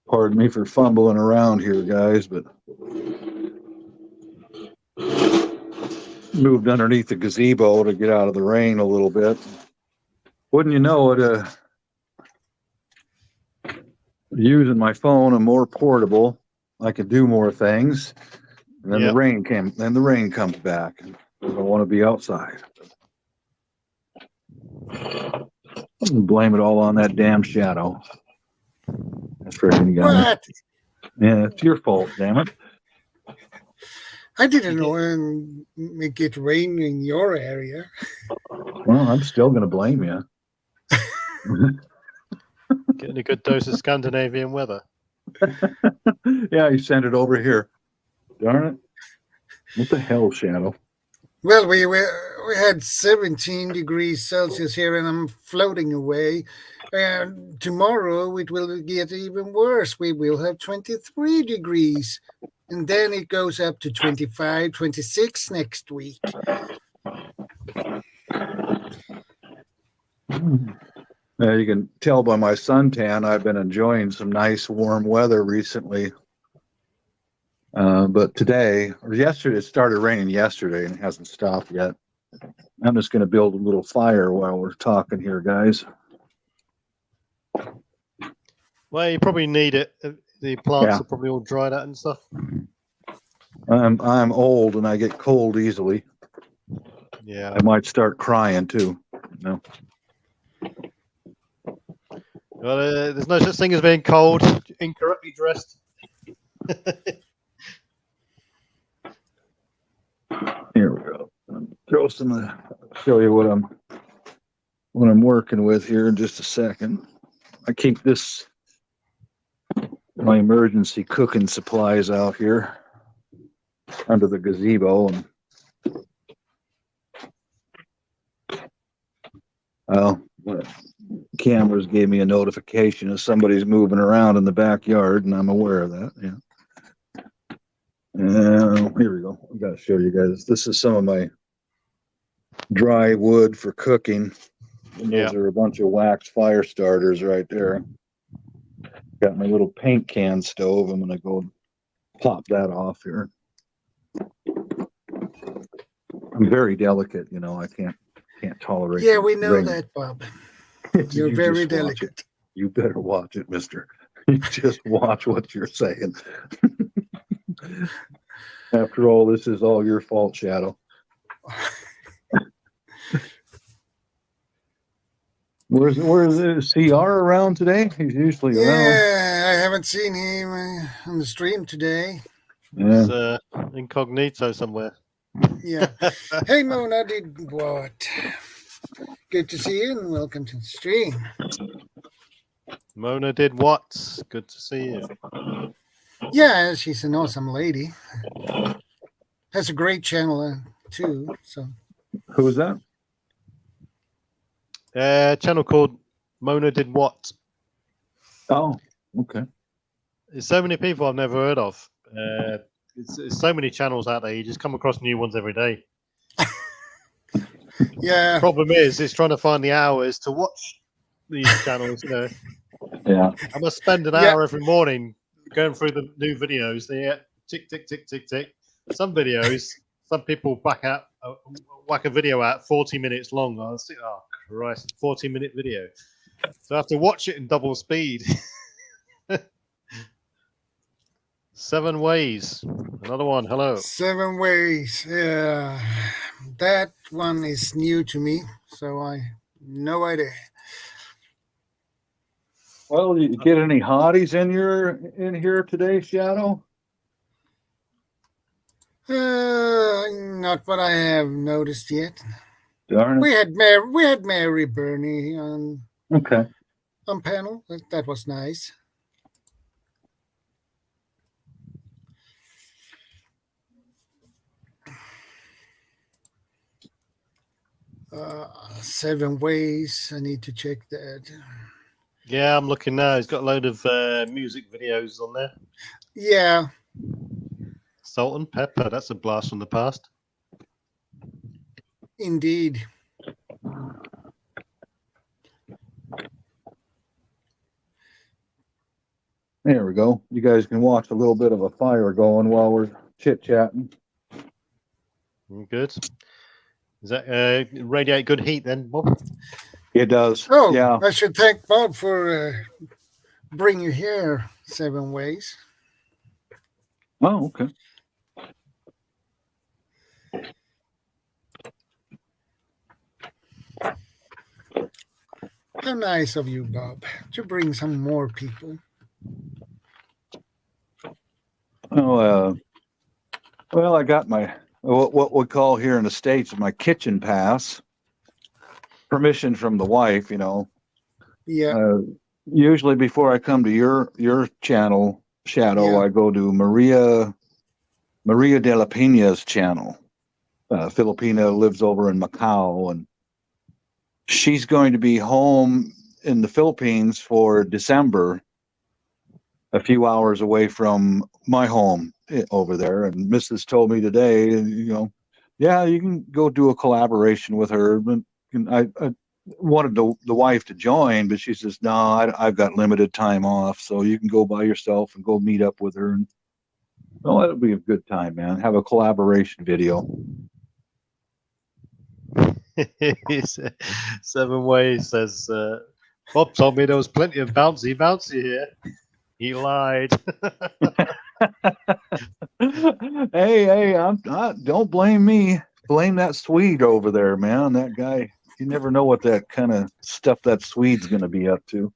[SPEAKER 4] Pardon me for fumbling around here, guys, but moved underneath the gazebo to get out of the rain a little bit. Wouldn't you know it, using my phone, I'm more portable. I can do more things. And then
[SPEAKER 2] Yep.
[SPEAKER 4] the rain comes back. I don't want to be outside. Blame it all on that damn shadow. That's freaking guy.
[SPEAKER 1] What?
[SPEAKER 4] Yeah, it's your fault, damn it.
[SPEAKER 1] I didn't know it get rain in your area.
[SPEAKER 4] Well, I'm still going to blame you.
[SPEAKER 2] Getting a good dose of Scandinavian weather.
[SPEAKER 4] Yeah, you sent it over here. Darn it. What the hell, Shadow?
[SPEAKER 1] Well, we had 17 degrees Celsius here, and I'm floating away. And tomorrow it will get even worse. We will have 23 degrees, and then it goes up to 25, 26 next week.
[SPEAKER 4] You can tell by my suntan, I've been enjoying some nice warm weather recently. But today, or yesterday, it started raining yesterday and it hasn't stopped yet. I'm just going to build a little fire while we're talking here, guys.
[SPEAKER 2] Well, you probably need it. The plants are probably all dried out and stuff.
[SPEAKER 4] I'm old and I get cold easily.
[SPEAKER 2] Yeah.
[SPEAKER 4] I might start crying too. No.
[SPEAKER 2] Well, there's no such thing as being cold, incorrectly dressed.
[SPEAKER 4] Here we go. Throw some. Show you what I'm working with here in just a second. I keep my emergency cooking supplies out here under the gazebo, and cameras gave me a notification if somebody's moving around in the backyard, and I'm aware of that. Yeah. Here we go. I gotta show you guys. This is some of my dry wood for cooking. And those are a bunch of wax fire starters right there. Got my little paint can stove. I'm gonna go pop that off here. I'm very delicate, I can't tolerate.
[SPEAKER 1] Yeah, we know
[SPEAKER 4] rain.
[SPEAKER 1] that, Bob.
[SPEAKER 4] You're
[SPEAKER 1] You're very delicate.
[SPEAKER 4] You better watch it, mister. You just watch what you're saying. After all, this is all your fault, Shadow. Where's the CR around today? He's usually around.
[SPEAKER 1] Yeah, I haven't seen him on the stream today.
[SPEAKER 4] Yeah.
[SPEAKER 2] It's incognito somewhere.
[SPEAKER 1] Yeah. Hey, Mona, did what? Good to see you and welcome to the stream.
[SPEAKER 2] Mona did what? Good to see you.
[SPEAKER 1] Yeah, she's an awesome lady. Has a great channel too. So.
[SPEAKER 4] Who is that?
[SPEAKER 2] Channel called Mona Did What?
[SPEAKER 4] Oh, okay.
[SPEAKER 2] There's so many people I've never heard of. It's so many channels out there. You just come across new ones every day.
[SPEAKER 1] Yeah.
[SPEAKER 2] Problem is, it's trying to find the hours to watch these channels.
[SPEAKER 4] Yeah.
[SPEAKER 2] I must spend an hour every morning going through the new videos. They tick, tick, tick, tick, tick. Some videos, some people whack a video out 40 minutes long. I was thinking, oh Christ, 40-minute video. So I have to watch it in double speed. 7 ways. Another one. Hello.
[SPEAKER 1] 7 ways. Yeah. That one is new to me, so I no idea.
[SPEAKER 4] Well, you get any hotties in here today, Shadow?
[SPEAKER 1] Not what I have noticed yet.
[SPEAKER 4] Darn it.
[SPEAKER 1] We had Mary Burney on panel. That was nice. 7 ways. I need to check that.
[SPEAKER 2] Yeah, I'm looking now. He's got a load of music videos on there.
[SPEAKER 1] Yeah.
[SPEAKER 2] Salt and Pepper. That's a blast from the past.
[SPEAKER 1] Indeed.
[SPEAKER 4] There we go. You guys can watch a little bit of a fire going while we're chit-chatting.
[SPEAKER 2] Good. Does that radiate good heat then, Bob?
[SPEAKER 4] It does.
[SPEAKER 1] Oh,
[SPEAKER 4] yeah.
[SPEAKER 1] I should thank Bob for bringing you here 7 ways.
[SPEAKER 4] Oh, okay.
[SPEAKER 1] How nice of you, Bob, to bring some more people.
[SPEAKER 4] Oh, well, I got my what we call here in the States my kitchen pass. Permission from the wife,
[SPEAKER 1] Yeah.
[SPEAKER 4] Usually before I come to your channel, Shadow, I go to Maria de la Pena's channel. Filipina, lives over in Macau, and she's going to be home in the Philippines for December, a few hours away from my home over there. And Mrs. told me today, yeah, you can go do a collaboration with her. But I wanted the wife to join, but she says, no, I've got limited time off, so you can go by yourself and go meet up with her. And it'll be a good time, man. Have a collaboration video.
[SPEAKER 2] 7 Ways says, Bob told me there was plenty of bouncy here. He lied.
[SPEAKER 4] Hey, don't blame me. Blame that Swede over there, man. That guy, you never know what that kind of stuff that Swede's going to be up to.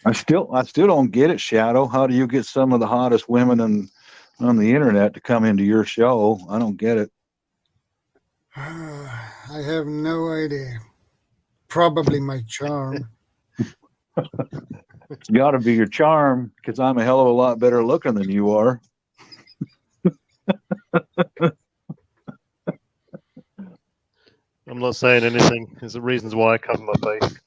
[SPEAKER 4] I still don't get it, Shadow. How do you get some of the hottest women on the internet to come into your show? I don't get it.
[SPEAKER 1] I have no idea. Probably my charm.
[SPEAKER 4] It's got to be your charm, because I'm a hell of a lot better looking than you are.
[SPEAKER 2] I'm not saying anything. There's the reasons why I cover my face.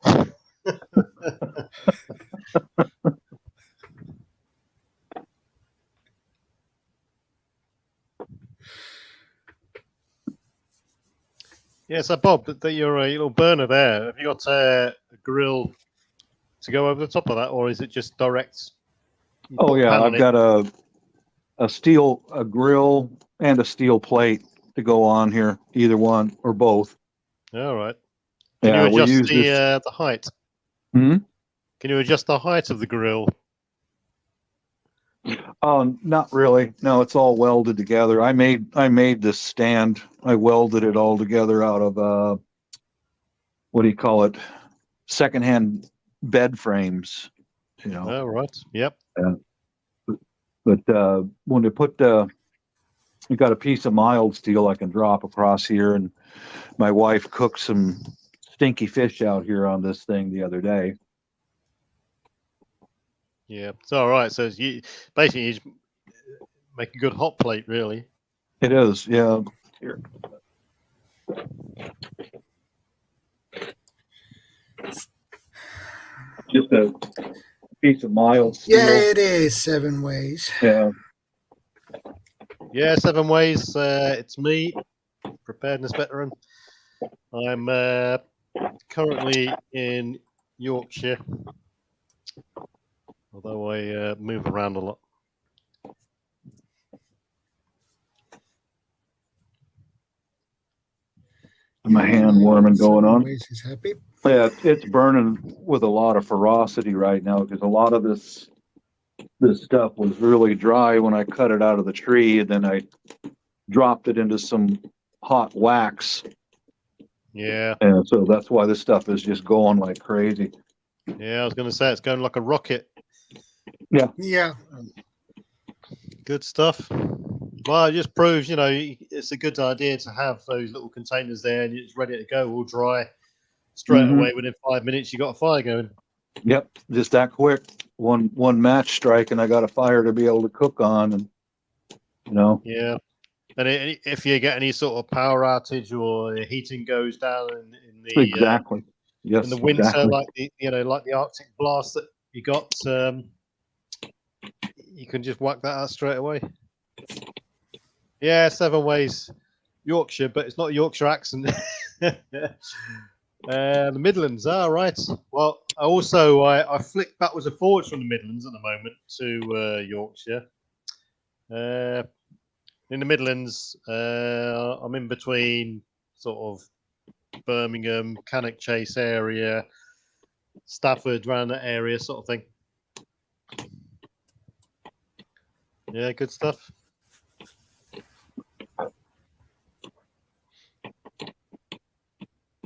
[SPEAKER 2] Yeah, so Bob, your little burner there, have you got a grill to go over the top of that, or is it just direct?
[SPEAKER 4] Oh yeah, I've got a grill and a steel plate to go on here, either one or both.
[SPEAKER 2] All right. Can you adjust the height?
[SPEAKER 4] Hmm?
[SPEAKER 2] Can you adjust the height of the grill?
[SPEAKER 4] Oh, not really. No, it's all welded together. I made this stand. I welded it all together out of what do you call it? Secondhand bed frames.
[SPEAKER 2] Oh, right. Yep.
[SPEAKER 4] But when they put you got a piece of mild steel I can drop across here, and my wife cooked some stinky fish out here on this thing the other day.
[SPEAKER 2] Yeah, it's all right. So you basically make a good hot plate, really.
[SPEAKER 4] It is, yeah. Here. Just a piece of mild steel.
[SPEAKER 1] Yeah, it is 7 Ways.
[SPEAKER 4] Yeah.
[SPEAKER 2] Yeah, 7 Ways. It's me, preparedness veteran. I'm currently in Yorkshire, although I move around a lot.
[SPEAKER 4] My hand warming going on.
[SPEAKER 1] Ways is happy.
[SPEAKER 4] Yeah, it's burning with a lot of ferocity right now, because a lot of this stuff was really dry when I cut it out of the tree, and then I dropped it into some hot wax.
[SPEAKER 2] Yeah.
[SPEAKER 4] And so that's why this stuff is just going like crazy.
[SPEAKER 2] Yeah, I was going to say it's going like a rocket.
[SPEAKER 4] Yeah.
[SPEAKER 1] Yeah.
[SPEAKER 2] Good stuff. Well, it just proves, it's a good idea to have those little containers there, and it's ready to go, all dry. Straight away, within 5 minutes, you got a fire going.
[SPEAKER 4] Yep, just that quick. One match strike, and I got a fire to be able to cook on, and
[SPEAKER 2] Yeah, and if you get any sort of power outage or heating goes down in the
[SPEAKER 4] exactly, yes,
[SPEAKER 2] in the winter,
[SPEAKER 4] exactly.
[SPEAKER 2] like the Arctic blast that you got, you can just whack that out straight away. Yeah, 7 Ways, Yorkshire, but it's not a Yorkshire accent. The Midlands, right. Well, I flick backwards and forwards from the Midlands at the moment to Yorkshire. In the Midlands, I'm in between sort of Birmingham, Cannock Chase area, Stafford, around that area, sort of thing. Yeah, good stuff.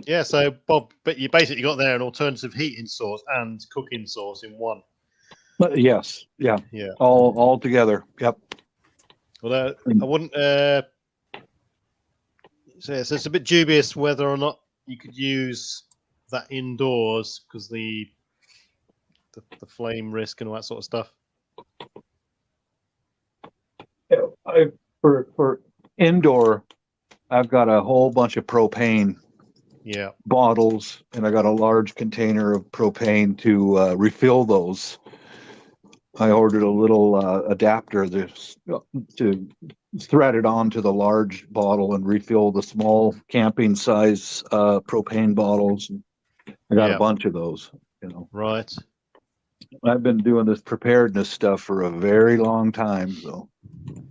[SPEAKER 2] Yeah, so Bob, but you basically got there an alternative heating source and cooking source in one.
[SPEAKER 4] Yes, yeah, all together. Yep.
[SPEAKER 2] Although I wouldn't. So it's a bit dubious whether or not you could use that indoors because the flame risk and all that sort of stuff.
[SPEAKER 4] For indoor, I've got a whole bunch of propane
[SPEAKER 2] Yeah.
[SPEAKER 4] bottles, and I got a large container of propane to refill those. I ordered a little adapter to thread it onto the large bottle and refill the small camping size propane bottles. I got a bunch of those,
[SPEAKER 2] Right.
[SPEAKER 4] I've been doing this preparedness stuff for a very long time, so.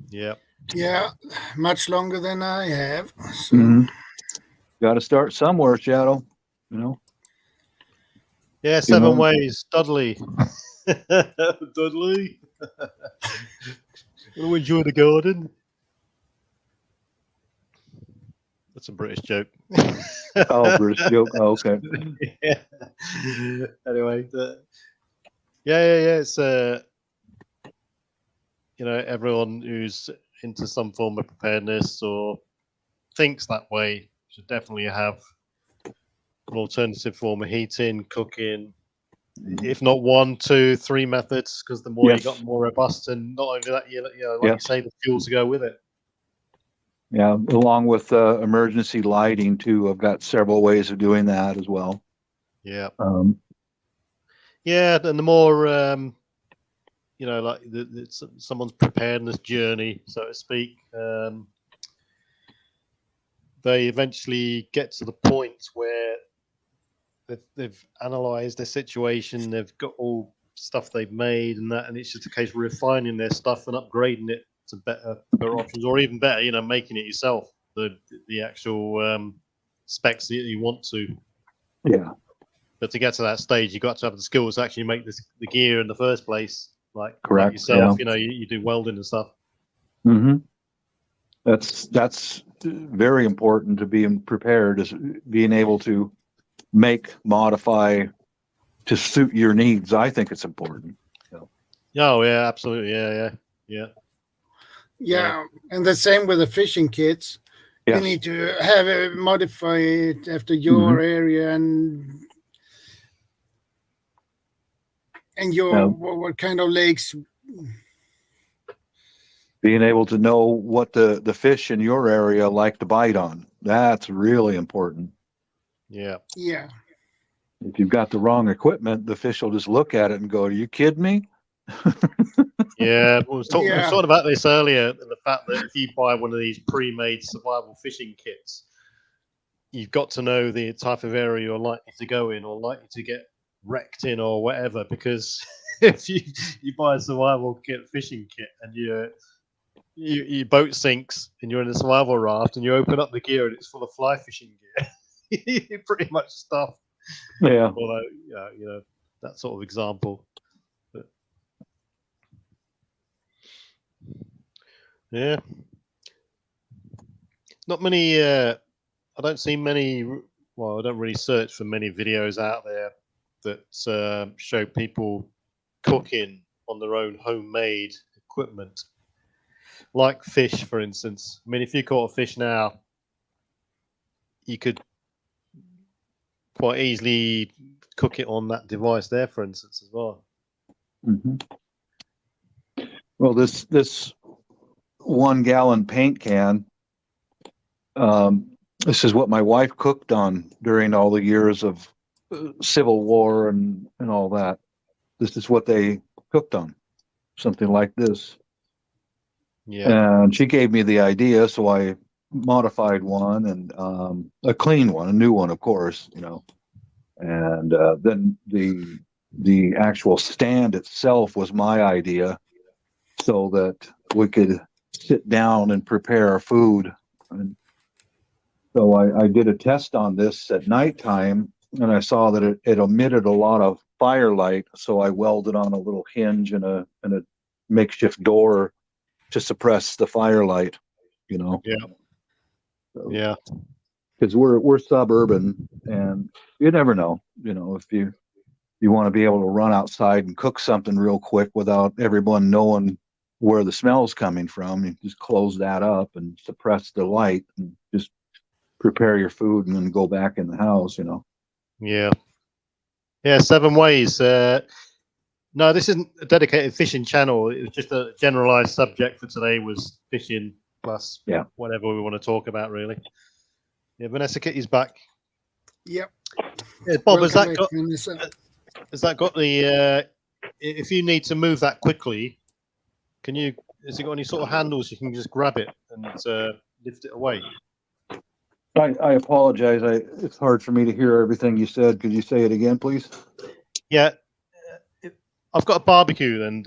[SPEAKER 2] Yeah.
[SPEAKER 1] Yeah, much longer than I have. So.
[SPEAKER 4] Got to start somewhere, Shadow.
[SPEAKER 2] Yeah, 7 ways, Dudley. Dudley. Want to enjoy the garden? That's a British joke.
[SPEAKER 4] Oh, British joke. Oh, okay.
[SPEAKER 2] Yeah. Anyway, yeah. It's everyone who's into some form of preparedness or thinks that way should definitely have an alternative form of heating, cooking. If not 1, 2, 3 methods, because the more you got, more robust, and not only that, you say, the fuel to go with it.
[SPEAKER 4] Yeah, along with emergency lighting too. I've got several ways of doing that as well.
[SPEAKER 2] Yeah. Yeah, and the more like someone's preparedness journey, so to speak, they eventually get to the point where they've analysed their situation, they've got all stuff they've made and that, and it's just a case of refining their stuff and upgrading it to better options, or even better, making it yourself, the actual specs that you want to.
[SPEAKER 4] Yeah.
[SPEAKER 2] But to get to that stage, you've got to have the skills to actually make the gear in the first place.
[SPEAKER 4] Correct.
[SPEAKER 2] Like yourself,
[SPEAKER 4] yeah.
[SPEAKER 2] You do welding and stuff.
[SPEAKER 4] Mm-hmm. That's very important to being prepared, is being able to modify to suit your needs. I think it's important.
[SPEAKER 2] Oh yeah, absolutely. Yeah.
[SPEAKER 1] And the same with the fishing kits.
[SPEAKER 4] Yes.
[SPEAKER 1] You need to have it modify it after your area and your what kind of lakes.
[SPEAKER 4] Being able to know what the fish in your area like to bite on. That's really important.
[SPEAKER 2] Yeah.
[SPEAKER 1] Yeah.
[SPEAKER 4] If you've got the wrong equipment, the fish will just look at it and go, "Are you kidding me?"
[SPEAKER 2] Yeah, we was talking about this earlier, the fact that if you buy one of these pre-made survival fishing kits, you've got to know the type of area you're likely to go in or likely to get wrecked in or whatever, because if you buy a survival fishing kit and your boat sinks and you're in a survival raft and you open up the gear and it's full of fly fishing gear, you're pretty much stuffed.
[SPEAKER 4] Yeah.
[SPEAKER 2] Although, that sort of example. But, yeah. Not many, I don't see many, I don't really search for many videos out there that show people cooking on their own homemade equipment. Like fish, for instance. I mean, if you caught a fish now, you could quite easily cook it on that device there, for instance, as well.
[SPEAKER 4] Mm-hmm. Well, this 1 gallon paint can, this is what my wife cooked on during all the years of Civil War and all that. This is what they cooked on, something like this. Yeah. And she gave me the idea, so I modified one, and a clean one, a new one, of course, and then the actual stand itself was my idea, so that we could sit down and prepare our food. And so I did a test on this at nighttime, and I saw that it emitted a lot of firelight, so I welded on a little hinge and a makeshift door to suppress the firelight,
[SPEAKER 2] Yeah.
[SPEAKER 4] So,
[SPEAKER 2] yeah.
[SPEAKER 4] Because we're suburban, and you never know, if you want to be able to run outside and cook something real quick without everyone knowing where the smell's coming from, you just close that up and suppress the light and just prepare your food and then go back in the house,
[SPEAKER 2] Yeah. Yeah, 7 ways. No, this isn't a dedicated fishing channel. It was just a generalized subject for today was fishing plus whatever we want to talk about, really. Yeah, Vanessa Kitty's back.
[SPEAKER 1] Yep.
[SPEAKER 2] Yeah, Bob,
[SPEAKER 1] Welcome back, Vanessa.
[SPEAKER 2] has that got the? If you need to move that quickly, can you? Has it got any sort of handles you can just grab it and lift it away?
[SPEAKER 4] I apologize. It's hard for me to hear everything you said. Could you say it again, please?
[SPEAKER 2] Yeah, I've got a barbecue and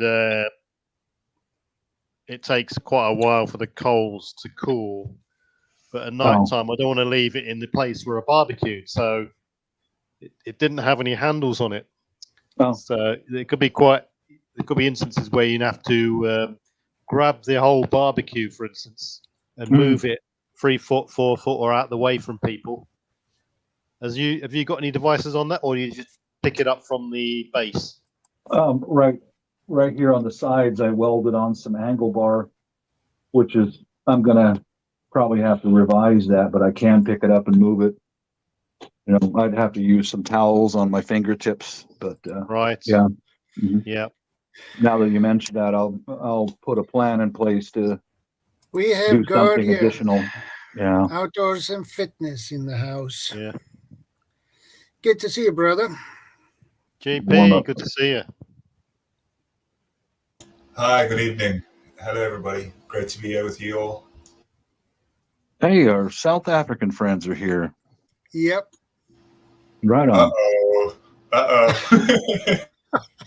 [SPEAKER 2] it takes quite a while for the coals to cool. But at night time, I don't want to leave it in the place where I barbecued. So it didn't have any handles on it.
[SPEAKER 4] Oh.
[SPEAKER 2] So there could be instances where you'd have to grab the whole barbecue, for instance, and move it 3 foot, 4 foot, or out the way from people. Have you got any devices on that, or you just pick it up from the base?
[SPEAKER 4] Right here on the sides, I welded on some angle bar, which is I'm gonna probably have to revise that, but I can pick it up and move it. You know, I'd have to use some towels on my fingertips, but
[SPEAKER 2] right,
[SPEAKER 4] yeah,
[SPEAKER 2] yeah.
[SPEAKER 4] Now that you mentioned that, I'll put a plan in place to
[SPEAKER 1] We have
[SPEAKER 4] do something additional. Yeah,
[SPEAKER 1] outdoors and fitness in the house.
[SPEAKER 2] Yeah.
[SPEAKER 1] Good to see you, brother.
[SPEAKER 2] JP, good to see you.
[SPEAKER 5] Hi, good evening. Hello, everybody. Great to be here with you all.
[SPEAKER 4] Hey, our South African friends are here.
[SPEAKER 1] Yep.
[SPEAKER 4] Right on.
[SPEAKER 5] Uh-oh.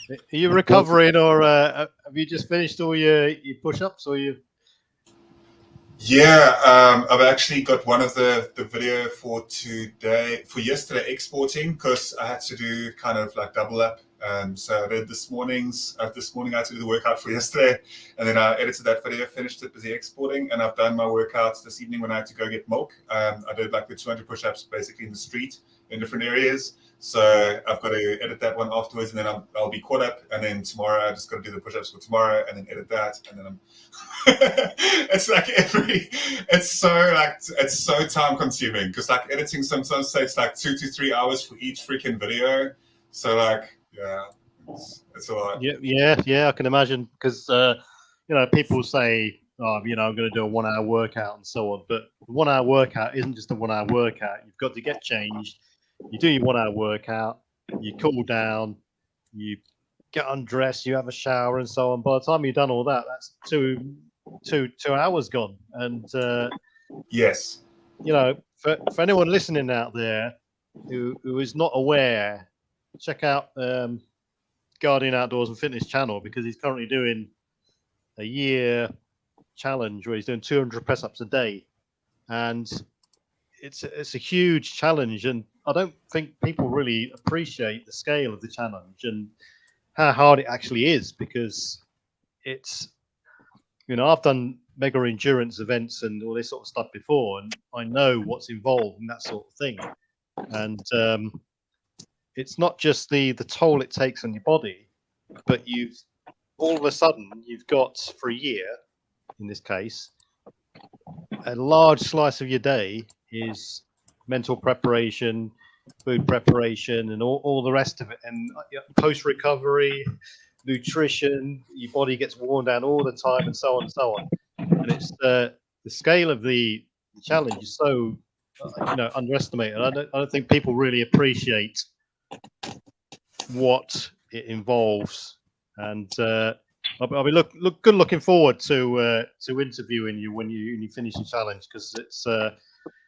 [SPEAKER 2] Are you recovering, or have you just finished all your push-ups, or you?
[SPEAKER 5] Yeah, I've actually got one of the video for yesterday exporting, because I had to do kind of like double up. So I did this morning I had to do the workout for yesterday, and then I edited that video, finished it, busy exporting, and I've done my workouts this evening when I had to go get milk. I did like the 200 push-ups basically in the street in different areas. So I've got to edit that one afterwards, and then I'll be caught up. And then tomorrow I just got to do the push-ups for tomorrow, and then edit that, and then I'm. It's like it's so time consuming, because like editing sometimes takes like 2 to 3 hours for each freaking video. So like, yeah, it's a lot.
[SPEAKER 2] Yeah, I can imagine, because people say, oh, I'm going to do a 1 hour workout and so on, but the 1 hour workout isn't just a 1 hour workout. You've got to get changed. You do your 1 hour workout, you cool down, you get undressed, you have a shower and so on. By the time you've done all that, that's two hours gone. And
[SPEAKER 5] yes,
[SPEAKER 2] for anyone listening out there who is not aware, check out Guardian Outdoors and Fitness channel, because he's currently doing a year challenge where he's doing 200 press-ups a day, and it's a huge challenge, and I don't think people really appreciate the scale of the challenge and how hard it actually is, because it's, I've done mega endurance events and all this sort of stuff before, and I know what's involved in that sort of thing. And it's not just the toll it takes on your body, but all of a sudden you've got, for a year in this case, a large slice of your day is mental preparation, food preparation, and all the rest of it, and post recovery, nutrition. Your body gets worn down all the time, and so on and so on. And it's the scale of the challenge is so underestimated. I don't think people really appreciate what it involves, and I'll be looking forward to interviewing you when you finish your challenge, because it's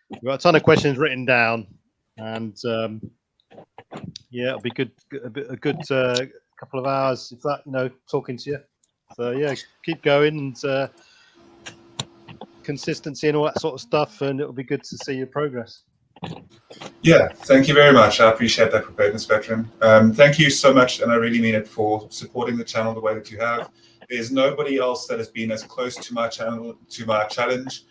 [SPEAKER 2] we've got a ton of questions written down, and it'll be a good couple of hours, if that, talking to you. So yeah, keep going, and consistency and all that sort of stuff, and it'll be good to see your progress.
[SPEAKER 5] Yeah, thank you very much. I appreciate that, Preparedness Veteran. Thank you so much, and I really mean it, for supporting the channel the way that you have. There's nobody else that has been as close to my channel, to my challenge,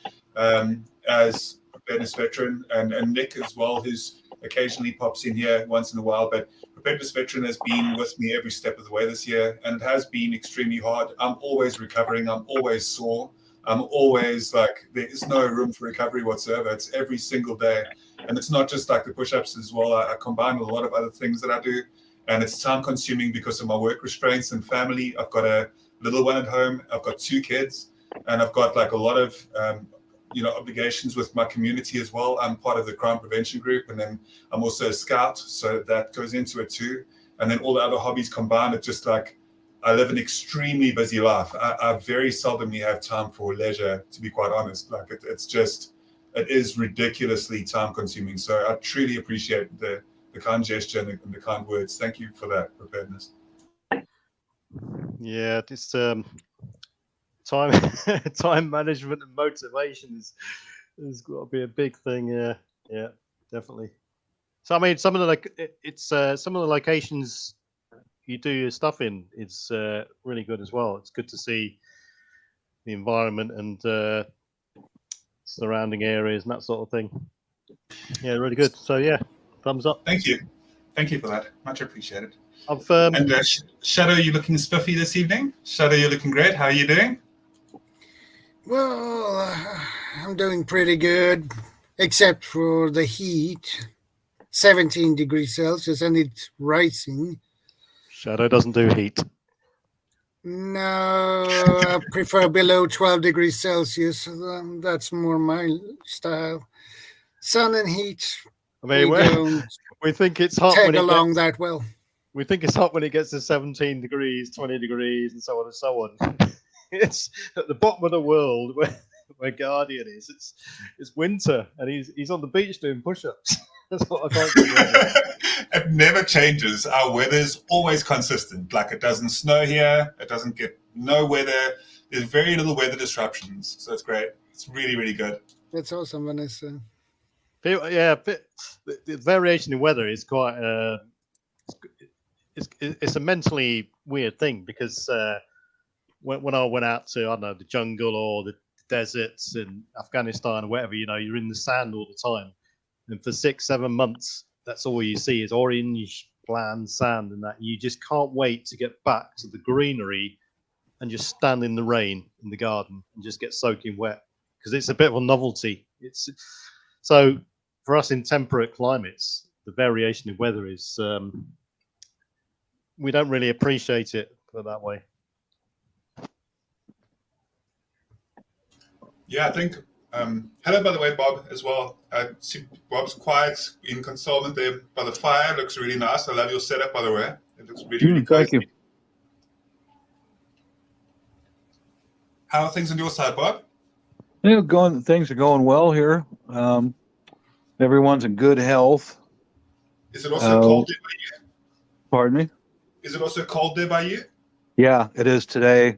[SPEAKER 5] as Preparedness Veteran, and Nick as well, who's occasionally pops in here once in a while. But Preparedness Veteran has been with me every step of the way this year, and it has been extremely hard. I'm always recovering. I'm always sore. I'm always like, there is no room for recovery whatsoever. It's every single day. And it's not just like the push-ups as well. I combine with a lot of other things that I do. and it's time consuming because of my work restraints and family. I've got a little one at home. I've got 2 kids, and I've got like a lot of obligations with my community as well. I'm part of the crime prevention group, and then I'm also a scout, so that goes into it too. And then all the other hobbies combined, it's just like I live an extremely busy life. I very seldomly have time for leisure, to be quite honest. Like it is ridiculously time consuming. So I truly appreciate the kind gesture and the kind words. Thank you for that preparedness.
[SPEAKER 2] Yeah, it's time management and motivation is got to be a big thing. Yeah, definitely. So I mean, some of the locations you do your stuff in, it's really good as well. It's good to see the environment and surrounding areas and that sort of thing. Yeah, really good. So yeah, thumbs up.
[SPEAKER 5] Thank you for that. Much appreciated.
[SPEAKER 2] I've
[SPEAKER 5] And Shadow, you looking spiffy this evening? Shadow, you're looking great. How are you doing?
[SPEAKER 1] Well, I'm doing pretty good, except for the heat. 17 degrees Celsius, and it's rising.
[SPEAKER 2] Shadow doesn't do heat.
[SPEAKER 1] No, I prefer below 12 degrees Celsius. That's more my style. Sun and heat,
[SPEAKER 2] I mean,
[SPEAKER 1] we don't
[SPEAKER 2] we think it's hot
[SPEAKER 1] tag
[SPEAKER 2] when it
[SPEAKER 1] along
[SPEAKER 2] gets,
[SPEAKER 1] that well.
[SPEAKER 2] we think it's hot when it gets to 17 degrees, 20 degrees, and so on and so on. It's at the bottom of the world where Guardian is. It's winter, and he's on the beach doing push-ups. That's what I can't do.
[SPEAKER 5] It never changes. Our weather's always consistent. Like it doesn't snow here. It doesn't get no weather. There's very little weather disruptions. So it's great. It's really, really good.
[SPEAKER 1] That's awesome, Vanessa.
[SPEAKER 2] Yeah, the variation in weather is quite. It's a mentally weird thing because when I went out to, I don't know, the jungle or the deserts in Afghanistan or whatever, you're in the sand all the time. And for 6-7 months, that's all you see is orange, bland sand, and that you just can't wait to get back to the greenery and just stand in the rain in the garden and just get soaking wet because it's a bit of a novelty. So for us in temperate climates, the variation in weather is we don't really appreciate it that way.
[SPEAKER 5] Yeah, I think. Hello, by the way, Bob, as well. I see Bob's quiet in concealment there by the fire. Looks really nice. I love your setup, by the way. It looks really, really cozy.
[SPEAKER 4] Thank you.
[SPEAKER 5] How are things on your side, Bob?
[SPEAKER 4] Yeah, things are going well here. Everyone's in good health.
[SPEAKER 5] Is it also cold there by you?
[SPEAKER 4] Pardon me?
[SPEAKER 5] Is it also cold there by you?
[SPEAKER 4] Yeah, it is today.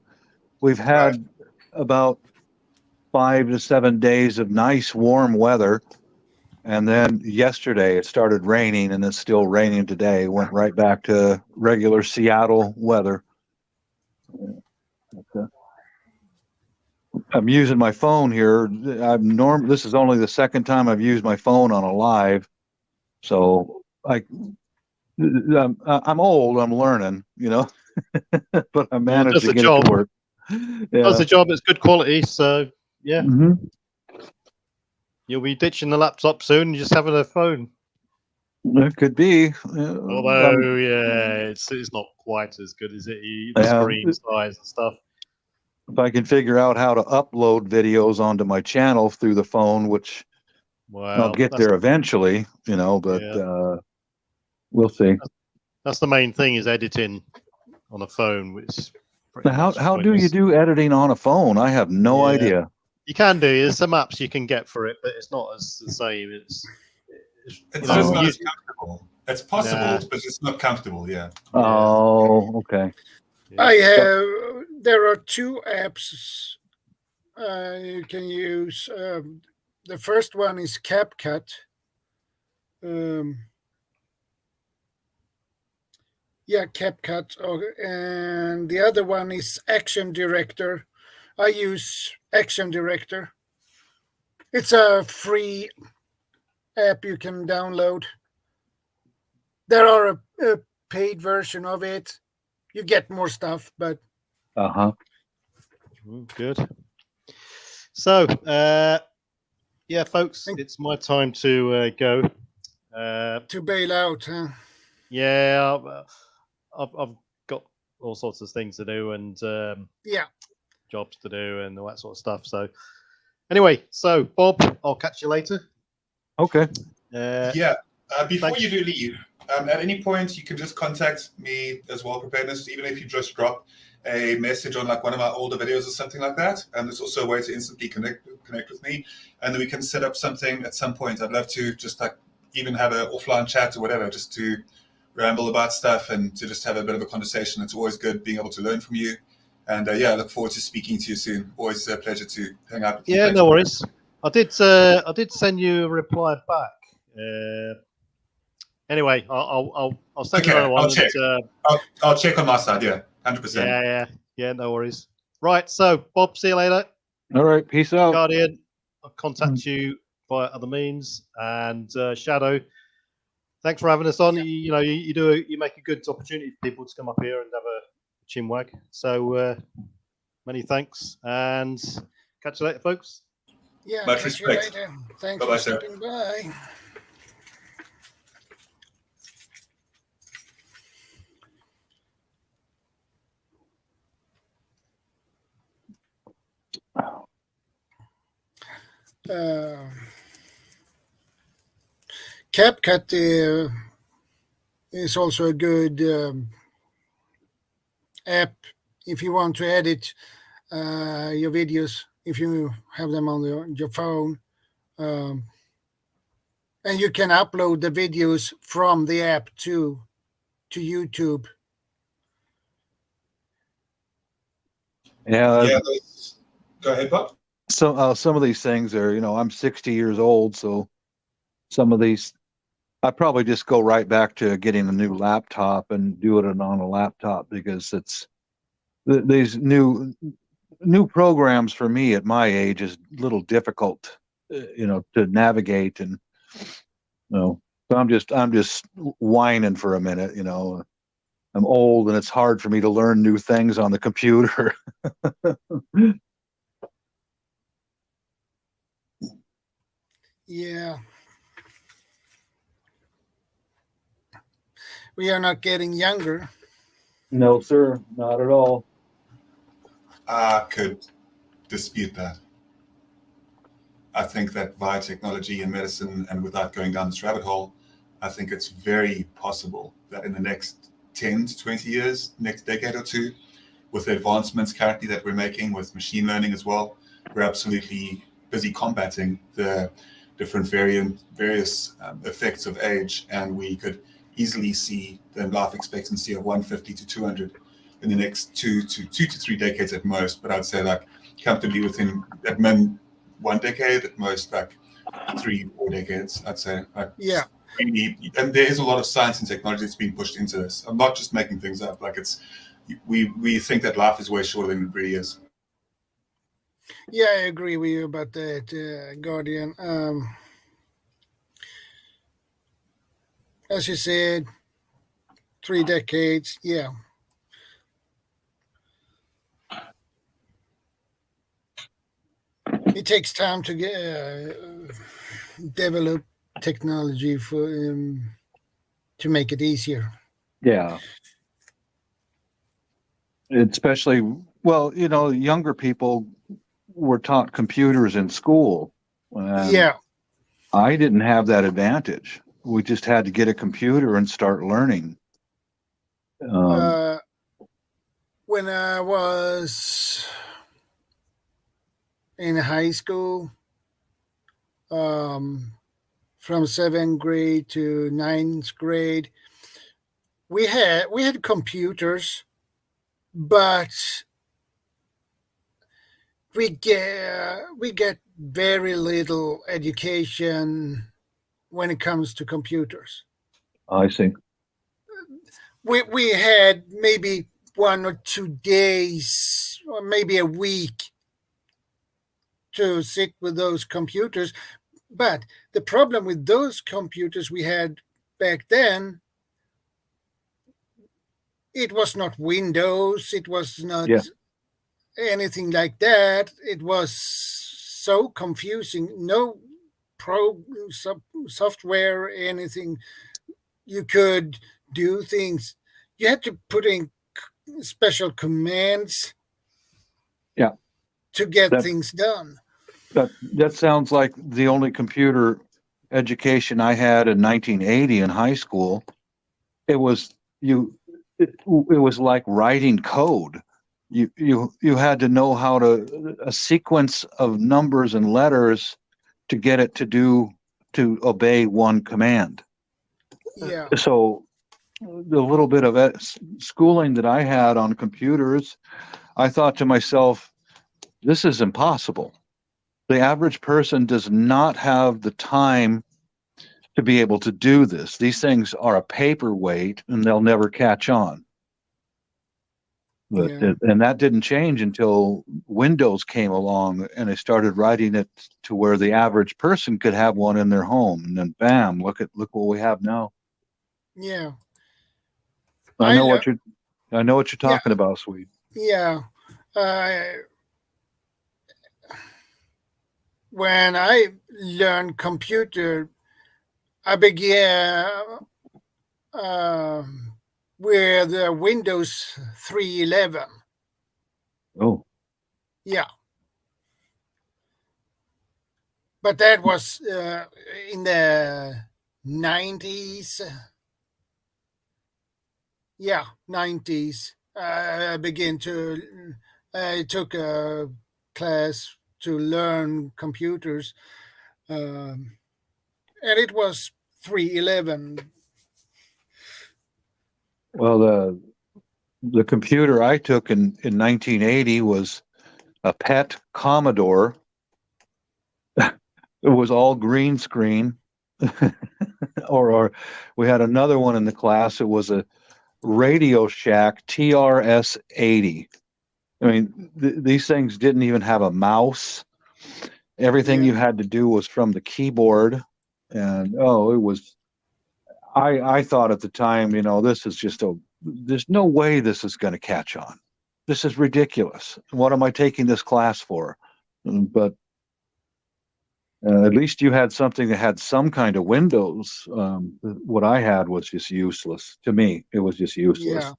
[SPEAKER 4] We've had about 5 to 7 days of nice warm weather, and then yesterday it started raining, and it's still raining today. Went right back to regular Seattle weather. I'm using my phone here. This is only the second time I've used my phone on a live, so I'm old. I'm learning, but I managed to get it to work. Yeah.
[SPEAKER 2] Does the job. It's good quality, so. Yeah, You'll be ditching the laptop soon and just having a phone.
[SPEAKER 4] It could be.
[SPEAKER 2] Although, it's not quite as good as the screen size and stuff.
[SPEAKER 4] If I can figure out how to upload videos onto my channel through the phone, which I'll get there eventually, but we'll see.
[SPEAKER 2] That's the main thing is editing on a phone. Which
[SPEAKER 4] how do you do editing on a phone? I have no idea.
[SPEAKER 2] You can do. There's some apps you can get for it, but it's not as the same. It's
[SPEAKER 5] just not as comfortable. It's possible, but it's not comfortable. Yeah.
[SPEAKER 4] Oh, okay.
[SPEAKER 1] Yeah. There are 2 apps you can use. The first one is CapCut. CapCut, and the other one is Action Director. I use Action Director. It's a free app you can download. There are a paid version of it. You get more stuff, but
[SPEAKER 2] good. So, folks, it's my time to go.
[SPEAKER 1] To bail out, huh?
[SPEAKER 2] Yeah, I've got all sorts of things to do and
[SPEAKER 1] Yeah.
[SPEAKER 2] jobs to do and all that sort of stuff. So anyway, so Bob, I'll catch you later.
[SPEAKER 4] Okay.
[SPEAKER 5] Yeah. Before
[SPEAKER 2] Thanks.
[SPEAKER 5] you do leave, at any point you can just contact me as well, preparedness, even if you just drop a message on like one of my older videos or something like that. And there's also a way to instantly connect with me, and then we can set up something at some point. I'd love to just like even have an offline chat or whatever, just to ramble about stuff and to just have a bit of a conversation. It's always good being able to learn from you. And yeah, I look forward to speaking to you soon. Always a pleasure to hang out with you.
[SPEAKER 2] Yeah,
[SPEAKER 5] Thanks.
[SPEAKER 2] no worries. I did send you a reply back. Anyway, I'll send you
[SPEAKER 5] Okay,
[SPEAKER 2] another one.
[SPEAKER 5] I'll check. I'll check on my side. Yeah, 100%.
[SPEAKER 2] Yeah, no worries. Right, so Bob, see you later.
[SPEAKER 4] All right. Peace out.
[SPEAKER 2] Guardian, I'll contact you via other means. And Shadow, thanks for having us on. You know, you make a good opportunity for people to come up here and have a chinwag. So many thanks, and catch you later, folks.
[SPEAKER 1] Yeah.
[SPEAKER 5] Much
[SPEAKER 1] catch you
[SPEAKER 5] respect.
[SPEAKER 1] later. Thanks
[SPEAKER 5] Bye-bye,
[SPEAKER 1] for
[SPEAKER 5] sir.
[SPEAKER 1] stopping by. CapCut is also a good app if you want to edit your videos, if you have them on your phone. And you can upload the videos from the app to YouTube.
[SPEAKER 4] Yeah.
[SPEAKER 5] Go ahead, Bob.
[SPEAKER 4] So some of these things are, I'm 60 years old, so some of these, I probably just go right back to getting a new laptop and do it on a laptop, because it's these new programs for me at my age is a little difficult, to navigate, and so I'm just whining for a minute. I'm old and it's hard for me to learn new things on the computer.
[SPEAKER 1] Yeah. We are not getting younger.
[SPEAKER 4] No, sir, not at all.
[SPEAKER 5] I could dispute that. I think that via technology and medicine, and without going down this rabbit hole, I think it's very possible that in the next 10 to 20 years, next decade or two, with the advancements currently that we're making with machine learning as well, we're absolutely busy combating the different various effects of age, and we could easily see the life expectancy of 150 to 200 in the next 2 to 3 decades at most. But I'd say like comfortably within at min 1 decade, at most like 3-4 decades. I'd say.
[SPEAKER 1] Yeah.
[SPEAKER 5] And there is a lot of science and technology that's being pushed into this. I'm not just making things up. Like we think that life is way shorter than it really is.
[SPEAKER 1] Yeah, I agree with you about that, Guardian. As you said, 3 decades. Yeah. It takes time to develop technology for to make it easier.
[SPEAKER 4] Yeah. Especially, well, younger people were taught computers in school.
[SPEAKER 1] Yeah.
[SPEAKER 4] I didn't have that advantage. We just had to get a computer and start learning.
[SPEAKER 1] When I was in high school, from 7th grade to 9th grade, we had computers, but we get very little education when it comes to computers.
[SPEAKER 4] I see.
[SPEAKER 1] We had maybe 1 or 2 days, or maybe a week, to sit with those computers. But the problem with those computers we had back then, it was not Windows, it was not anything like that. It was so confusing. No software, anything. You could do things. You had to put in special commands.
[SPEAKER 4] Yeah.
[SPEAKER 1] To get
[SPEAKER 4] That-
[SPEAKER 1] things done.
[SPEAKER 4] That sounds like the only computer education I had in 1980 in high school. It was it was like writing code. You had to know how to a sequence of numbers and letters to get it to obey one command.
[SPEAKER 1] Yeah.
[SPEAKER 4] So the little bit of schooling that I had on computers, I thought to myself, this is impossible. The average person does not have the time to be able to do this. These things are a paperweight and they'll never catch on. But
[SPEAKER 1] Yeah.
[SPEAKER 4] and that didn't change until Windows came along and they started writing it to where the average person could have one in their home. And then bam, look what we have now.
[SPEAKER 1] Yeah.
[SPEAKER 4] I know what you're talking about, Swede.
[SPEAKER 1] Yeah. When I learned computer, I began with Windows 3.11.
[SPEAKER 4] Oh.
[SPEAKER 1] Yeah. But that was in the 90s. Yeah, 90s. I took a class to learn computers. And it was 3.11.
[SPEAKER 4] Well, the computer I took in 1980 was a PET Commodore. It was all green screen. or we had another one in the class. It was a Radio Shack TRS 80. I mean, these things didn't even have a mouse. Everything you had to do was from the keyboard. And it was, I thought at the time, this is just there's no way this is going to catch on. This is ridiculous. What am I taking this class for? But at least you had something that had some kind of Windows. What I had was just useless. To me, it was just useless.
[SPEAKER 1] Yeah.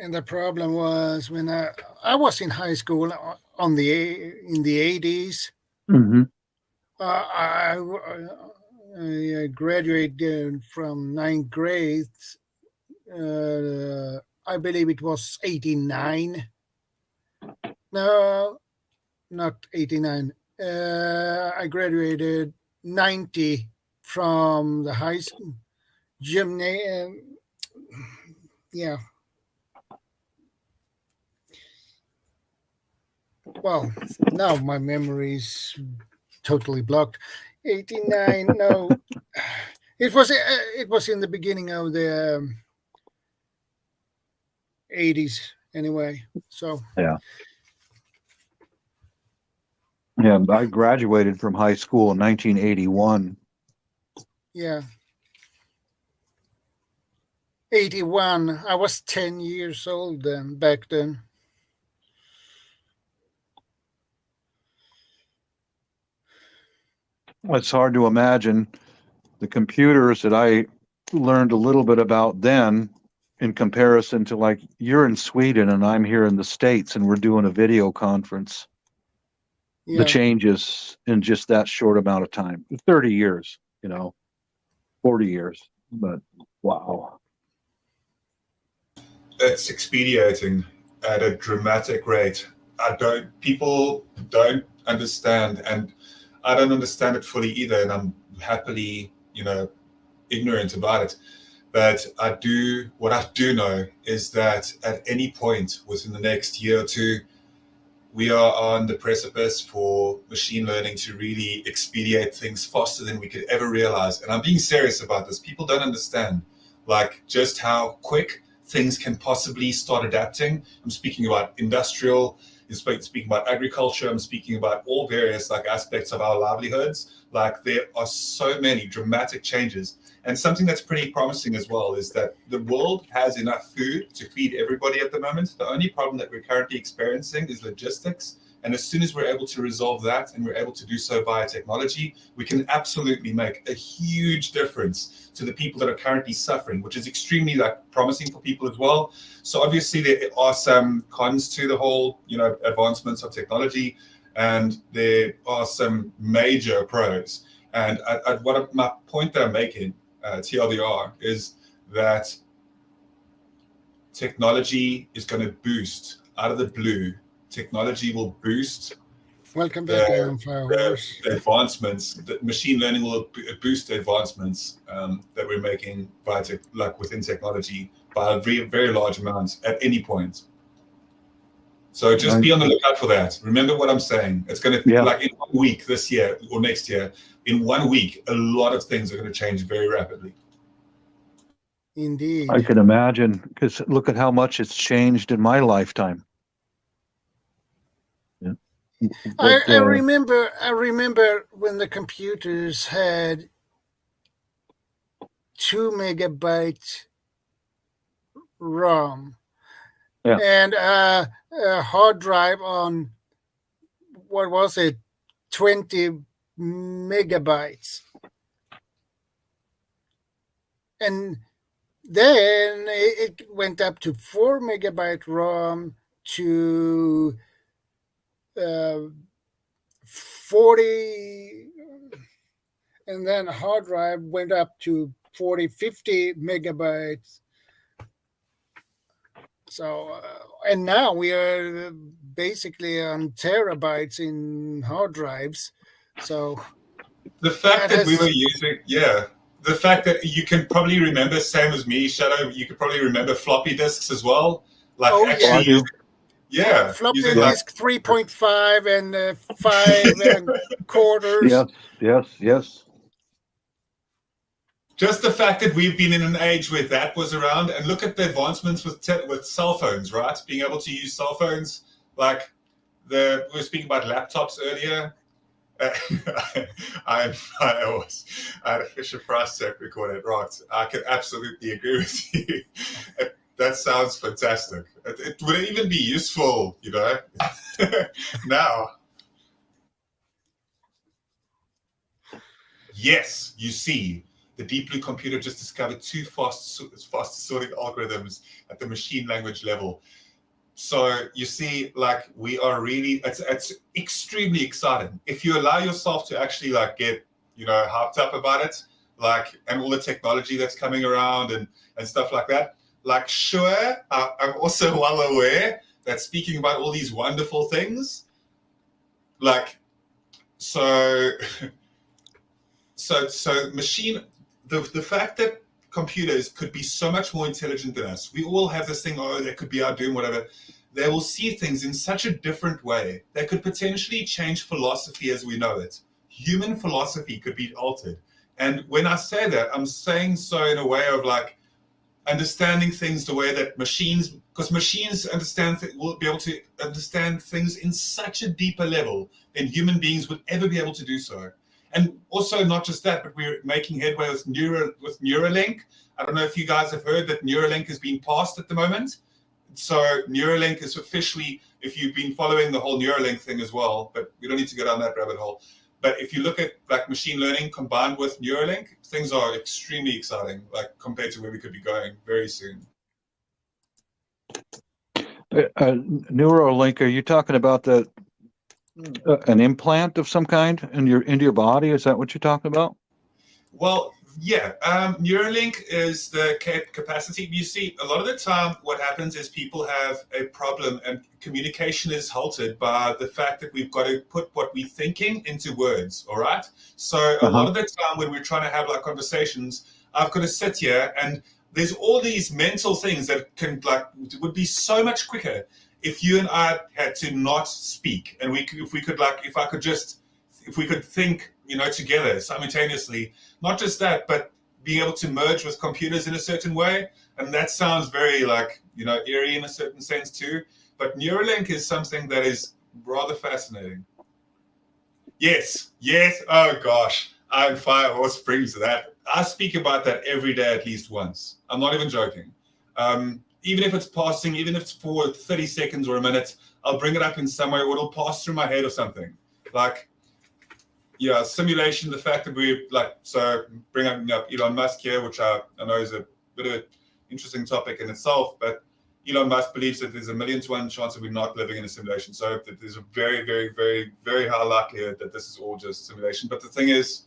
[SPEAKER 1] And the problem was when I was in high school in the 80s.
[SPEAKER 4] Mm-hmm.
[SPEAKER 1] I graduated from 9th grade. I believe it was 89. No, not 89. I graduated 90 from the high school gymnasium. Yeah. Well, now my memory is totally blocked. 89. No, it was in the beginning of the 80s anyway. So
[SPEAKER 4] yeah, I graduated from high school in 1981.
[SPEAKER 1] Yeah. 81. I was 10 years old back then.
[SPEAKER 4] It's hard to imagine the computers that I learned a little bit about then in comparison to, like, you're in Sweden and I'm here in the States and we're doing a video conference.
[SPEAKER 1] Yeah.
[SPEAKER 4] The changes in just that short amount of time, 30 years, 40 years, but wow.
[SPEAKER 5] It's expediting at a dramatic rate. People don't understand, and I don't understand it fully either, and I'm happily, ignorant about it. But what I do know is that at any point within the next year or two, we are on the precipice for machine learning to really expedite things faster than we could ever realize. And I'm being serious about this. People don't understand, just how quick things can possibly start adapting. I'm speaking about industrial speaking about agriculture. I'm speaking about all various like aspects of our livelihoods. Like there are so many dramatic changes. And something that's pretty promising as well is that the world has enough food to feed everybody at the moment. The only problem that we're currently experiencing is logistics. And as soon as we're able to resolve that, and we're able to do so via technology, we can absolutely make a huge difference to the people that are currently suffering, which is extremely like promising for people as well. So obviously there are some cons to the whole, advancements of technology, and there are some major pros. And my point that I'm making, TLDR, is that technology is going to boost out of the blue. Technology will boost
[SPEAKER 1] Welcome back,
[SPEAKER 5] the advancements. The machine learning will boost the advancements that we're making within technology by a very, very large amount at any point. So just be on the lookout for that. Remember what I'm saying. It's going to, like in 1 week this year or next year, in 1 week, a lot of things are going to change very rapidly.
[SPEAKER 1] Indeed.
[SPEAKER 4] I can imagine, because look at how much it's changed in my lifetime.
[SPEAKER 1] I remember when the computers had 2 megabyte ROM and a hard drive on, what was it, 20 megabytes. And then it went up to 4 megabyte ROM to 40, and then a hard drive went up to 50 megabytes. So, and now we are basically on terabytes in hard drives. So
[SPEAKER 5] the fact that we were using, the fact that you can probably remember, same as me, Shadow, you could probably remember floppy disks as well. Like
[SPEAKER 1] floppy disk 3.5 and 5 quarters.
[SPEAKER 4] Yes.
[SPEAKER 5] Just the fact that we've been in an age where that was around, and look at the advancements with cell phones, right? Being able to use cell phones, like we were speaking about laptops earlier. I had a Fisher-Price tape recorder, right? I can absolutely agree with you. That sounds fantastic. It would even be useful, now. Yes, you see, the Deep Blue computer just discovered 2 fast sorting algorithms at the machine language level. So you see, like, we are really, it's extremely exciting. If you allow yourself to actually get, hyped up about it, and all the technology that's coming around and stuff like that. Sure, I'm also well aware that speaking about all these wonderful things, so the fact that computers could be so much more intelligent than us, we all have this thing, they could be our doom, whatever. They will see things in such a different way. They could potentially change philosophy as we know it. Human philosophy could be altered. And when I say that, I'm saying so in a way of understanding things the way that machines, because machines will be able to understand things in such a deeper level than human beings would ever be able to do so. And also not just that, but we're making headway with Neuralink. I don't know if you guys have heard that Neuralink is being passed at the moment. So Neuralink is officially, if you've been following the whole Neuralink thing as well, but we don't need to go down that rabbit hole. But if you look at machine learning combined with Neuralink, things are extremely exciting, compared to where we could be going very soon.
[SPEAKER 4] Neuralink, are you talking about an implant of some kind into your body? Is that what you're talking about?
[SPEAKER 5] Well, yeah. Neuralink is the capacity. You see, a lot of the time what happens is people have a problem and communication is halted by the fact that we've got to put what we're thinking into words, all right? So a lot of the time when we're trying to have conversations, I've got to sit here and there's all these mental things that would be so much quicker if you and I had to not speak, and if we could think, together simultaneously. Not just that, but being able to merge with computers in a certain way. And that sounds very eerie in a certain sense too. But Neuralink is something that is rather fascinating. Yes. Oh gosh, I'm 5 horse springs to that. I speak about that every day at least once. I'm not even joking. Even if it's passing, even if it's for 30 seconds or a minute, I'll bring it up in some way, or it'll pass through my head or something. Like, yeah, simulation, the fact that we bring up Elon Musk here, which I know is a bit of an interesting topic in itself, but Elon Musk believes that there's a 1,000,000 to 1 chance of we not living in a simulation. So there's a very, very, very, very high likelihood that this is all just simulation. But the thing is,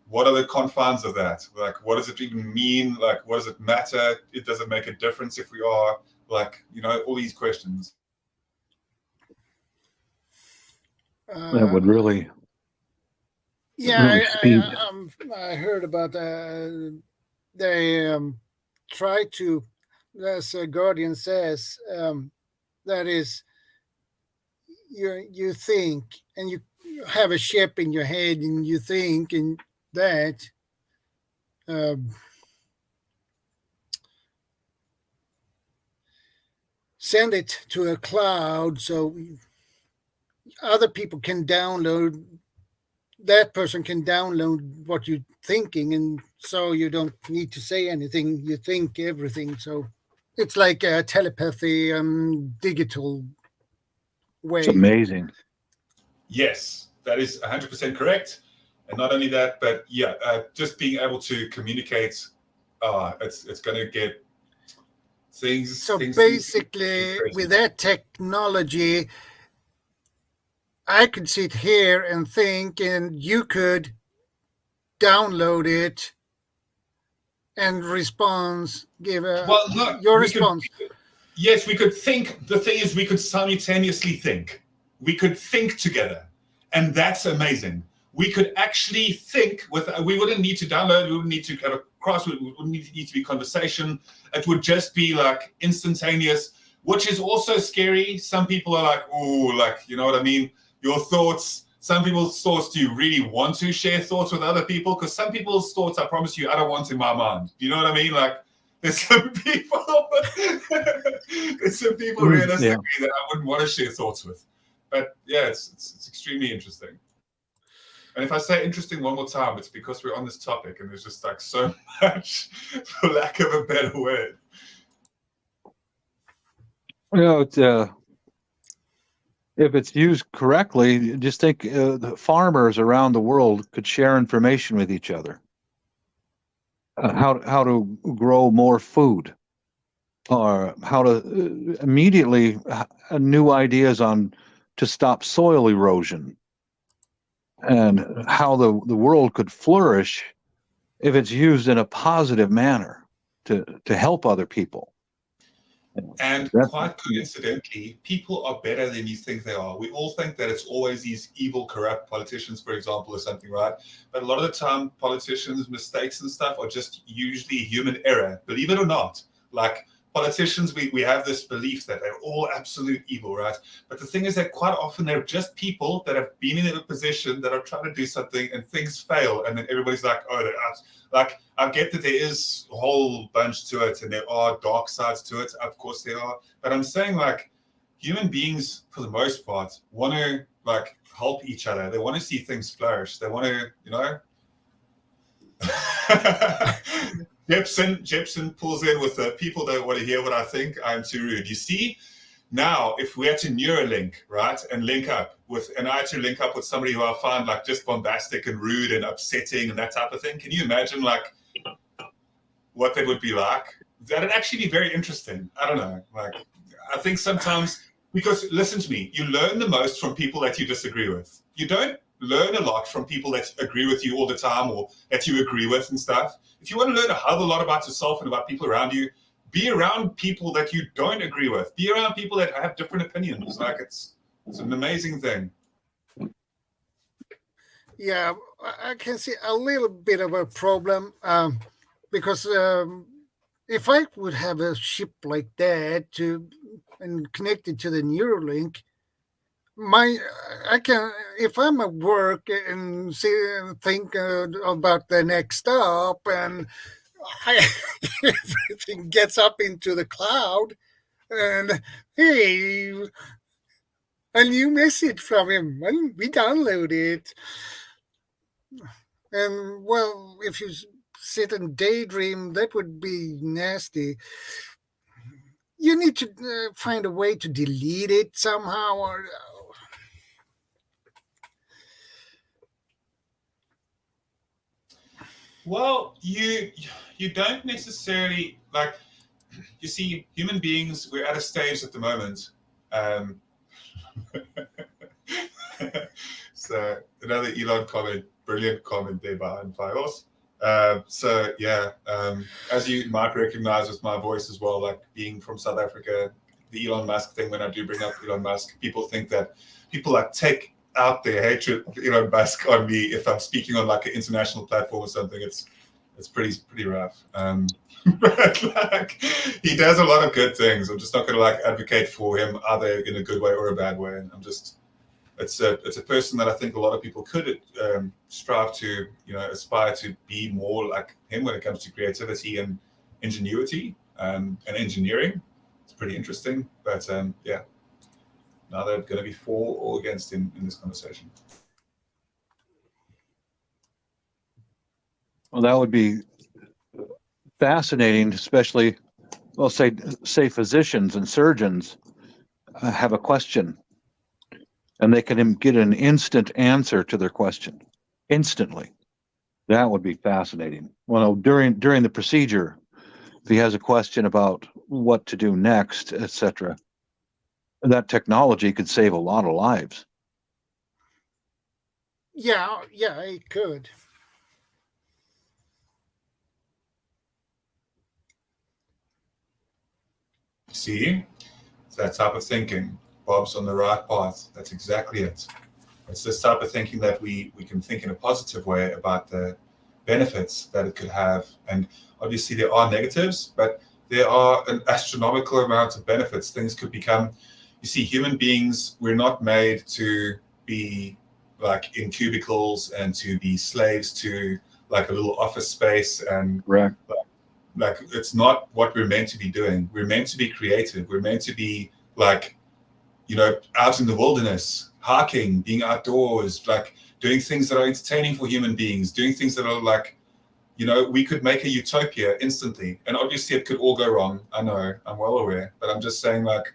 [SPEAKER 5] what are the confines of that? Like, what does it even mean? Like, what does it matter? Does it make a difference if we are, like, all these questions?
[SPEAKER 4] That would really,
[SPEAKER 1] Yeah,
[SPEAKER 4] speed.
[SPEAKER 1] I heard about they try to, as Guardian says, that is, you think, and you have a chip in your head, and you think, and that send it to a cloud so other people can download. That person can download what you're thinking, and so you don't need to say anything. You think everything. So it's like a telepathy, digital way.
[SPEAKER 4] It's amazing.
[SPEAKER 5] Yes, that is 100% correct. And not only that, but yeah, just being able to communicate, it's going to get things.
[SPEAKER 1] So
[SPEAKER 5] things
[SPEAKER 1] basically, with that technology, I could sit here and think, and you could download it and give your response.
[SPEAKER 5] Yes, we could think. The thing is, we could simultaneously think. We could think together. And that's amazing. We could actually think we wouldn't need to download, we wouldn't need to have a crossword, it wouldn't need to be conversation. It would just be like instantaneous, which is also scary. Some people are like, oh, like, you know what I mean? Your thoughts, some people's thoughts, do you really want to share thoughts with other people? Because some people's thoughts, I promise you, I don't want in my mind. Do you know what I mean? Like, there's some people, realistically that I wouldn't want to share thoughts with. But yeah, it's extremely interesting. And if I say interesting one more time, it's because we're on this topic and there's just like so much, for lack of a better word.
[SPEAKER 4] If it's used correctly, just think the farmers around the world could share information with each other. How to grow more food, or how to immediately new ideas on to stop soil erosion, and how the world could flourish if it's used in a positive manner to help other people.
[SPEAKER 5] And quite coincidentally, people are better than you think they are. We all think that it's always these evil, corrupt politicians, for example, or something, right? But a lot of the time, politicians' mistakes and stuff are just usually human error. Believe it or not, like politicians, we have this belief that they're all absolute evil, right? But the thing is that quite often they're just people that have been in a position that are trying to do something and things fail. And then everybody's like, oh, they're out. Like, I get that there is a whole bunch to it and there are dark sides to it. Of course there are. But I'm saying, like, human beings, for the most part, want to, like, help each other. They want to see things flourish. They want to, you know. Jepson pulls in with the people don't want to hear what I think. I'm too rude. You see, now if we had to Neuralink, right, and I had to link up with somebody who I find like just bombastic and rude and upsetting and that type of thing. Can you imagine like what that would be like? That'd actually be very interesting. I don't know. Like, I think sometimes, because listen to me, you learn the most from people that you disagree with. You don't learn a lot from people that agree with you all the time or that you agree with and stuff. If you want to learn a hell of a lot about yourself and about people around you, be around people that you don't agree with. Be around people that have different opinions. Like, it's an amazing thing.
[SPEAKER 1] Yeah, I can see a little bit of a problem because if I would have a chip like that and connected to the Neuralink, I can, if I'm at work and think about the next stop, and everything gets up into the cloud, And hey, a new message from him. Well, we download it. And well, if you sit and daydream, that would be nasty. You need to find a way to delete it somehow, or
[SPEAKER 5] Well, you don't necessarily like. You see, human beings, we're at a stage at the moment. So another Elon comment, brilliant comment there by Fios. So yeah, as you might recognize with my voice as well, like being from South Africa, the Elon Musk thing. When I do bring up Elon Musk, people think that people like take out their hatred of Elon Musk on me if I'm speaking on like an international platform or something. It's pretty rough. But like, he does a lot of good things. I'm just not going to like advocate for him either in a good way or a bad way. I'm just, it's a person that I think a lot of people could strive to, aspire to be more like him when it comes to creativity and ingenuity and engineering. It's pretty interesting. But yeah, now they're going to be for or against him in this conversation.
[SPEAKER 4] Well, that would be fascinating, especially, well, say physicians and surgeons have a question, and they can get an instant answer to their question instantly. That would be fascinating. Well, during the procedure, if he has a question about what to do next, etc., that technology could save a lot of lives.
[SPEAKER 1] yeah, it could.
[SPEAKER 5] See, it's that type of thinking. Bob's on the right path. That's exactly it. It's this type of thinking that we can think in a positive way about the benefits that it could have. And obviously there are negatives, but there are an astronomical amount of benefits. Things could become, you see, human beings, we're not made to be like in cubicles and to be slaves to like a little office space and
[SPEAKER 4] Correct.
[SPEAKER 5] Like it's not what we're meant to be doing. We're meant to be creative. We're meant to be like, out in the wilderness, hiking, being outdoors, like doing things that are entertaining for human beings, doing things that are like, we could make a utopia instantly. And obviously it could all go wrong. I know, I'm well aware, but I'm just saying like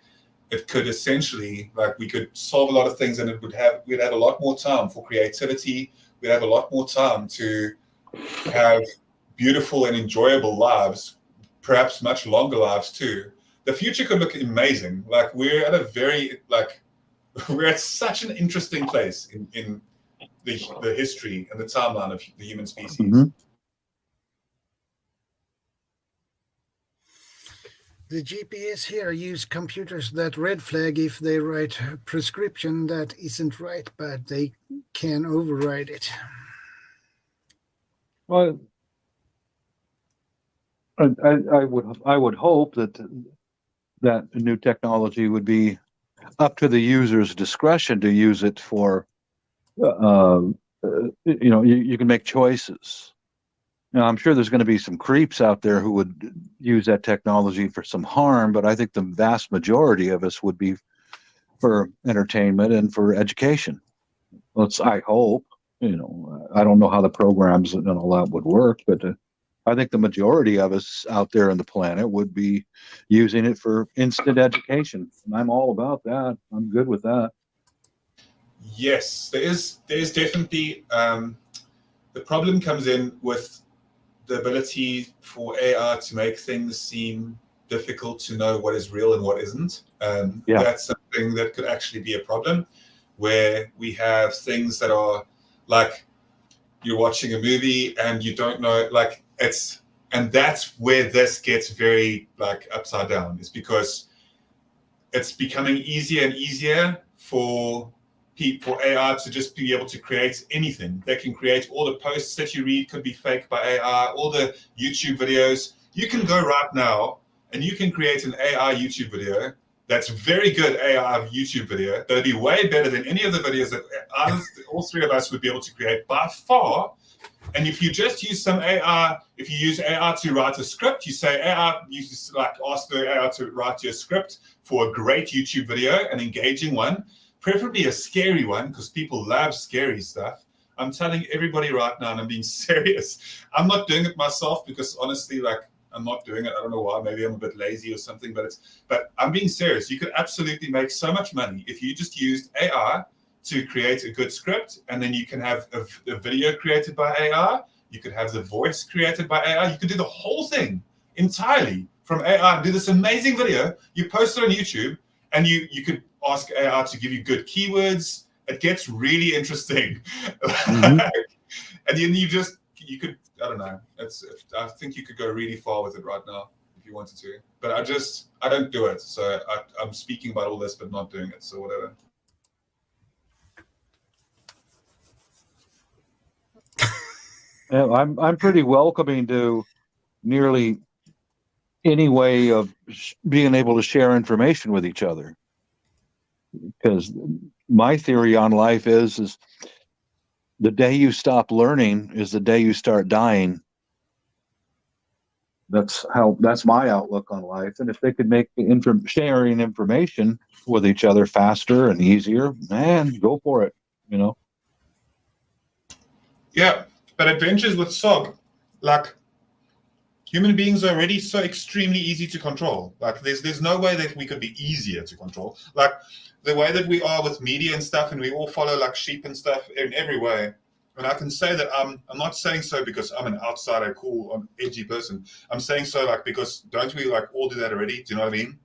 [SPEAKER 5] it could essentially, like we could solve a lot of things and we'd have a lot more time for creativity. We'd have a lot more time to have beautiful and enjoyable lives, perhaps much longer lives too. The future could look amazing. Like we're at such an interesting place in the history and the timeline of the human species.
[SPEAKER 4] Mm-hmm.
[SPEAKER 1] The GPS here use computers that red flag if they write a prescription that isn't right, but they can override it.
[SPEAKER 4] Well, I would hope that new technology would be up to the user's discretion to use it for, you can make choices. Now, I'm sure there's going to be some creeps out there who would use that technology for some harm, but I think the vast majority of us would be for entertainment and for education. I hope, I don't know how the programs and all that would work, but I think the majority of us out there on the planet would be using it for instant education. And I'm all about that. I'm good with that.
[SPEAKER 5] Yes, there's definitely the problem comes in with the ability for AI to make things seem difficult to know what is real and what isn't. That's something that could actually be a problem, where we have things that are like you're watching a movie and you don't know, like and that's where this gets very like upside down, is because it's becoming easier and easier for AI to just be able to create anything. They can create all the posts that you read could be fake by AI, all the YouTube videos. You can go right now and you can create an AI YouTube video that's very good AI YouTube video that'll be way better than any of the videos that all three of us would be able to create by far. And if you just use some AI, if you use AI to write a script, you say AI, you just like ask the AI to write you a script for a great YouTube video, an engaging one, preferably a scary one, because people love scary stuff. I'm telling everybody right now, and I'm being serious. I'm not doing it myself because honestly, like, I'm not doing it. I don't know why. Maybe I'm a bit lazy or something, but I'm being serious. You could absolutely make so much money if you just used AI to create a good script, and then you can have a video created by AI. You could have the voice created by AI. You could do the whole thing entirely from AI. Do this amazing video. You post it on YouTube, and you could ask AI to give you good keywords. It gets really interesting.
[SPEAKER 4] Mhm.
[SPEAKER 5] And then you could, I don't know. I think you could go really far with it right now if you wanted to. But I don't do it. So I'm speaking about all this, but not doing it. So whatever.
[SPEAKER 4] Yeah, I'm pretty welcoming to nearly any way of being able to share information with each other. Because my theory on life is the day you stop learning is the day you start dying. That's my outlook on life. And if they could make sharing information with each other faster and easier, man, go for it. You know.
[SPEAKER 5] Yeah, but adventures with SOG, like, human beings are already so extremely easy to control. Like, there's no way that we could be easier to control. Like, the way that we are with media and stuff, and we all follow like sheep and stuff in every way. And I can say that I'm not saying so because I'm an outsider, cool, edgy person. I'm saying so like because don't we like all do that already? Do you know what I mean?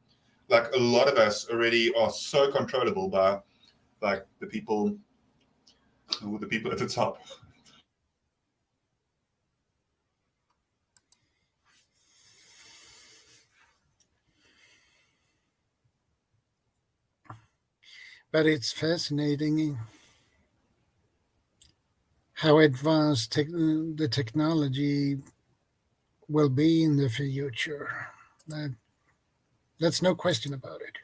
[SPEAKER 5] Like, a lot of us already are so controllable by like the people at the top.
[SPEAKER 1] But it's fascinating how advanced the technology will be in the future. That's no question about it.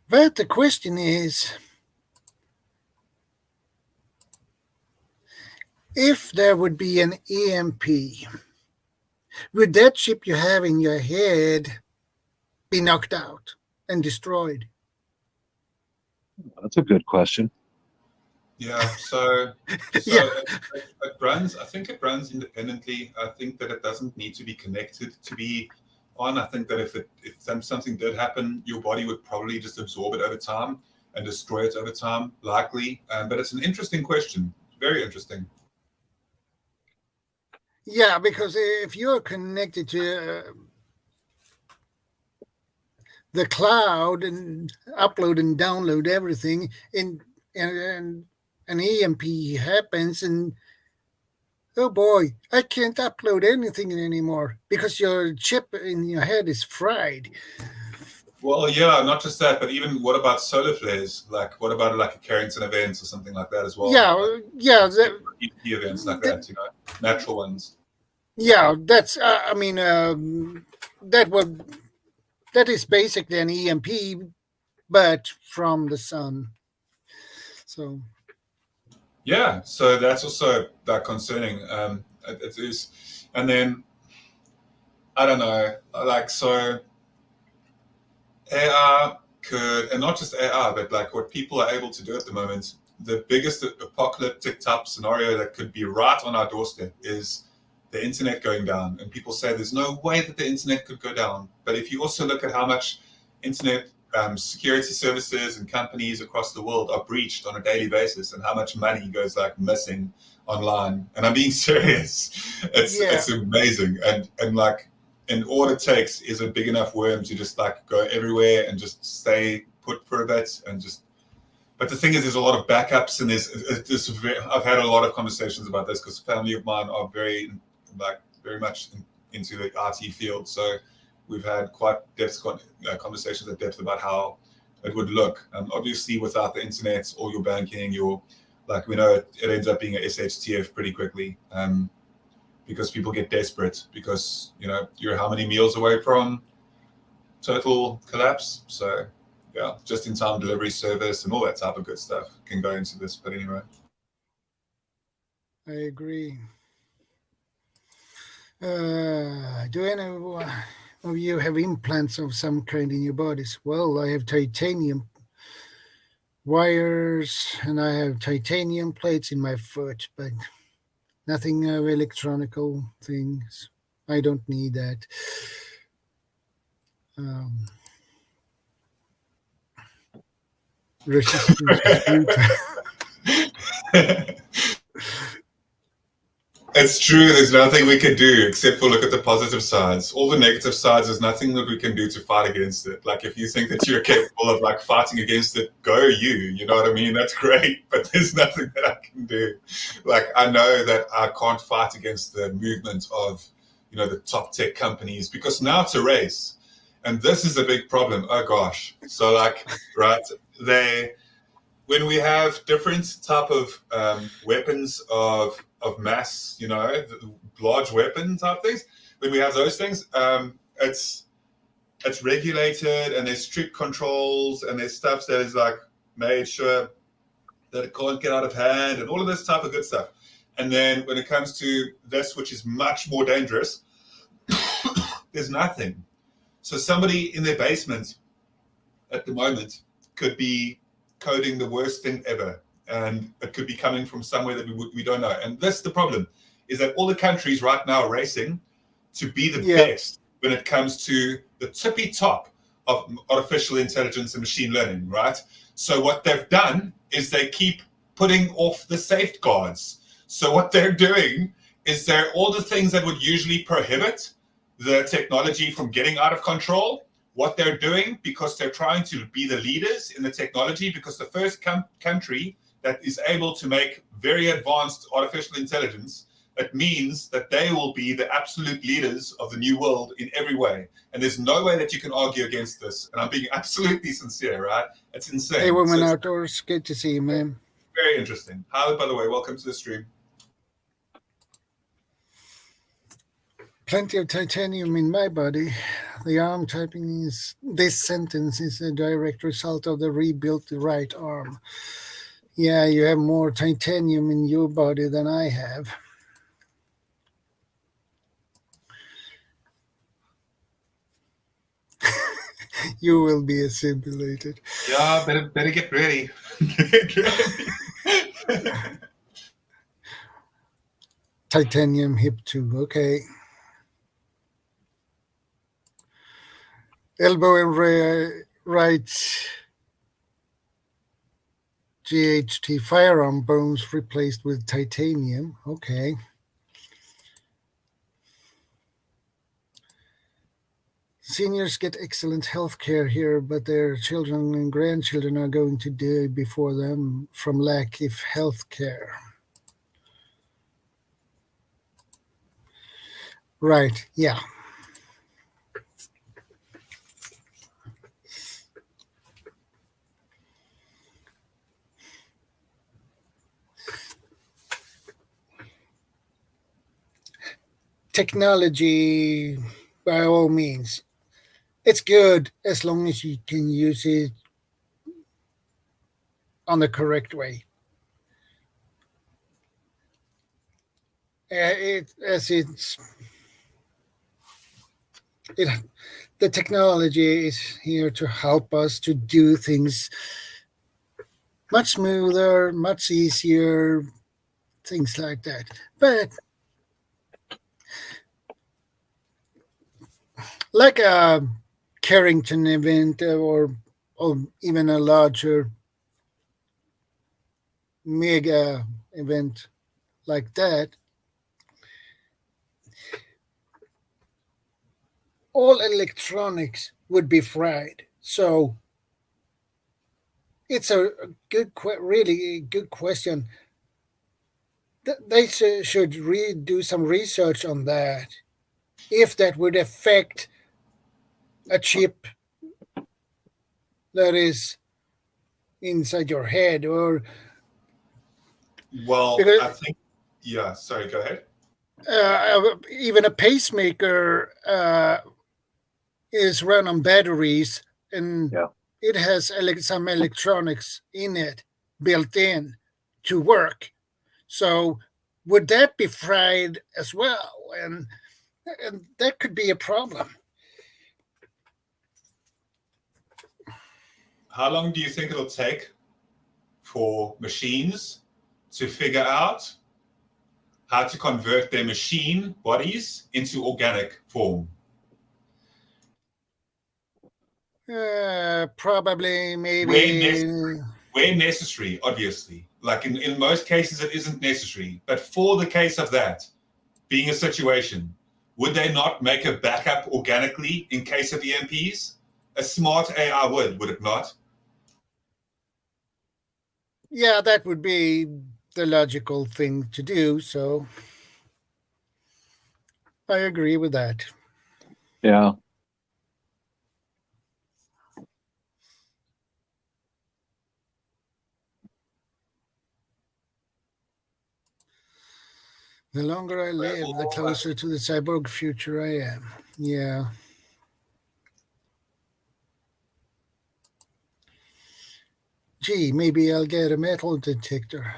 [SPEAKER 1] But the question is, if there would be an EMP, would that chip you have in your head be knocked out and destroyed?
[SPEAKER 4] That's a good question.
[SPEAKER 5] Yeah, so
[SPEAKER 1] Yeah.
[SPEAKER 5] it runs. I think it runs independently. I think that it doesn't need to be connected to be on. I think that if something did happen, your body would probably just absorb it over time and destroy it over time, likely. But it's an interesting question. Very interesting.
[SPEAKER 1] Yeah, because if you're connected to the cloud and upload and download everything, and an EMP happens, and oh boy, I can't upload anything anymore because your chip in your head is fried.
[SPEAKER 5] Well, yeah, not just that, but even what about solar flares? Like, what about like a Carrington event or something like that as well?
[SPEAKER 1] Yeah,
[SPEAKER 5] like,
[SPEAKER 1] yeah,
[SPEAKER 5] EMP events like that, you know, natural ones.
[SPEAKER 1] yeah. That's I mean, that is basically an EMP, but from the sun. So
[SPEAKER 5] Yeah, so that's also that concerning. It is, and then I don't know, like, so AI could, and not just AI, but like what people are able to do at the moment. The biggest apocalyptic type scenario that could be right on our doorstep is the internet going down. And people say there's no way that the internet could go down. But if you also look at how much internet security services and companies across the world are breached on a daily basis, and how much money goes like missing online, and I'm being serious, it's amazing. And like, and all it takes is a big enough worm to just like go everywhere and just stay put for a bit and just. But the thing is, there's a lot of backups, and I've had a lot of conversations about this because a family of mine are very much into the IT field. So we've had quite depth conversations at depth about how it would look. Obviously, without the internet or your banking, we know it ends up being a SHTF pretty quickly. Because people get desperate because, you know, you're how many meals away from total collapse. So yeah, just-in-time delivery service and all that type of good stuff can go into this. But anyway.
[SPEAKER 1] I agree. Do any of you have implants of some kind in your bodies? Well, I have titanium wires and I have titanium plates in my foot, but nothing of electronical things. I don't need that. Resistance is futile.
[SPEAKER 5] It's true. There's nothing we can do except for look at the positive sides. All the negative sides, there's nothing that we can do to fight against it. Like if you think that you're capable of like fighting against it, go you. You know what I mean? That's great, but there's nothing that I can do. Like I know that I can't fight against the movement of, you know, the top tech companies because now it's a race, and this is a big problem. Oh gosh. So like, right, when we have different type of weapons of mass, you know, large weapon type things, when we have those things, it's regulated and there's strict controls and there's stuff that is like made sure that it can't get out of hand and all of this type of good stuff. And then when it comes to this, which is much more dangerous, there's nothing. So somebody in their basement at the moment could be coding the worst thing ever, and it could be coming from somewhere that we don't know. And that's the problem, is that all the countries right now are racing to be the best when it comes to the tippy top of artificial intelligence and machine learning, right? So what they've done is they keep putting off the safeguards. So what they're doing is they're all the things that would usually prohibit the technology from getting out of control. What they're doing, because they're trying to be the leaders in the technology, because the first country that is able to make very advanced artificial intelligence, that means that they will be the absolute leaders of the new world in every way. And there's no way that you can argue against this. And I'm being absolutely sincere, right? It's insane.
[SPEAKER 1] Hey, Woman Outdoors, good to see you, man.
[SPEAKER 5] Very interesting. Howard, by the way, welcome to the stream.
[SPEAKER 1] Plenty of titanium in my body. The arm typing is, this sentence is a direct result of the rebuilt right arm. Yeah, you have more titanium in your body than I have. You will be assimilated.
[SPEAKER 5] Yeah, better get ready. Get ready.
[SPEAKER 1] Titanium hip tube, okay. Elbow and right GHT firearm bones replaced with titanium. Okay. Seniors get excellent health care here, but their children and grandchildren are going to die before them from lack of health care. Right, yeah. Technology, by all means, it's good as long as you can use it on the correct way. The technology is here to help us to do things much smoother, much easier, things like that. But like a Carrington event or even a larger mega event like that, all electronics would be fried. So it's a good, really good question. They should do some research on that, if that would affect a chip that is inside your head, or
[SPEAKER 5] I think, yeah, sorry, go ahead.
[SPEAKER 1] Even a pacemaker is run on batteries, and it has some electronics in it built in to work. So would that be fried as well? And that could be a problem.
[SPEAKER 5] How long do you think it'll take for machines to figure out how to convert their machine bodies into organic form?
[SPEAKER 1] Probably, maybe.
[SPEAKER 5] Where necessary, obviously. Like in most cases, it isn't necessary. But for the case of that being a situation, would they not make a backup organically in case of EMPs? A smart AI would it not?
[SPEAKER 1] Yeah, that would be the logical thing to do. So I agree with that.
[SPEAKER 4] Yeah.
[SPEAKER 1] The longer I live, the closer to the cyborg future I am. Yeah. Gee, maybe I'll get a metal detector.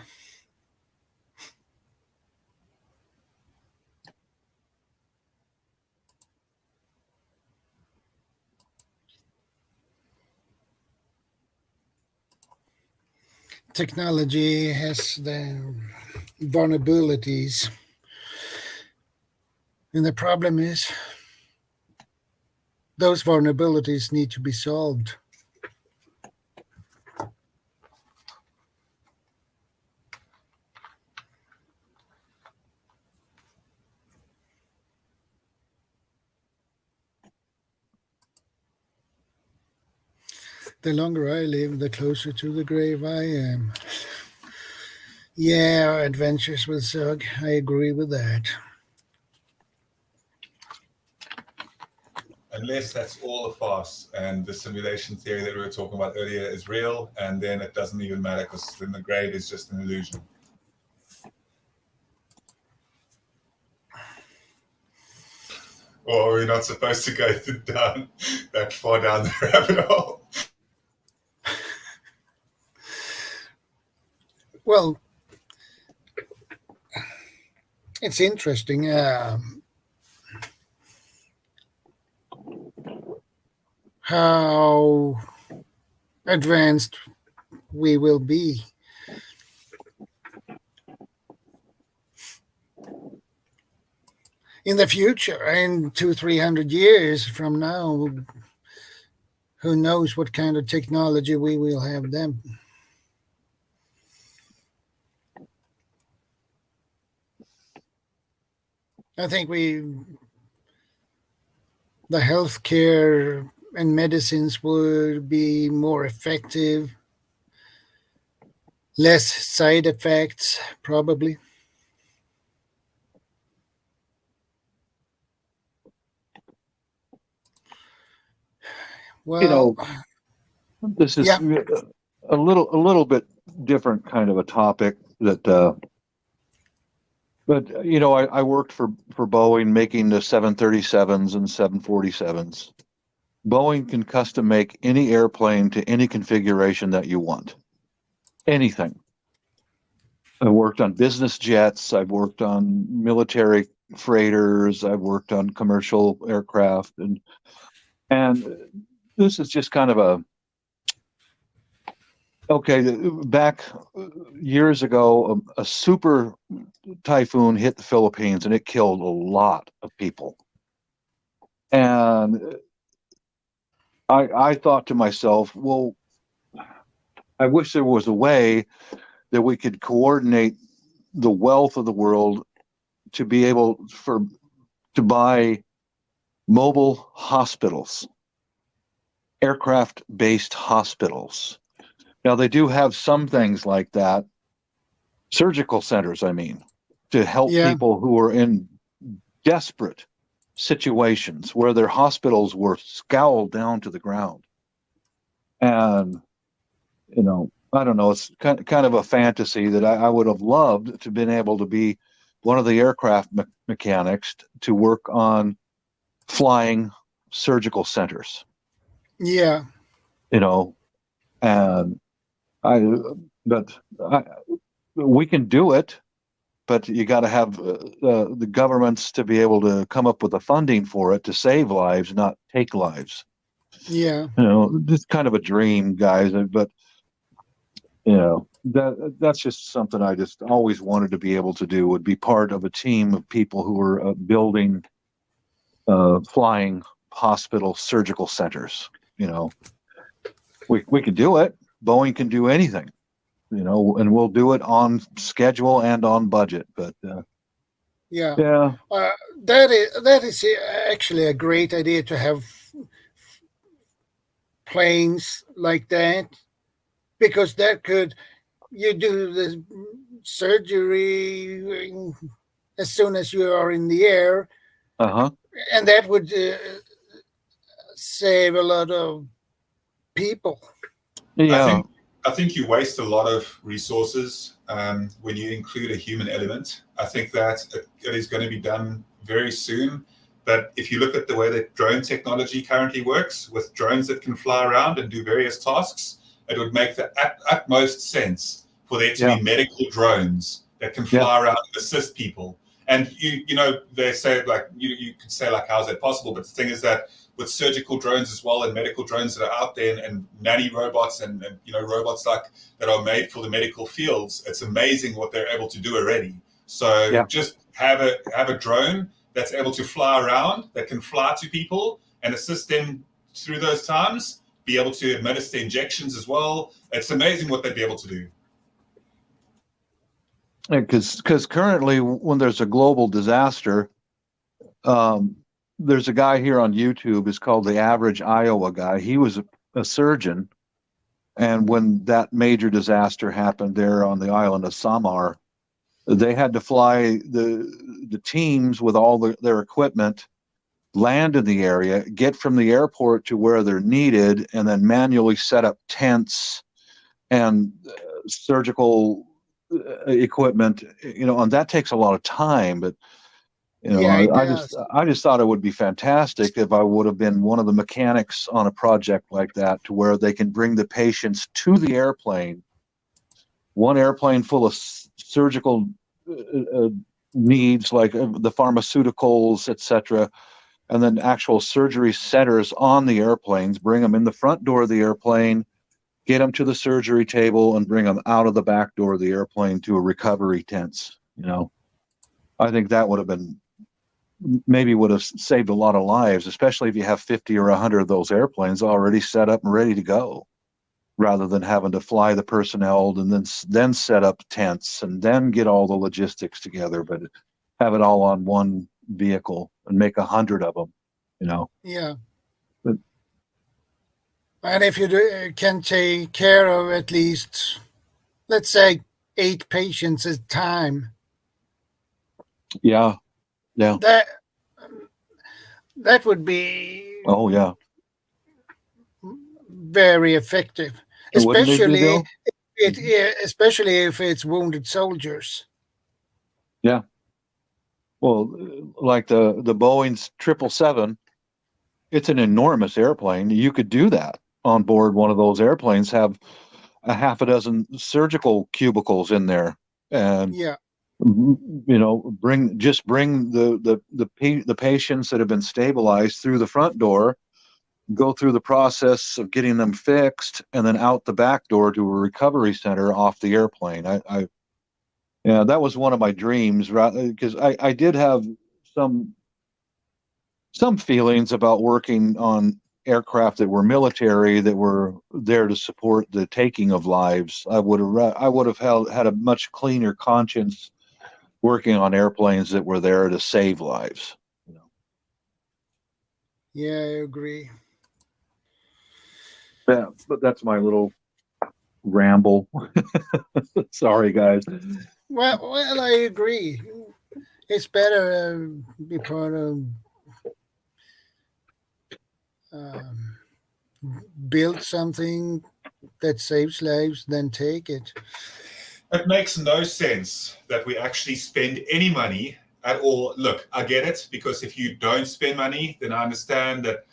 [SPEAKER 1] Technology has the vulnerabilities. And the problem is those vulnerabilities need to be solved. The longer I live, the closer to the grave I am. Yeah, adventures with Zug. I agree with that.
[SPEAKER 5] Unless that's all a farce and the simulation theory that we were talking about earlier is real, and then it doesn't even matter because then the grave is just an illusion. Or we're not supposed to go down that far down the rabbit hole.
[SPEAKER 1] Well, it's interesting how advanced we will be. In the future, in 200-300 years from now, who knows what kind of technology we will have then. I think the healthcare and medicines would be more effective, less side effects, probably. Well,
[SPEAKER 4] This is a little bit different kind of a topic that but I worked for Boeing making the 737s and 747s. Boeing can custom make any airplane to any configuration that you want. Anything. I've worked on business jets, I've worked on military freighters, I've worked on commercial aircraft, and this is just kind of back years ago, a super typhoon hit the Philippines and it killed a lot of people. And I thought to myself, well, I wish there was a way that we could coordinate the wealth of the world to be able to buy mobile hospitals, aircraft-based hospitals. Now, they do have some things like that, surgical centers, I mean, to help people who are in desperate situations where their hospitals were scowled down to the ground. And, I don't know, it's kind of a fantasy that I would have loved to have been able to be one of the aircraft mechanics to work on flying surgical centers.
[SPEAKER 1] Yeah.
[SPEAKER 4] you know, and we can do it, but you got to have the governments to be able to come up with the funding for it to save lives, not take lives.
[SPEAKER 1] Yeah.
[SPEAKER 4] You know, it's kind of a dream, guys, but you know, that's just something I just always wanted to be able to do, would be part of a team of people who are building flying hospital surgical centers. You know, we can do it. Boeing can do anything, you know, and we'll do it on schedule and on budget. But
[SPEAKER 1] Yeah.
[SPEAKER 4] yeah,
[SPEAKER 1] That is actually a great idea, to have planes like that, because that could, you do the surgery as soon as you are in the air, and that would save a lot of people.
[SPEAKER 4] yeah,
[SPEAKER 5] I think you waste a lot of resources when you include a human element. I think that it is going to be done very soon. But if you look at the way that drone technology currently works, with drones that can fly around and do various tasks, it would make the utmost sense for there to be medical drones that can fly around and assist people. And you know, they say, like, you could say, like, how's that possible? But the thing is that with surgical drones as well, and medical drones that are out there, and nanny robots, and you know, robots like that are made for the medical fields, it's amazing what they're able to do already. So just have a drone that's able to fly around, that can fly to people and assist them through those times, be able to administer injections as well. It's amazing what they'd be able to do.
[SPEAKER 4] Because currently, when there's a global disaster, there's a guy here on YouTube. It's called the Average Iowa Guy. He was a surgeon, and when that major disaster happened there on the island of Samar, they had to fly the teams with all their equipment, land in the area, get from the airport to where they're needed, and then manually set up tents and surgical equipment. You know, and that takes a lot of time. But you know, I just thought it would be fantastic if I would have been one of the mechanics on a project like that, to where they can bring the patients to the airplane, one airplane full of surgical needs, like the pharmaceuticals, etc., and then actual surgery centers on the airplanes, bring them in the front door of the airplane, get them to the surgery table, and bring them out of the back door of the airplane to a recovery tents. You know, I think that would have been, maybe would have saved a lot of lives, especially if you have 50 or 100 of those airplanes already set up and ready to go, rather than having to fly the personnel and then set up tents and then get all the logistics together, but have it all on one vehicle and make 100 of them, you know.
[SPEAKER 1] Yeah.
[SPEAKER 4] But,
[SPEAKER 1] and if you can take care of at least, let's say, 8 patients at a time.
[SPEAKER 4] Yeah.
[SPEAKER 1] That would be.
[SPEAKER 4] Oh yeah.
[SPEAKER 1] Very effective, especially if it's wounded soldiers.
[SPEAKER 4] Yeah. Well, like the Boeing's 777, it's an enormous airplane. You could do that on board one of those airplanes, have a half a dozen surgical cubicles in there, and you know, bring the patients that have been stabilized through the front door, go through the process of getting them fixed, and then out the back door to a recovery center off the airplane. Yeah, that was one of my dreams, because I did have some feelings about working on aircraft that were military, that were there to support the taking of lives. I would have had a much cleaner conscience working on airplanes that were there to save lives. You know.
[SPEAKER 1] Yeah, I agree.
[SPEAKER 4] Yeah, but that's my little ramble. Sorry, guys.
[SPEAKER 1] Well, I agree. It's better to be part of build something that saves lives than take it.
[SPEAKER 5] It makes no sense that we actually spend any money at all. Look, I get it, because if you don't spend money, then I understand that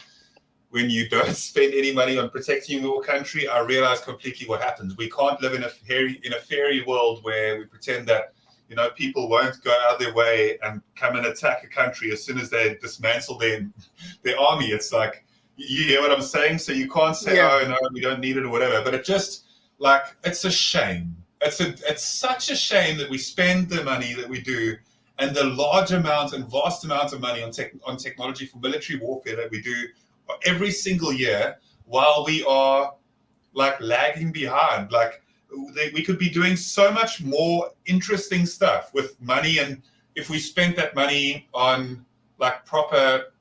[SPEAKER 5] when you don't spend any money on protecting your country, I realize completely what happens. We can't live in a fairy world where we pretend that, you know, people won't go out of their way and come and attack a country as soon as they dismantle their army. It's like, you hear what I'm saying? So you can't say,
[SPEAKER 1] Yeah.
[SPEAKER 5] oh, no, we don't need it or whatever. But it just, like, it's a shame. It's such a shame that we spend the money that we do and the large amount and vast amount of money on technology for military warfare that we do every single year, while we are like lagging behind. Like, we could be doing so much more interesting stuff with money, and if we spent that money on like proper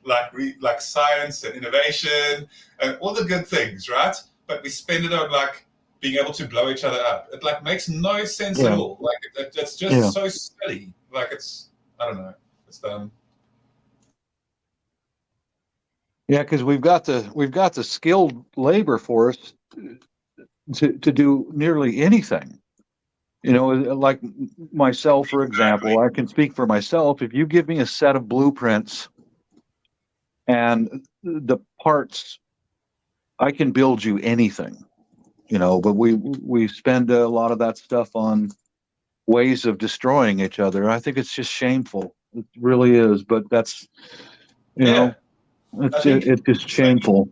[SPEAKER 5] like science and innovation and all the good things, right? But we spend it on like being able to blow each other up. It like makes no sense at all. Like it's just so silly. Like it's, I don't know, it's dumb.
[SPEAKER 4] Yeah, because we've got the skilled labor force to do nearly anything. You know, like myself, for example, I can speak for myself. If you give me a set of blueprints and the parts, I can build you anything. You know, but we spend a lot of that stuff on ways of destroying each other. I think it's just shameful. It really is. But that's, you know, it's just shameful.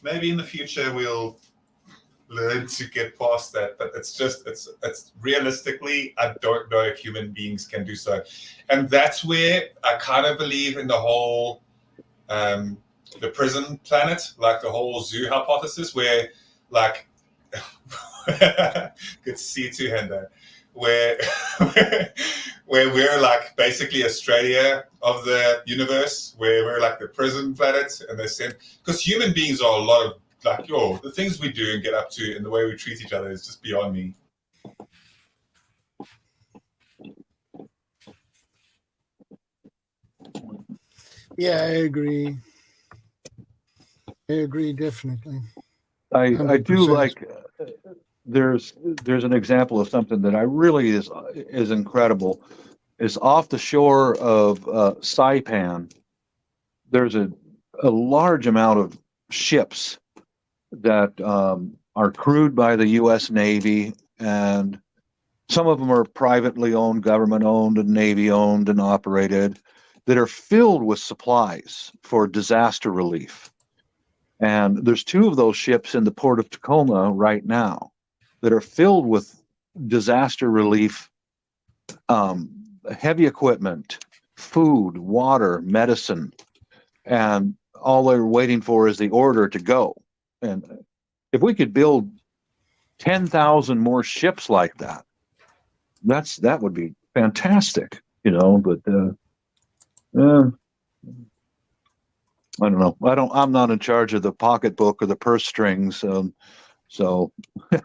[SPEAKER 5] Maybe in the future we'll learn to get past that, but it's realistically, I don't know if human beings can do so. And that's where I kind of believe in the whole the prison planet, like the whole zoo hypothesis, where like good to see you too, Hendo, where we're like basically Australia of the universe, where we're like the prison planet, and they send, because human beings are a lot of like, the things we do and get up to and the way we treat each other is just beyond me.
[SPEAKER 1] Yeah, I agree. I agree, definitely.
[SPEAKER 4] I do
[SPEAKER 1] 100%.
[SPEAKER 4] like, there's an example of something that I really is incredible. Is off the shore of Saipan. There's a large amount of ships that are crewed by the U.S. Navy, and some of them are privately owned, government owned, and Navy owned and operated, that are filled with supplies for disaster relief. And there's 2 of those ships in the port of Tacoma right now that are filled with disaster relief, heavy equipment, food, water, medicine, and all they're waiting for is the order to go. And if we could build 10,000 more ships like that, that would be fantastic, you know. But I don't know. I'm not in charge of the pocketbook or the purse strings, so I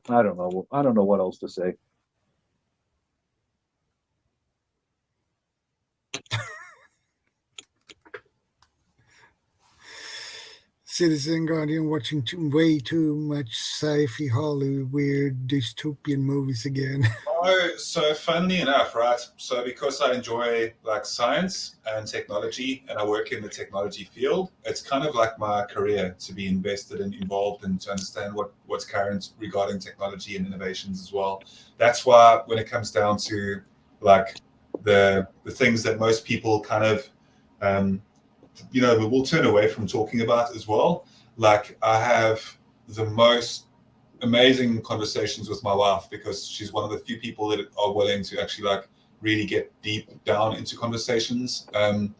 [SPEAKER 4] don't know. I don't know what else to say.
[SPEAKER 1] Citizen Guardian watching way too much sci-fi Hollywood weird dystopian movies again.
[SPEAKER 5] Oh, so funnily enough, right? So because I enjoy like science and technology, and I work in the technology field, it's kind of like my career to be invested and involved and to understand what's current regarding technology and innovations as well. That's why when it comes down to like the things that most people kind of we will turn away from talking about as well. Like, I have the most amazing conversations with my wife, because she's one of the few people that are willing to actually like really get deep down into conversations. And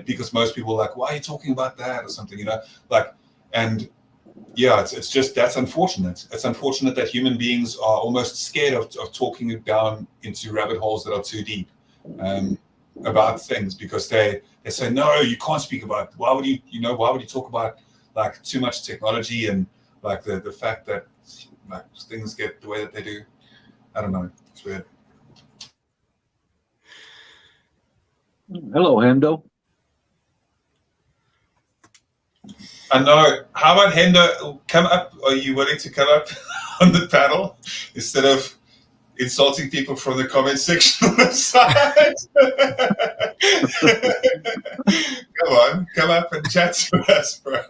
[SPEAKER 5] because most people are like, why are you talking about that or something, you know, like, and yeah, it's just, that's unfortunate. It's unfortunate that human beings are almost scared of talking down into rabbit holes that are too deep about things, because they say, no, you can't speak about it. Why would you talk about like too much technology and like the fact that like things get the way that they do? I don't know. It's weird.
[SPEAKER 4] Hello, Hendo.
[SPEAKER 5] I know. How about Hendo? Come up. Are you willing to come up on the panel instead of insulting people from the comment section on the side. Come on, come up and chat to us, bro.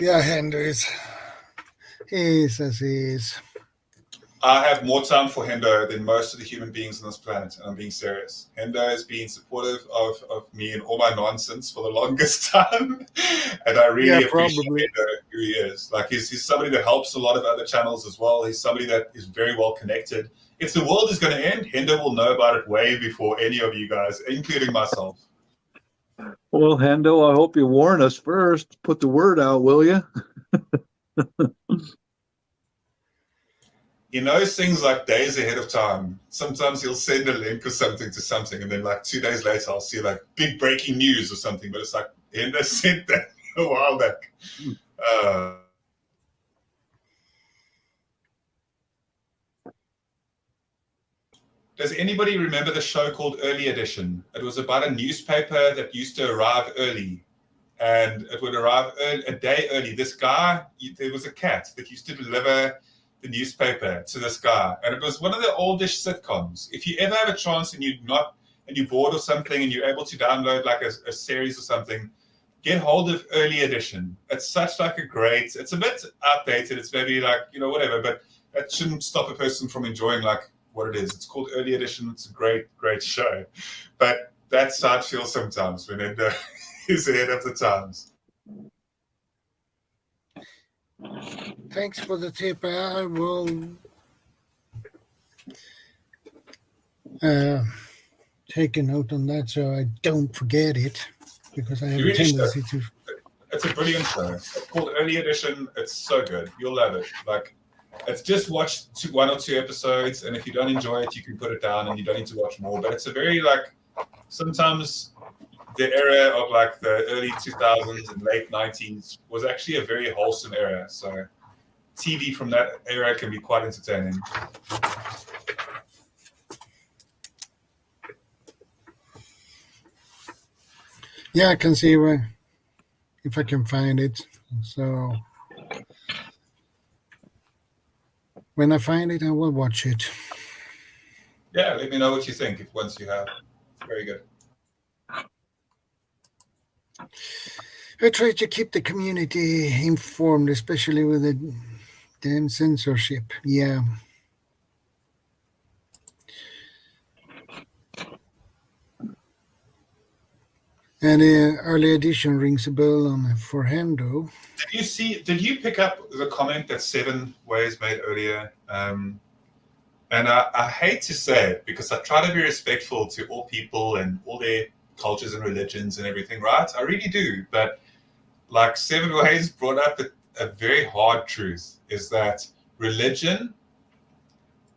[SPEAKER 1] Yeah, Hendo he is as he is.
[SPEAKER 5] I have more time for Hendo than most of the human beings on this planet, and I'm being serious. Hendo has been supportive of me and all my nonsense for the longest time, and I really appreciate Hendo, who he is. Like he's somebody that helps a lot of other channels as well. He's somebody that is very well connected. If the world is going to end, Hendo will know about it way before any of you guys, including myself.
[SPEAKER 4] Well, Hendo, I hope you warn us first. Put the word out, will you?
[SPEAKER 5] He knows things like days ahead of time. Sometimes he'll send a link or something to something, and then like 2 days later, I'll see like big breaking news or something. But it's like, Hendo sent that a while back. Does anybody remember the show called Early Edition? It was about a newspaper that used to arrive early, and it would arrive a day early. This guy, there was a cat that used to deliver the newspaper to this guy, and it was one of the oldish sitcoms. If you ever have a chance and you're bored or something and you're able to download like a series or something, get hold of Early Edition. It's such like a great, it's a bit outdated, it's maybe like, whatever, but that shouldn't stop a person from enjoying like what it is. It's called Early Edition. It's a great show, but that's how it feels sometimes when it is ahead of the times.
[SPEAKER 1] Thanks for the tip. I will take a note on that so I don't forget it, because I have a tendency to.
[SPEAKER 5] It's a brilliant show. It's called Early Edition. It's so good. You'll love it. Like, it's just watch 1 or 2 episodes, and if you don't enjoy it, you can put it down and you don't need to watch more. But it's a very like, sometimes the era of like the early 2000s and late 90s was actually a very wholesome era. So TV from that era can be quite entertaining.
[SPEAKER 1] Yeah, I can see if I can find it. So when I find it, I will watch it.
[SPEAKER 5] Yeah, let me know what you think once you have. It's very good.
[SPEAKER 1] I try to keep the community informed, especially with the damn censorship. Yeah. And Early Edition rings a bell for Hendo.
[SPEAKER 5] Did you pick up the comment that Seven Ways made earlier? And I hate to say it because I try to be respectful to all people and all their cultures and religions and everything, right? I really do. But like Seven Ways brought up a very hard truth, is that religion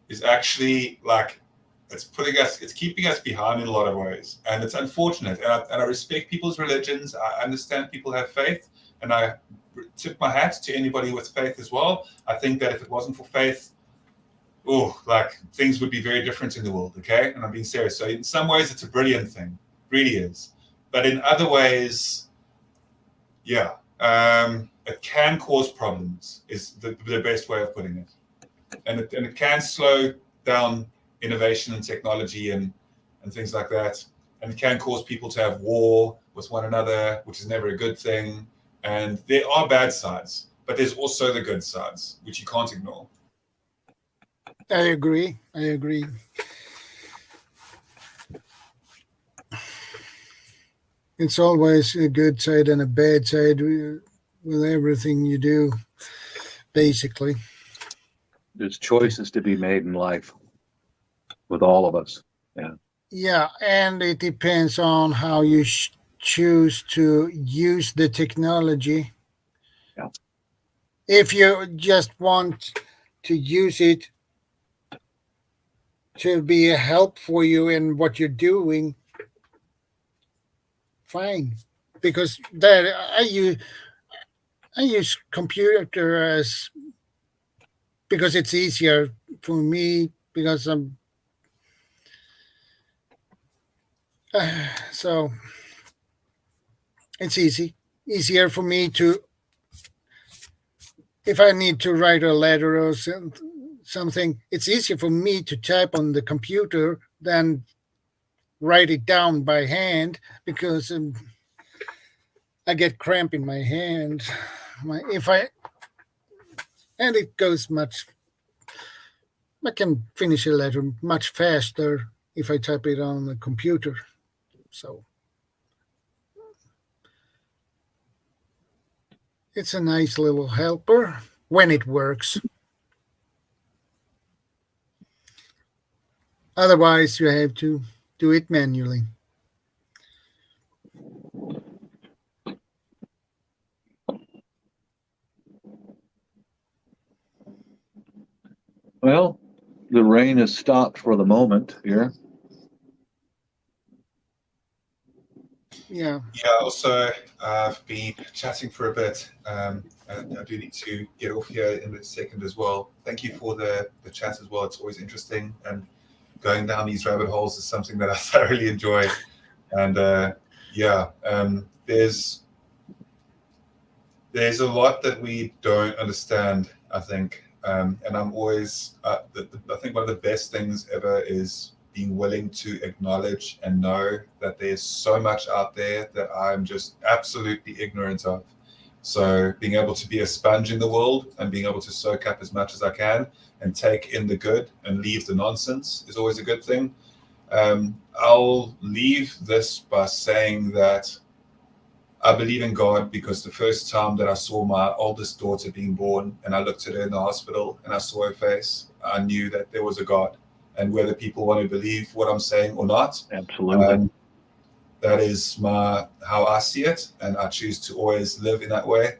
[SPEAKER 5] is actually like, it's keeping us behind in a lot of ways. And it's unfortunate. And I respect people's religions. I understand people have faith. And I tip my hat to anybody with faith as well. I think that if it wasn't for faith, things would be very different in the world, okay? And I'm being serious. So in some ways, it's a brilliant thing. Really is. But in other ways, yeah, it can cause problems, is the best way of putting it. And it can slow down innovation and technology and things like that. And it can cause people to have war with one another, which is never a good thing. And there are bad sides, but there's also the good sides, which you can't ignore.
[SPEAKER 1] I agree. It's always a good side and a bad side with everything you do, basically.
[SPEAKER 4] There's choices to be made in life with all of us. Yeah.
[SPEAKER 1] Yeah, and it depends on how you choose to use the technology.
[SPEAKER 4] Yeah.
[SPEAKER 1] If you just want to use it to be a help for you in what you're doing, fine. Because that I use computer as because it's easier for me, because I'm so it's easier for me to, if I need to write a letter or something, it's easier for me to type on the computer than write it down by hand because I get cramp in my hand. And it goes much. I can finish a letter much faster if I type it on the computer. So it's a nice little helper when it works. Otherwise, you have to do it manually.
[SPEAKER 4] Well, the rain has stopped for the moment here.
[SPEAKER 1] Yeah.
[SPEAKER 5] Yeah, also, I've been chatting for a bit. I do need to get off here in a second as well. Thank you for the chat as well. It's always interesting. And going down these rabbit holes is something that I thoroughly enjoy. And there's a lot that we don't understand, I think. And I'm always, I think one of the best things ever is being willing to acknowledge and know that there's so much out there that I'm just absolutely ignorant of. So being able to be a sponge in the world and being able to soak up as much as I can and take in the good and leave the nonsense is always a good thing. I'll leave this by saying that I believe in God because the first time that I saw my oldest daughter being born and I looked at her in the hospital and I saw her face, I knew that there was a God. And whether people want to believe what I'm saying or not,
[SPEAKER 4] Absolutely.
[SPEAKER 5] that is how I see it, and I choose to always live in that way.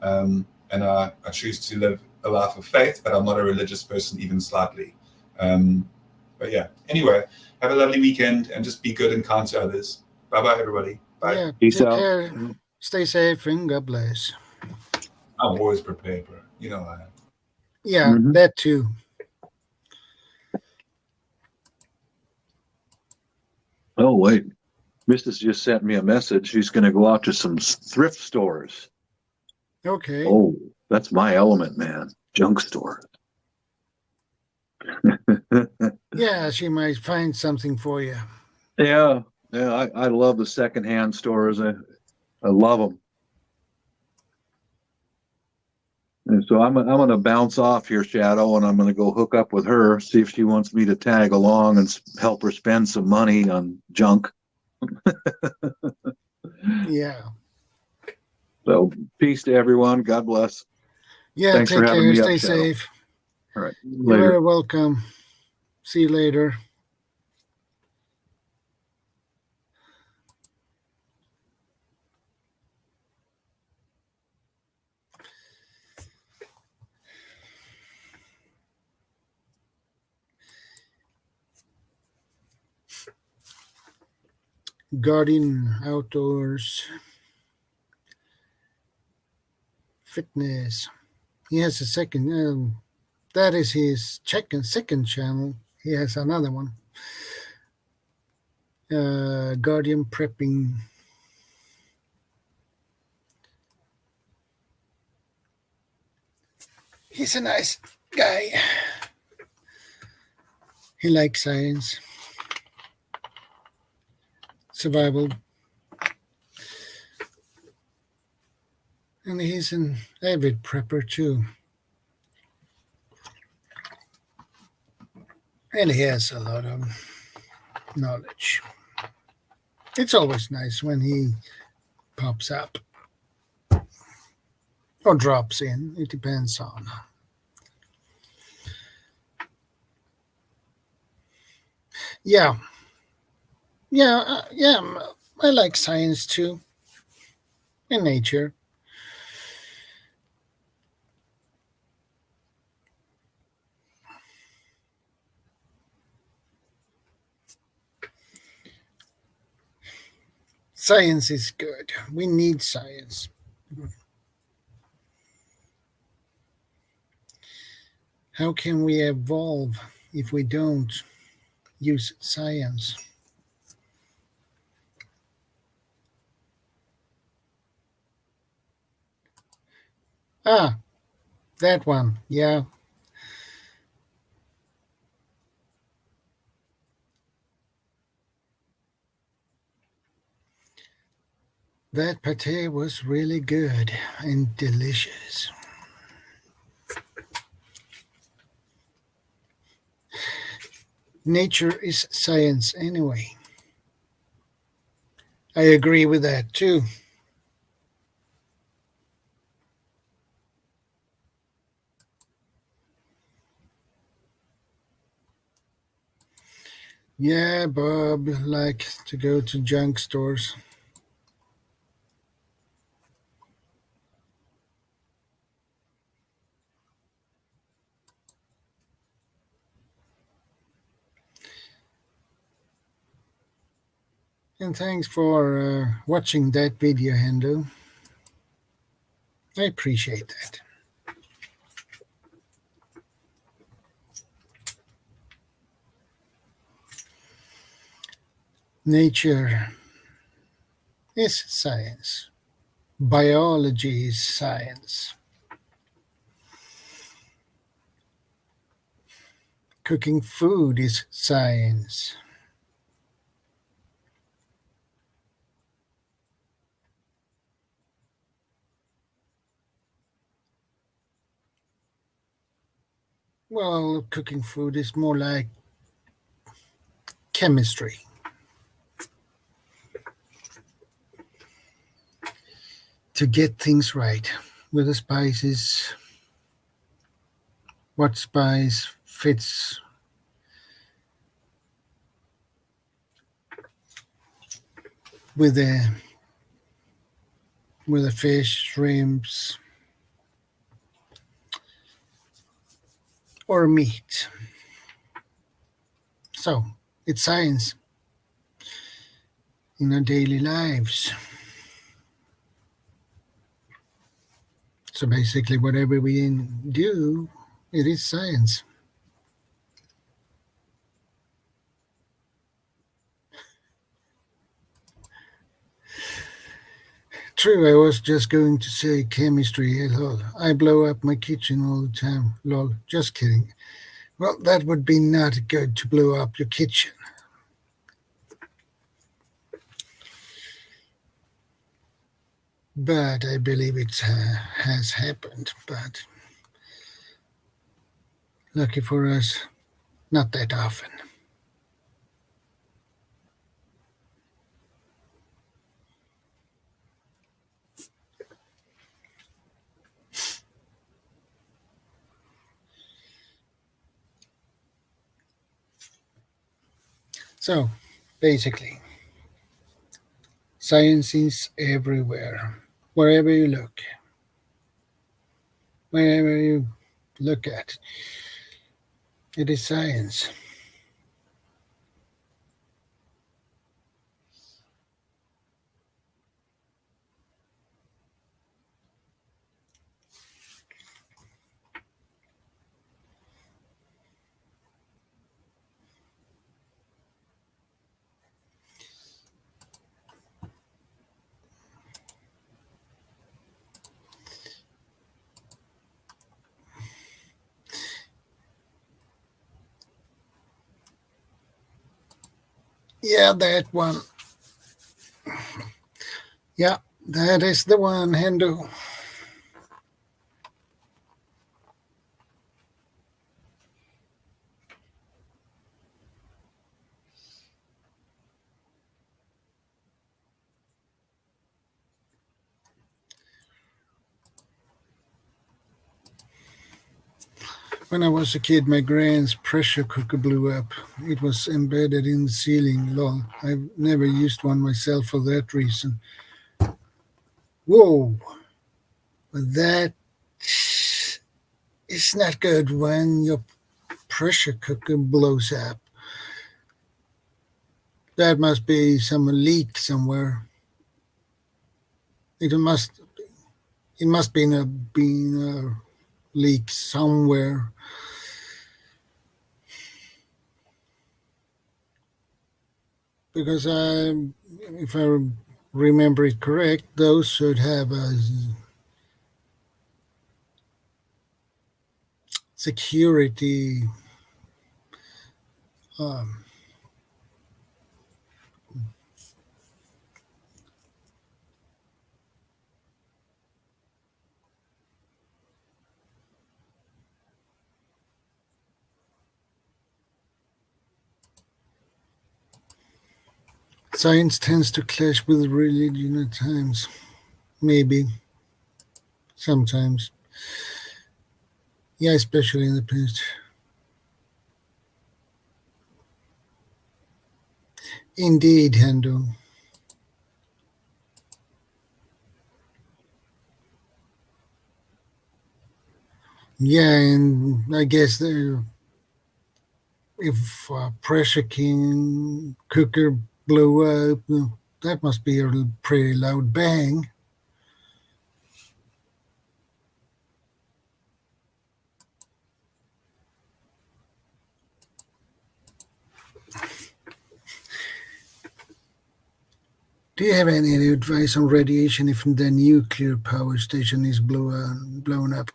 [SPEAKER 5] And I choose to live a life of faith, but I'm not a religious person even slightly. But yeah, anyway, have a lovely weekend and just be good and kind to others. Bye-bye, everybody. Bye.
[SPEAKER 1] Yeah.
[SPEAKER 4] Peace
[SPEAKER 1] Take
[SPEAKER 4] out.
[SPEAKER 1] care. Stay safe and God bless.
[SPEAKER 5] I'm always prepared, bro. You know I am.
[SPEAKER 1] Yeah,
[SPEAKER 4] Mhm.
[SPEAKER 1] that too.
[SPEAKER 4] Oh, wait. Mrs. just sent me a message. She's going to go out to some thrift stores.
[SPEAKER 1] Okay.
[SPEAKER 4] Oh, that's my element, man. Junk store.
[SPEAKER 1] Yeah, she might find something for you.
[SPEAKER 4] Yeah. I love the secondhand stores. I love them. And so I'm going to bounce off here, Shadow, and I'm going to go hook up with her, see if she wants me to tag along and help her spend some money on junk.
[SPEAKER 1] Yeah.
[SPEAKER 4] So peace to everyone. God bless.
[SPEAKER 1] Yeah,
[SPEAKER 4] Thanks for
[SPEAKER 1] take
[SPEAKER 4] having
[SPEAKER 1] care.
[SPEAKER 4] me up,
[SPEAKER 1] Stay
[SPEAKER 4] Shadow.
[SPEAKER 1] safe.
[SPEAKER 4] All right.
[SPEAKER 1] You're
[SPEAKER 4] Later.
[SPEAKER 1] very welcome. See you later. Garden, outdoors, fitness. He has a second. That is his second channel. He has another one. Guardian prepping. He's a nice guy. He likes science, survival, and he's an avid prepper too. And he has a lot of knowledge. It's always nice when he pops up or drops in. It depends on. Yeah. I like science too, and nature. Science is good. We need science. How can we evolve if we don't use science? Ah, that one. Yeah. That pate was really good and delicious. Nature is science anyway. I agree with that too. Yeah, Bob like to go to junk stores. And thanks for watching that video, Hendo. I appreciate that. Nature is science. Biology is science. Cooking food is science. Well, cooking food is more like chemistry. To get things right with the spices, what spice fits with the fish, shrimps, or meat. So it's science in our daily lives. So basically, whatever we do, it is science. True, I was just going to say chemistry, lol. I blow up my kitchen all the time, lol. Just kidding. Well, that would be not good to blow up your kitchen. But I believe it has happened. But lucky for us, not that often. So, basically, science is everywhere, wherever you look, wherever you look at. It is science. Yeah, that one. Yeah, that is the one, Hendo. When I was a kid, my grand's pressure cooker blew up. It was embedded in the ceiling. Lol. I've never used one myself for that reason. Whoa, that is not good when your pressure cooker blows up. That must be some leak somewhere. It must be a leak somewhere. Because if I remember it correct, those should have a security um, Science tends to clash with religion at times. Maybe. Sometimes. Yeah, especially in the past. Indeed, Hendo. Yeah, and I guess if pressure king cooker blew up, that must be a pretty loud bang. Do you have any advice on radiation if the nuclear power station is blown up?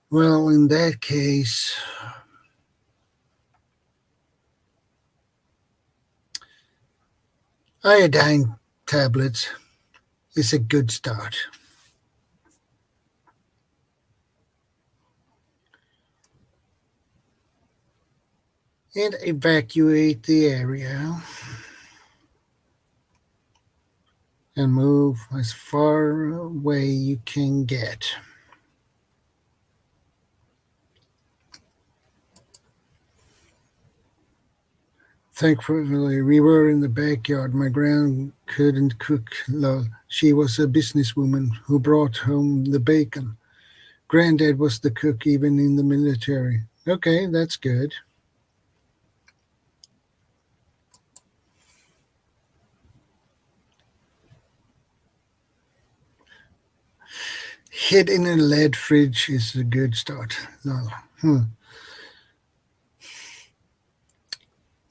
[SPEAKER 1] Well, in that case, iodine tablets is a good start. And evacuate the area and move as far away you can get. Thankfully, we were in the backyard. My gran couldn't cook. Lol. She was a businesswoman who brought home the bacon. Granddad was the cook even in the military. Okay, that's good. Hid in a lead fridge is a good start. Lol.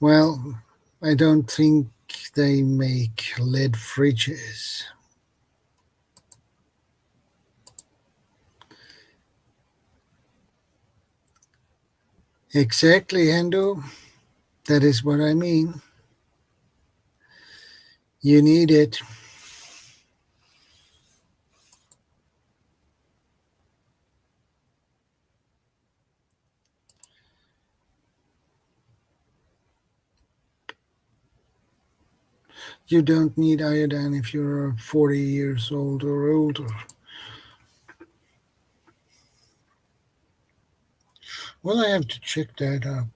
[SPEAKER 1] Well, I don't think they make lead fridges. Exactly, Hendo. That is what I mean. You need it. You don't need iodine if you're 40 years old or older. Well, I have to check that up.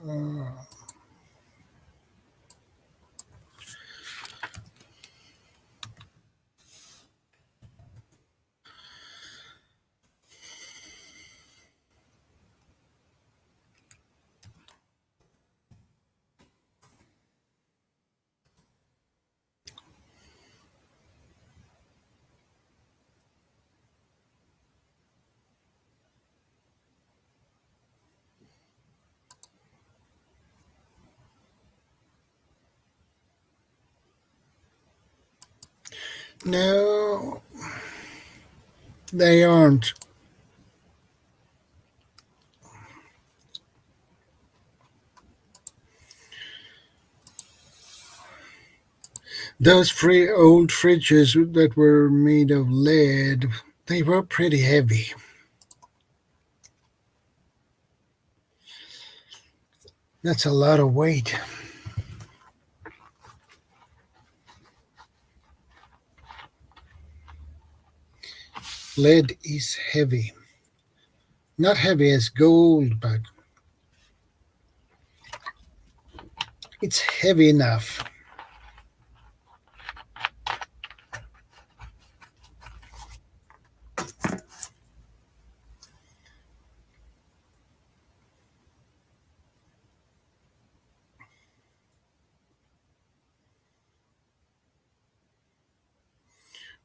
[SPEAKER 1] Uh, no, they aren't. Those old fridges that were made of lead, they were pretty heavy. That's a lot of weight. Lead is heavy. Not heavy as gold, but it's heavy enough.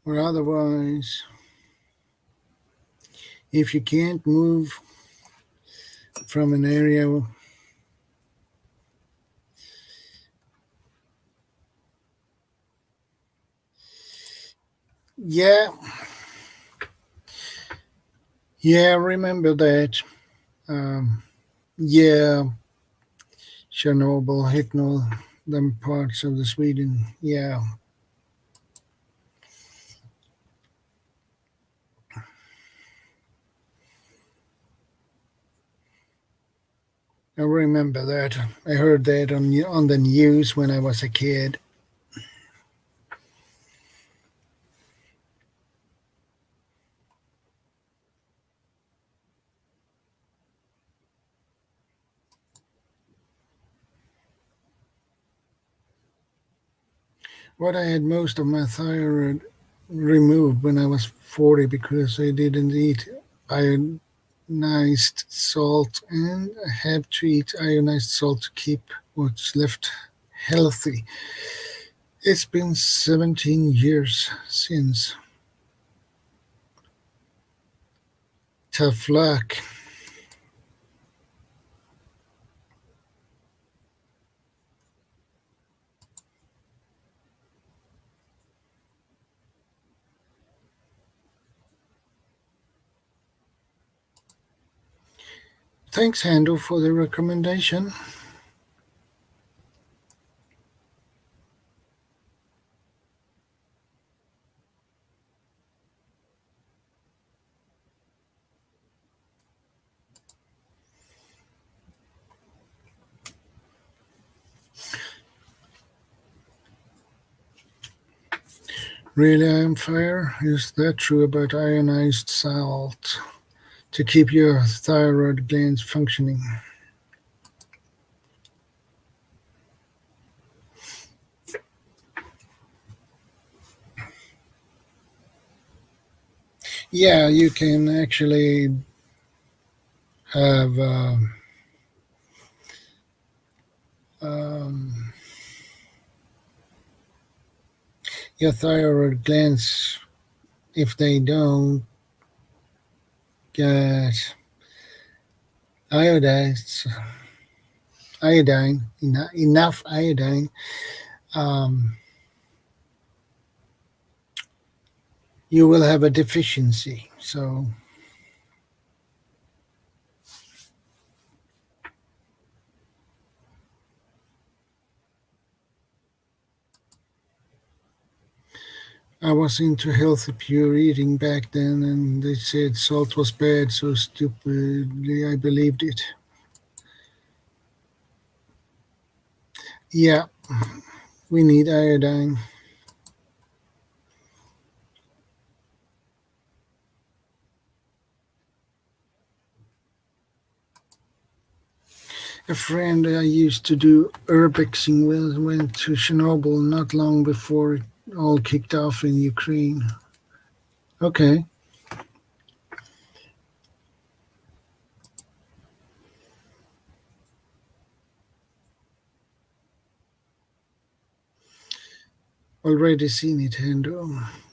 [SPEAKER 1] Or otherwise, if you can't move from an area, yeah, remember that. Yeah, Chernobyl, Hicknell, them parts of the Sweden. Yeah. I remember that. I heard that on the news when I was a kid. What I had most of my thyroid removed when I was 40 because I didn't eat ionized salt, and I have to eat ionized salt to keep what's left healthy. It's been 17 years since. Tough luck. Thanks, Hando, for the recommendation. Really, I'm fire. Is that true about ionized salt to keep your thyroid glands functioning? Yeah, you can actually have your thyroid glands, if they don't get iodized, enough iodine, you will have a deficiency. So I was into healthy pure eating back then, and they said salt was bad, so stupidly I believed it. Yeah, we need iodine. A friend I used to do urbexing with went to Chernobyl not long before it all kicked off in Ukraine. Okay. Already seen it, and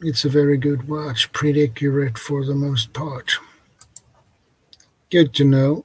[SPEAKER 1] it's a very good watch, pretty accurate for the most part. Good to know.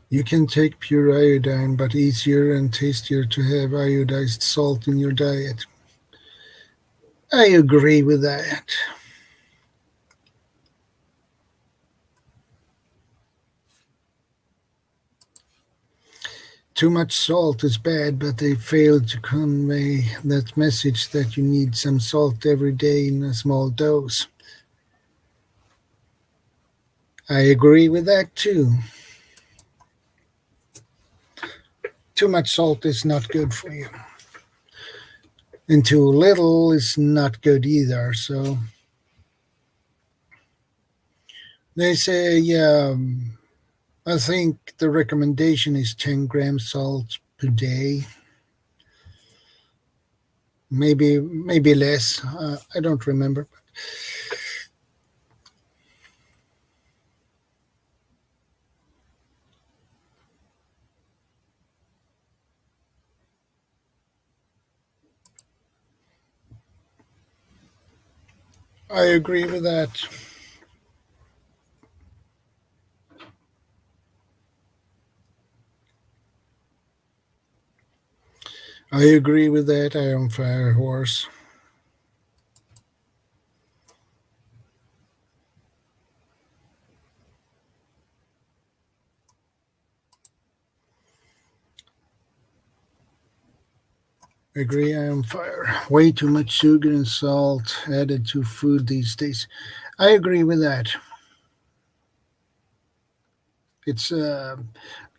[SPEAKER 1] You can take pure iodine, but easier and tastier to have iodized salt in your diet. I agree with that. Too much salt is bad, but they fail to convey that message that you need some salt every day in a small dose. I agree with that too. Too much salt is not good for you. And too little is not good either. So they say, I think the recommendation is 10 grams salt per day. Maybe less. I don't remember. I agree with that. I agree with that, Iron Fire Horse. Agree, I am fire. Way too much sugar and salt added to food these days. I agree with that. It's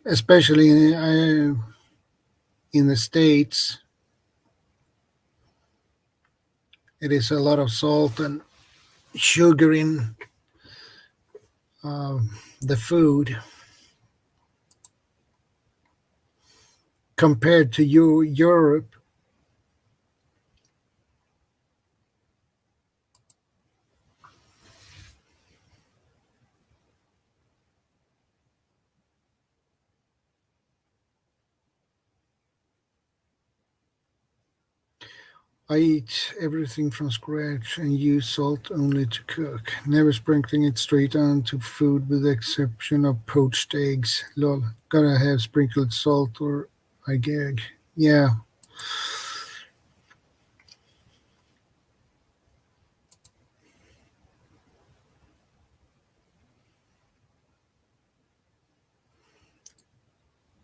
[SPEAKER 1] especially in the States, it is a lot of salt and sugar in the food compared to Europe. I eat everything from scratch and use salt only to cook, never sprinkling it straight onto food with the exception of poached eggs. Lol, gotta have sprinkled salt or I gag. Yeah,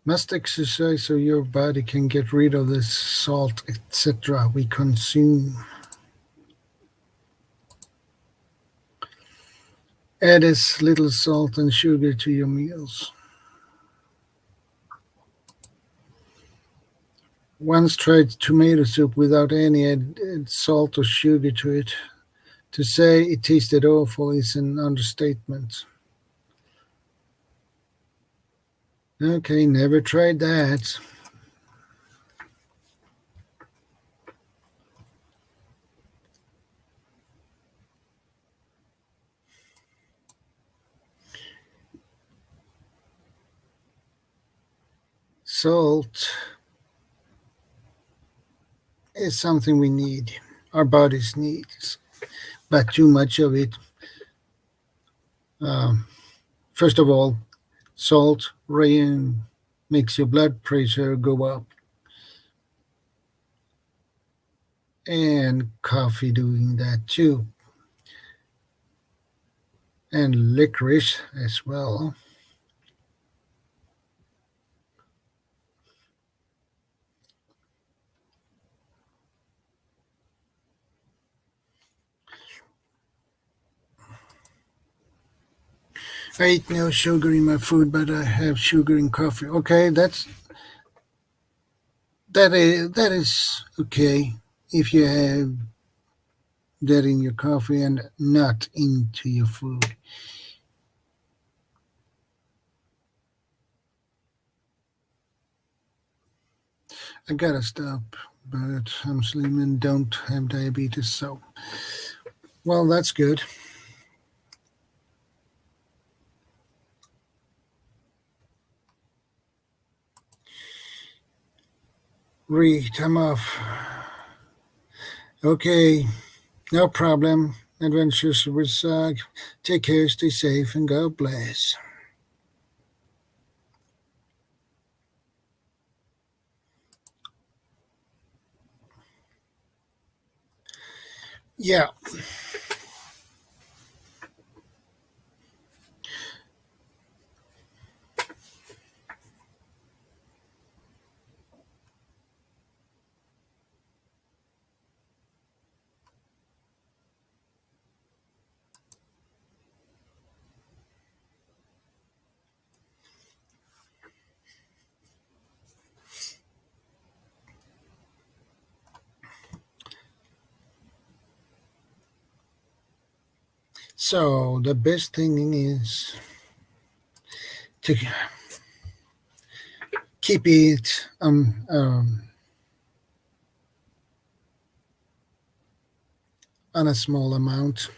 [SPEAKER 1] must exercise so your body can get rid of the salt, etc. we consume. Add as little salt and sugar to your meals. Once tried tomato soup without any added salt or sugar to it. To say it tasted awful is an understatement. Okay, never tried that. Salt is something we need, our bodies need, but too much of it. Um, First of all, salt rain makes your blood pressure go up, and coffee doing that too, and licorice as well. I eat no sugar in my food, but I have sugar in coffee. Okay, that is okay if you have that in your coffee and not into your food. I gotta stop, but I'm slim and don't have diabetes, so well, that's good. Read, I'm off. Okay, no problem. Adventures with Zag. Take care, stay safe, and God bless. Yeah, so the best thing is to keep it on a small amount,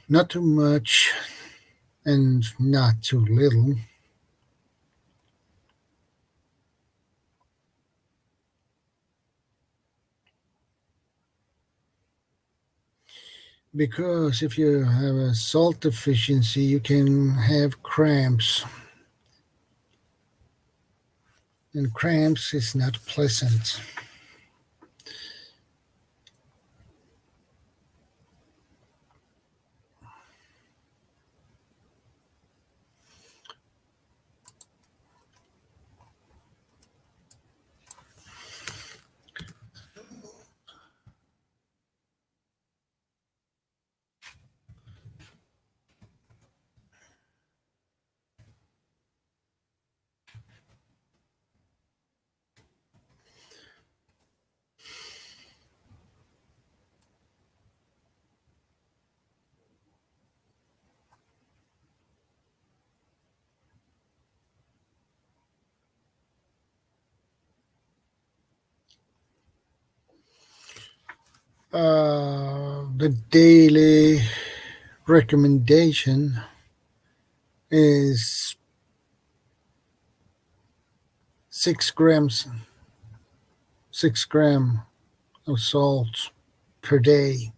[SPEAKER 1] not too much and not too little, because if you have a salt deficiency, you can have cramps, and cramps is not pleasant. The daily recommendation is 6 gram of salt per day,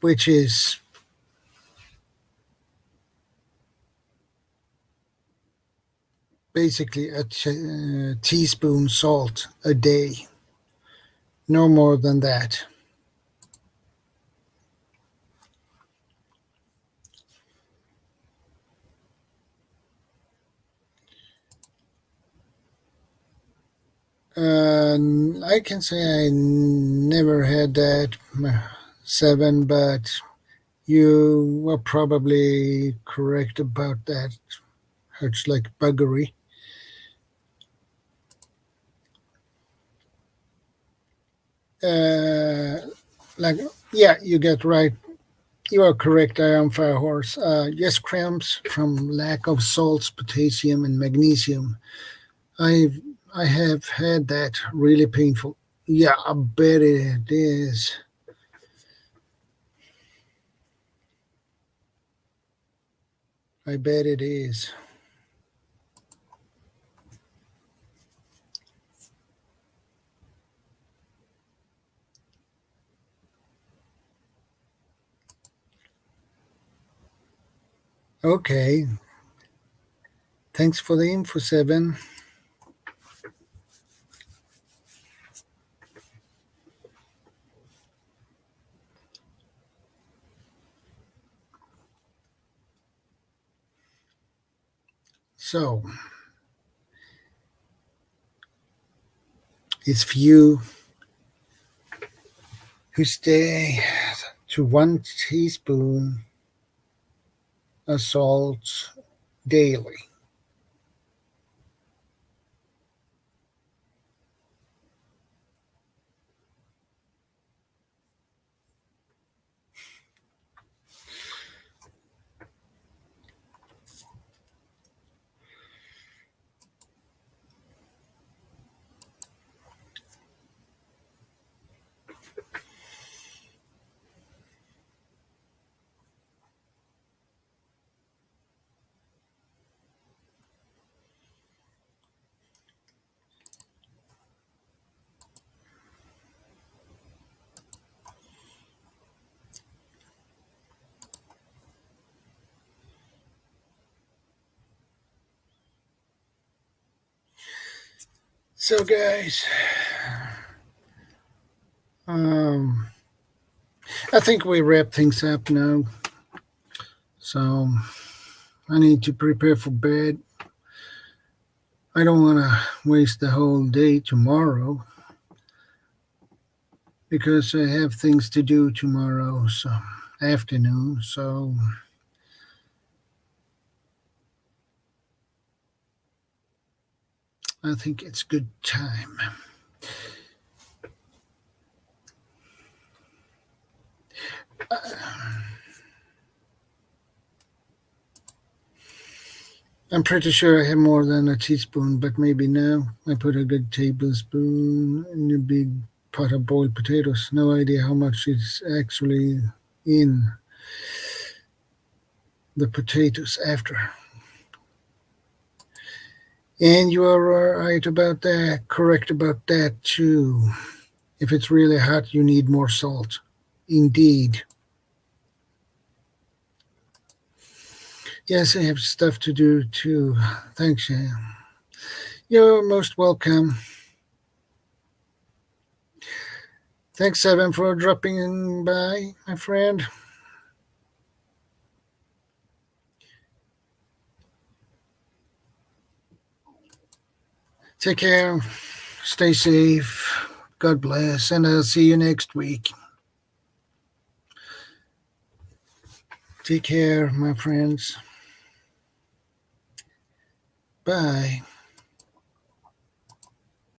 [SPEAKER 1] which is basically a teaspoon salt a day, no more than that. I can say I never had that 7, but you were probably correct about that. Hurts like buggery. You get right. You are correct. I am fire horse. Yes, cramps from lack of salts, potassium, and magnesium. I have had that really painful. Yeah, I bet it is. I bet it is. Okay. Thanks for the info, 7. So, it's few who stay to 1 teaspoon of salt daily. So, guys, I think we wrap things up now. So, I need to prepare for bed. I don't want to waste the whole day tomorrow because I have things to do tomorrow afternoon. So, I think it's good time. I'm pretty sure I have more than a teaspoon, but maybe now. I put a good tablespoon in a big pot of boiled potatoes. No idea how much is actually in the potatoes after. And you are right about that, correct about that too. If it's really hot, you need more salt. Indeed. Yes, I have stuff to do too. Thanks, Shan. You're most welcome. Thanks, 7, for dropping in by, my friend. Take care. Stay safe. God bless. And I'll see you next week. Take care, my friends. Bye.